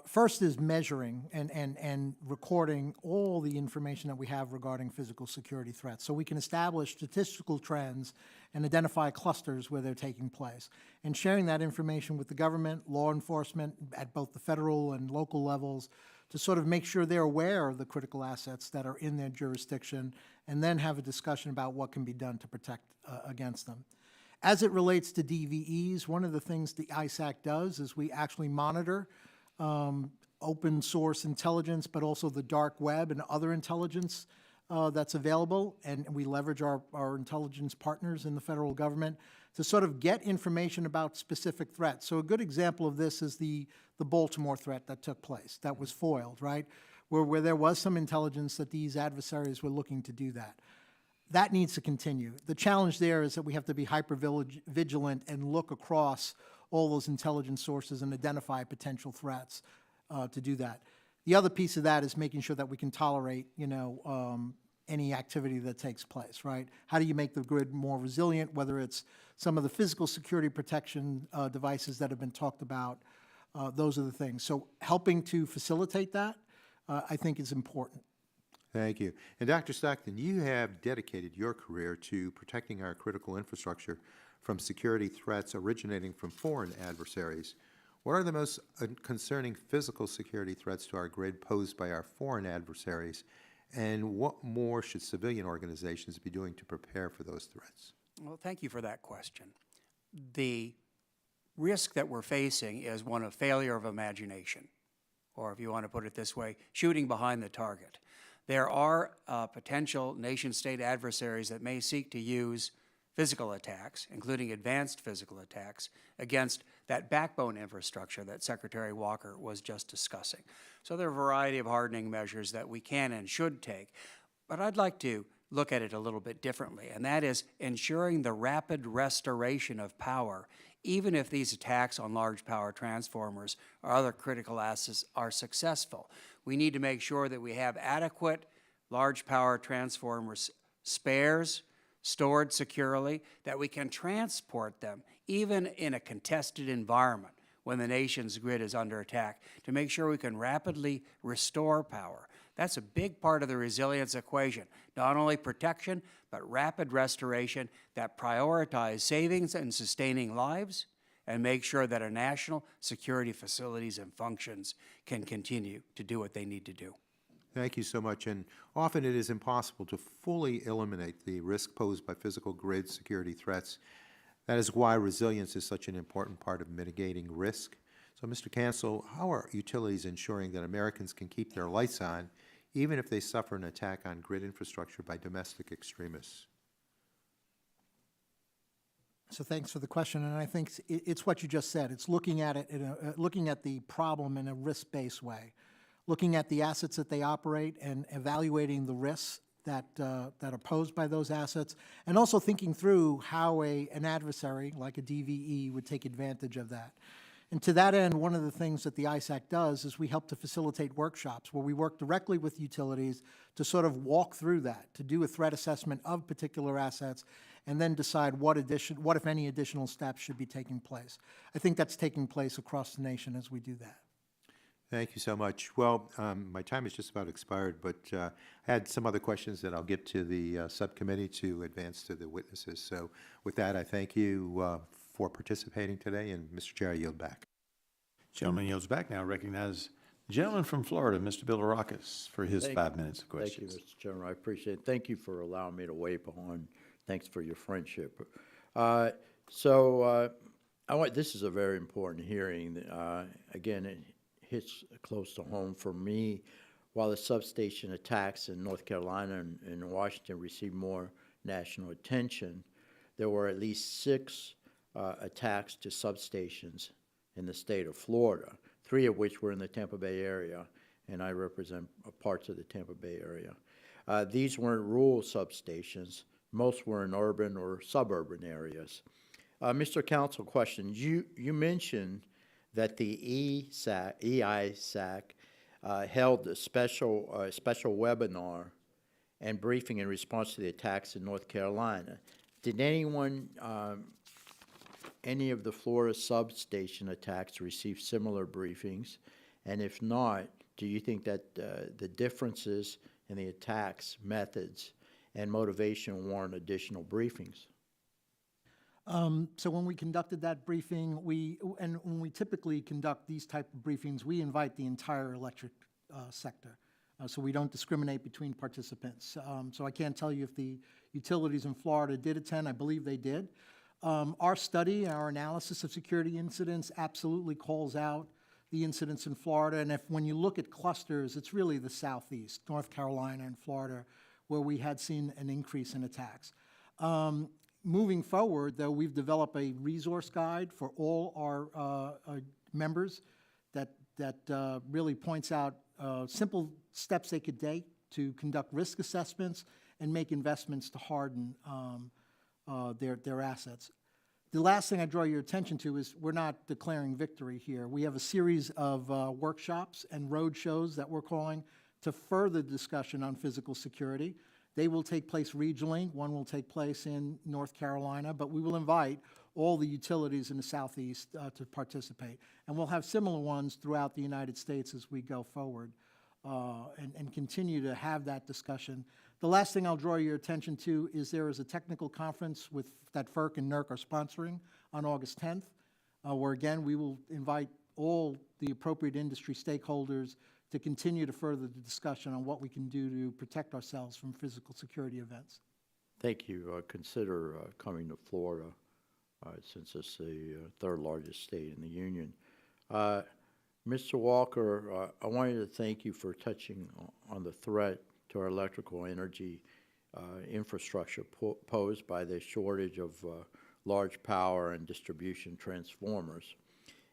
[SPEAKER 5] First is measuring and recording all the information that we have regarding physical security threats, so we can establish statistical trends and identify clusters where they're taking place. And sharing that information with the government, law enforcement at both the federal and local levels to sort of make sure they're aware of the critical assets that are in their jurisdiction, and then have a discussion about what can be done to protect against them. As it relates to DVEs, one of the things the ISAC does is we actually monitor open source intelligence, but also the dark web and other intelligence that's available, and we leverage our intelligence partners in the federal government to sort of get information about specific threats. So a good example of this is the Baltimore threat that took place, that was foiled, right? Where there was some intelligence that these adversaries were looking to do that. That needs to continue. The challenge there is that we have to be hyper vigilant and look across all those intelligence sources and identify potential threats to do that. The other piece of that is making sure that we can tolerate, any activity that takes place, right? How do you make the grid more resilient, whether it's some of the physical security protection devices that have been talked about, those are the things. So helping to facilitate that, I think is important.
[SPEAKER 19] Thank you. And Dr. Stockton, you have dedicated your career to protecting our critical infrastructure from security threats originating from foreign adversaries. What are the most concerning physical security threats to our grid posed by our foreign adversaries, and what more should civilian organizations be doing to prepare for those threats?
[SPEAKER 8] Well, thank you for that question. The risk that we're facing is one of failure of imagination, or if you want to put it this way, shooting behind the target. There are potential nation-state adversaries that may seek to use physical attacks, including advanced physical attacks, against that backbone infrastructure that Secretary Walker was just discussing. So there are a variety of hardening measures that we can and should take, but I'd like to look at it a little bit differently, and that is ensuring the rapid restoration of power, even if these attacks on large power transformers or other critical assets are successful. We need to make sure that we have adequate large power transformers spares, stored securely, that we can transport them even in a contested environment when the nation's grid is under attack, to make sure we can rapidly restore power. That's a big part of the resilience equation, not only protection, but rapid restoration that prioritize savings and sustaining lives and make sure that our national security facilities and functions can continue to do what they need to do.
[SPEAKER 19] Thank you so much. And often it is impossible to fully eliminate the risk posed by physical grid security threats. That is why resilience is such an important part of mitigating risk. So, Mr. Cancel, how are utilities ensuring that Americans can keep their lights on even if they suffer an attack on grid infrastructure by domestic extremists?
[SPEAKER 5] So thanks for the question, and I think it's what you just said. It's looking at it, looking at the problem in a risk-based way, looking at the assets that they operate and evaluating the risks that are posed by those assets, and also thinking through how an adversary like a DVE would take advantage of that. And to that end, one of the things that the ISAC does is we help to facilitate workshops where we work directly with utilities to sort of walk through that, to do a threat assessment of particular assets, and then decide what, if any, additional steps should be taking place. I think that's taking place across the nation as we do that.
[SPEAKER 19] Thank you so much. Well, my time is just about expired, but I had some other questions that I'll get to the subcommittee to advance to the witnesses. So with that, I thank you for participating today, and Mr. Chair, I yield back.
[SPEAKER 1] Gentleman yields back. Now recognize the gentleman from Florida, Mr. Bill for his 5 minutes of questions.
[SPEAKER 20] Thank you, Mr. Chairman. I appreciate it. Thank you for allowing me to weigh on. Thanks for your friendship. This is a very important hearing. Again, hits close to home for me. While the substation attacks in North Carolina and Washington received more national attention, there were at least 6 attacks to substations in the state of Florida, 3 of which were in the Tampa Bay area, and I represent parts of the Tampa Bay area. These weren't rural substations. Most were in urban or suburban areas. Mr. Counsel, question. You mentioned that the EISAC held a special webinar and briefing in response to the attacks in North Carolina. Did anyone, any of the Florida substation attacks receive similar briefings? And if not, do you think that the differences in the attacks, methods, and motivation warrant additional briefings?
[SPEAKER 5] So when we conducted that briefing, when we typically conduct these type of briefings, we invite the entire electric sector. So we don't discriminate between participants. So I can't tell you if the utilities in Florida did attend. I believe they did. Our study, our analysis of security incidents absolutely calls out the incidents in Florida. And when you look at clusters, it's really the Southeast, North Carolina and Florida, where we had seen an increase in attacks. Moving forward, though, we've developed a resource guide for all our members that really points out simple steps they could take to conduct risk assessments and make investments to harden their assets. The last thing I draw your attention to is we're not declaring victory here. We have a series of workshops and road shows that we're calling to further discussion on physical security. They will take place regionally. One will take place in North Carolina, but we will invite all the utilities in the Southeast to participate. And we'll have similar ones throughout the United States as we go forward and continue to have that discussion. The last thing I'll draw your attention to is there is a technical conference that FERC and NERC are sponsoring on August 10th, where again we will invite all the appropriate industry stakeholders to continue to further the discussion on what we can do to protect ourselves from physical security events.
[SPEAKER 20] Thank you. Consider coming to Florida, since it's the 3rd largest state in the union. Mr. Walker, I wanted to thank you for touching on the threat to our electrical energy infrastructure posed by the shortage of large power and distribution transformers.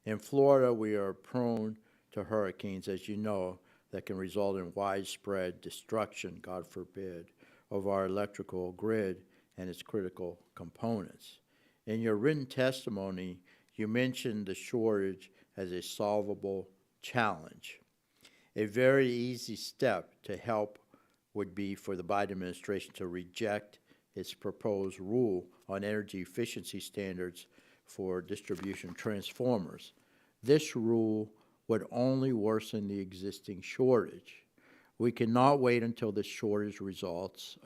[SPEAKER 20] In Florida, we are prone to hurricanes, as you know, that can result in widespread destruction, God forbid, of our electrical grid and its critical components. In your written testimony, you mentioned the shortage as a solvable challenge. A very easy step to help would be for the Biden administration to reject its proposed rule on energy efficiency standards for distribution transformers. This rule would only worsen the existing shortage. We cannot wait until this shortage results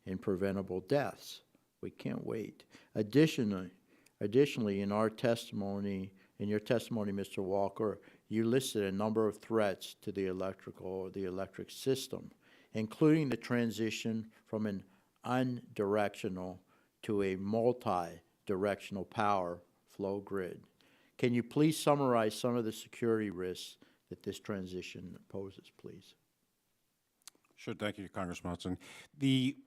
[SPEAKER 20] in preventable deaths. We can't wait. Additionally, in your testimony, Mr. Walker, you listed a number of threats to the electric system, including the transition from an unidirectional to a multi-directional power flow grid. Can you please summarize some of the security risks that this transition poses, please?
[SPEAKER 7] Sure, thank you, Congressman Hudson. The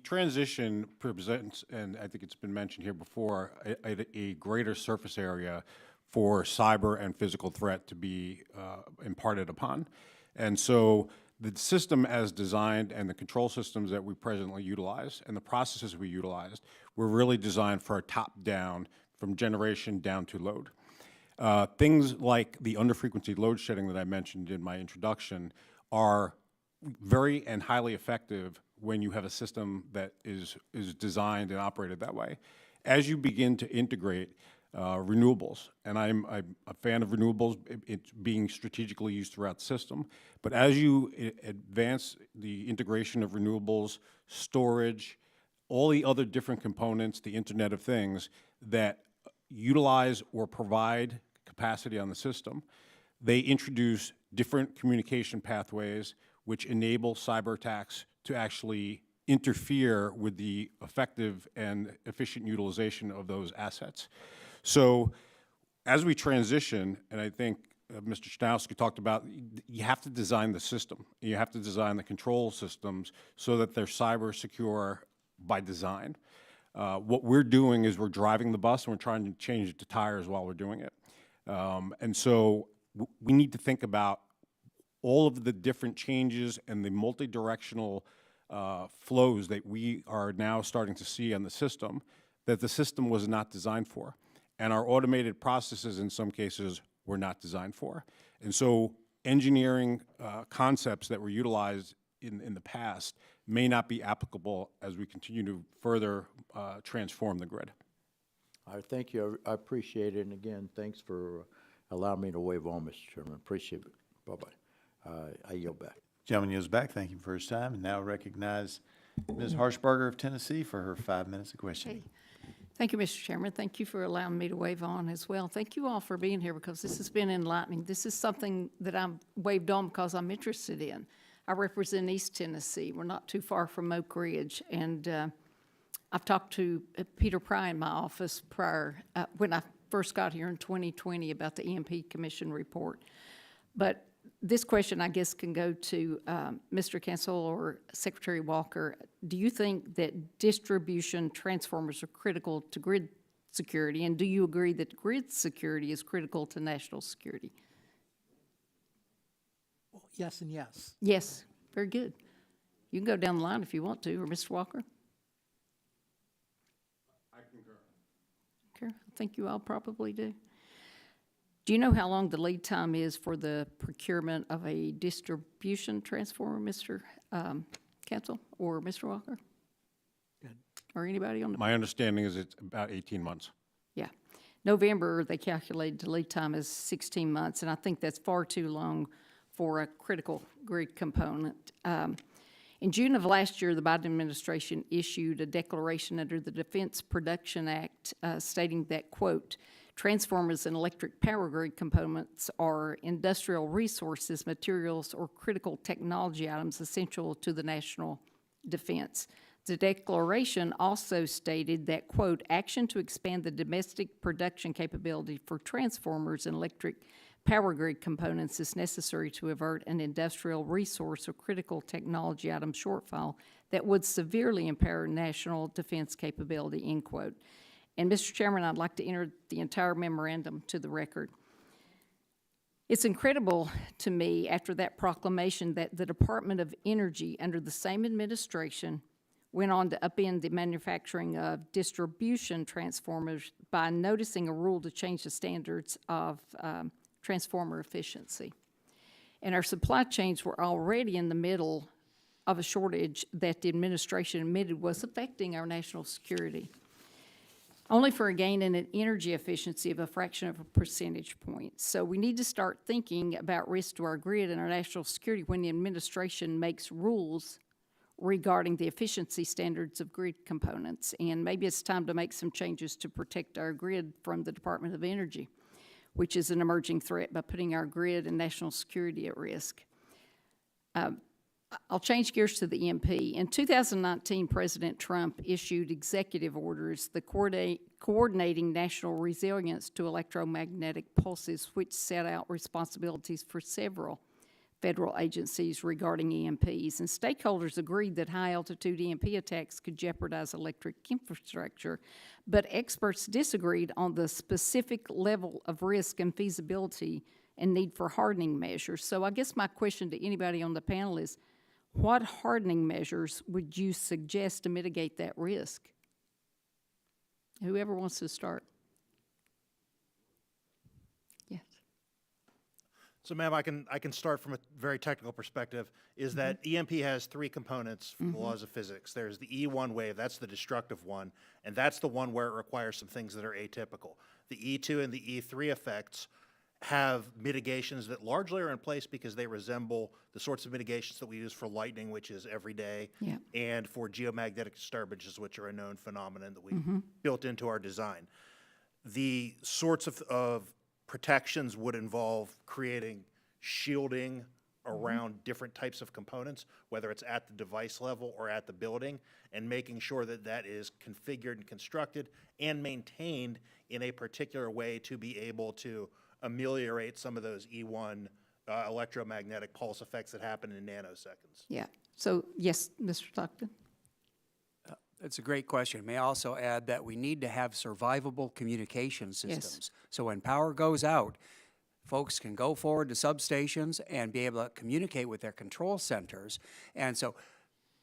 [SPEAKER 7] transition presents, and I think it's been mentioned here before, a greater surface area for cyber and physical threat to be imparted upon. And so the system as designed and the control systems that we presently utilize and the processes we utilized were really designed for a top-down, from generation down to load. Things like the underfrequency load shedding that I mentioned in my introduction are very and highly effective when you have a system that is designed and operated that way. As you begin to integrate renewables, and I'm a fan of renewables, it's being strategically used throughout the system, but as you advance the integration of renewables, storage, all the other different components, the Internet of Things, that utilize or provide capacity on the system, they introduce different communication pathways which enable cyber attacks to actually interfere with the effective and efficient utilization of those assets. So as we transition, and I think Mr. Chanoski talked about, you have to design the system. You have to design the control systems so that they're cyber secure by design. What we're doing is we're driving the bus and we're trying to change the tires while we're doing it. And so we need to think about all of the different changes and the multi-directional flows that we are now starting to see on the system that the system was not designed for. And our automated processes in some cases were not designed for. And so engineering concepts that were utilized in the past may not be applicable as we continue to further transform the grid.
[SPEAKER 20] All right, thank you. I appreciate it. And again, thanks for allowing me to wave on, Mr. Chairman. Appreciate it. Bye-bye. I yield back.
[SPEAKER 1] Gentleman yields back. Thank you for his time. And now recognize Ms. Harshberger of Tennessee for her 5 minutes of questioning.
[SPEAKER 21] Thank you, Mr. Chairman. Thank you for allowing me to wave on as well. Thank you all for being here because this has been enlightening. This is something that I'm waved on because I'm interested in. I represent East Tennessee. We're not too far from Oak Ridge. And I've talked to Peter Pry in my office prior, when I first got here in 2020 about the EMP Commission report. But this question, I guess, can go to Mr. Cancel or Secretary Walker. Do you think that distribution transformers are critical to grid security? And do you agree that grid security is critical to national security?
[SPEAKER 5] Well, yes and yes.
[SPEAKER 21] Yes, very good. You can go down the line if you want to, or Mr. Walker.
[SPEAKER 7] I concur.
[SPEAKER 21] Okay, I think you all probably do. Do you know how long the lead time is for the procurement of a distribution transformer, Mr. Cancel or Mr. Walker?
[SPEAKER 5] Good.
[SPEAKER 21] Or anybody on the?
[SPEAKER 7] My understanding is it's about 18 months.
[SPEAKER 21] Yeah. November, they calculated the lead time as 16 months, and I think that's far too long for a critical grid component. In June of last year, the Biden administration issued a declaration under the Defense Production Act stating that, quote, transformers and electric power grid components are industrial resources, materials, or critical technology items essential to the national defense. The declaration also stated that, quote, action to expand the domestic production capability for transformers and electric power grid components is necessary to avert an industrial resource or critical technology item shortfall that would severely impair national defense capability, end quote. And Mr. Chairman, I'd like to enter the entire memorandum to the record. It's incredible to me after that proclamation that the Department of Energy under the same administration went on to upend the manufacturing of distribution transformers by noticing a rule to change the standards of transformer efficiency. And our supply chains were already in the middle of a shortage that the administration admitted was affecting our national security, only for a gain in an energy efficiency of a fraction of a percentage point. So we need to start thinking about risk to our grid and our national security when the administration makes rules regarding the efficiency standards of grid components. And maybe it's time to make some changes to protect our grid from the Department of Energy, which is an emerging threat by putting our grid and national security at risk. I'll change gears to the EMP. In 2019, President Trump issued executive orders, the Coordinating National Resilience to Electromagnetic Pulses, which set out responsibilities for several federal agencies regarding EMPs. And stakeholders agreed that high-altitude EMP attacks could jeopardize electric infrastructure, but experts disagreed on the specific level of risk and feasibility and need for hardening measures. So I guess my question to anybody on the panel is, what hardening measures would you suggest to mitigate that risk? Whoever wants to start. Yes.
[SPEAKER 6] So, ma'am, I can start from a very technical perspective, is that EMP has three components from the laws of physics. There's the E1 wave, that's the destructive one, and that's the one where it requires some things that are atypical. The E2 and the E3 effects have mitigations that largely are in place because they resemble the sorts of mitigations that we use for lightning, which is every day, and for geomagnetic disturbances, which are a known phenomenon that we built into our design. The sorts of protections would involve creating shielding around different types of components, whether it's at the device level or at the building, and making sure that that is configured and constructed and maintained in a particular way to be able to ameliorate some of those E1 electromagnetic pulse effects that happen in nanoseconds.
[SPEAKER 21] Yeah. So, yes, Mr. Stockton?
[SPEAKER 8] That's a great question. May I also add that we need to have survivable communication systems. So when power goes out, folks can go forward to substations and be able to communicate with their control centers. And so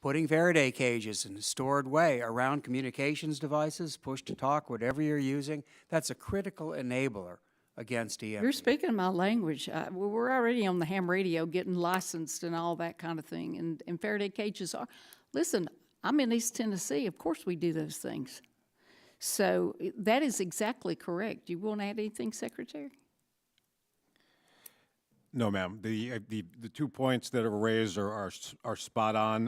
[SPEAKER 8] putting Faraday cages in a stored way around communications devices, push-to-talk, whatever you're using, that's a critical enabler against EMP.
[SPEAKER 21] You're speaking my language. We're already on the ham radio getting licensed and all that kind of thing, and Faraday cages are. Listen, I'm in East Tennessee. Of course we do those things. So that is exactly correct. You want to add anything, Secretary?
[SPEAKER 7] No, ma'am. The 2 points that are raised are spot on.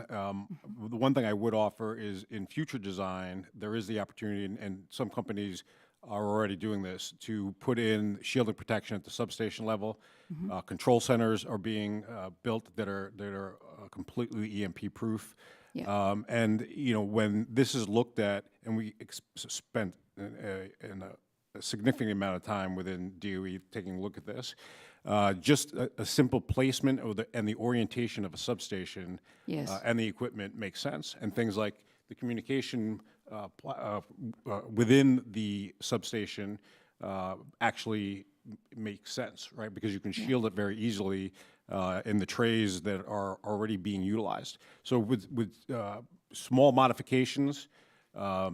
[SPEAKER 7] The one thing I would offer is in future design, there is the opportunity, and some companies are already doing this, to put in shielding protection at the substation level. Control centers are being built that are completely EMP proof.
[SPEAKER 21] Yeah.
[SPEAKER 7] And when this is looked at, and we spent a significant amount of time within DOE taking a look at this, just a simple placement and the orientation of a substation and the equipment makes sense. And things like the communication within the substation actually makes sense, right? Because you can shield it very easily in the trays that are already being utilized. So with small modifications,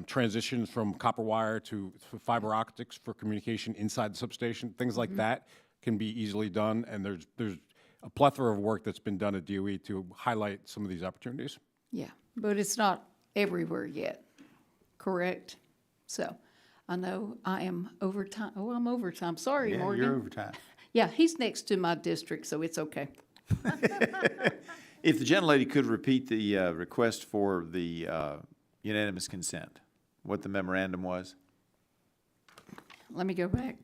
[SPEAKER 7] transitions from copper wire to fiber optics for communication inside the substation, things like that can be easily done. And there's a plethora of work that's been done at DOE to highlight some of these opportunities.
[SPEAKER 21] Yeah, but it's not everywhere yet, correct? So I know I am overtime. Oh, I'm overtime. Sorry, Morgan.
[SPEAKER 1] You're overtime.
[SPEAKER 21] Yeah, he's next to my district, so it's okay.
[SPEAKER 1] If the gentlelady could repeat the request for the unanimous consent, what the memorandum was?
[SPEAKER 21] Let me go back.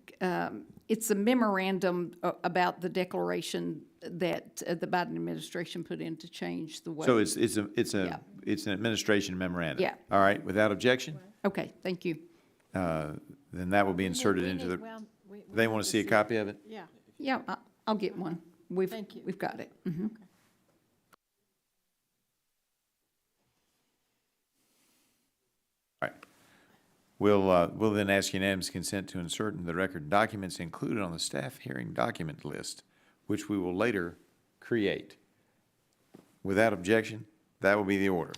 [SPEAKER 21] It's a memorandum about the declaration that the Biden administration put in to change the way.
[SPEAKER 1] So it's an administration memorandum.
[SPEAKER 21] Yeah.
[SPEAKER 1] All right. Without objection,
[SPEAKER 21] Okay, thank you.
[SPEAKER 1] then that will be inserted into the. They want to see a copy of it.
[SPEAKER 15] Yeah.
[SPEAKER 21] Yeah, I'll get one.
[SPEAKER 15] Thank you.
[SPEAKER 21] We've got it. Mhm.
[SPEAKER 1] All right. We'll then ask unanimous consent to insert into the record documents included on the staff hearing document list, which we will later create. Without objection, that will be the order.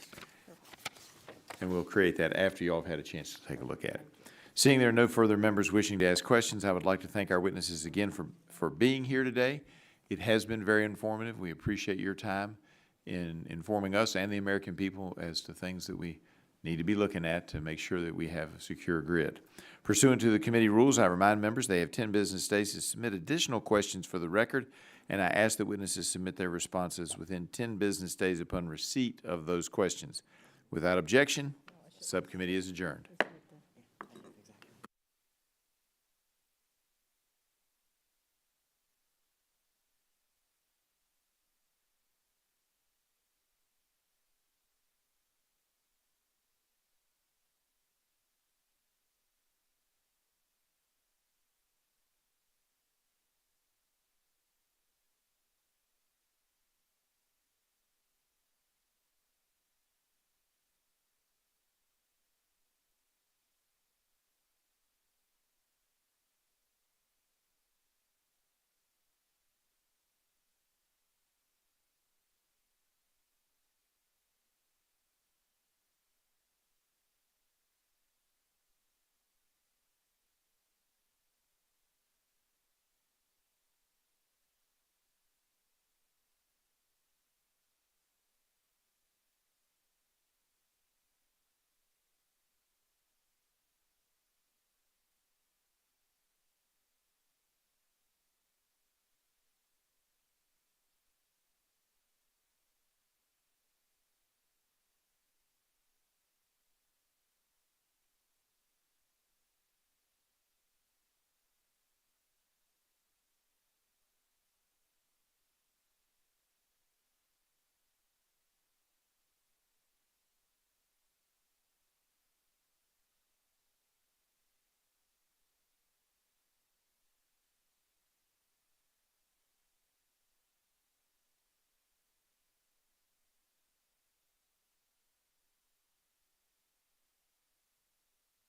[SPEAKER 1] And we'll create that after you all have had a chance to take a look at it. Seeing there are no further members wishing to ask questions, I would like to thank our witnesses again for being here today. It has been very informative. We appreciate your time in informing us and the American people as to things that we need to be looking at to make sure that we have a secure grid. Pursuant to the committee rules, I remind members they have 10 business days to submit additional questions for the record, and I ask that witnesses submit their responses within 10 business days upon receipt of those questions. Without objection, subcommittee is adjourned.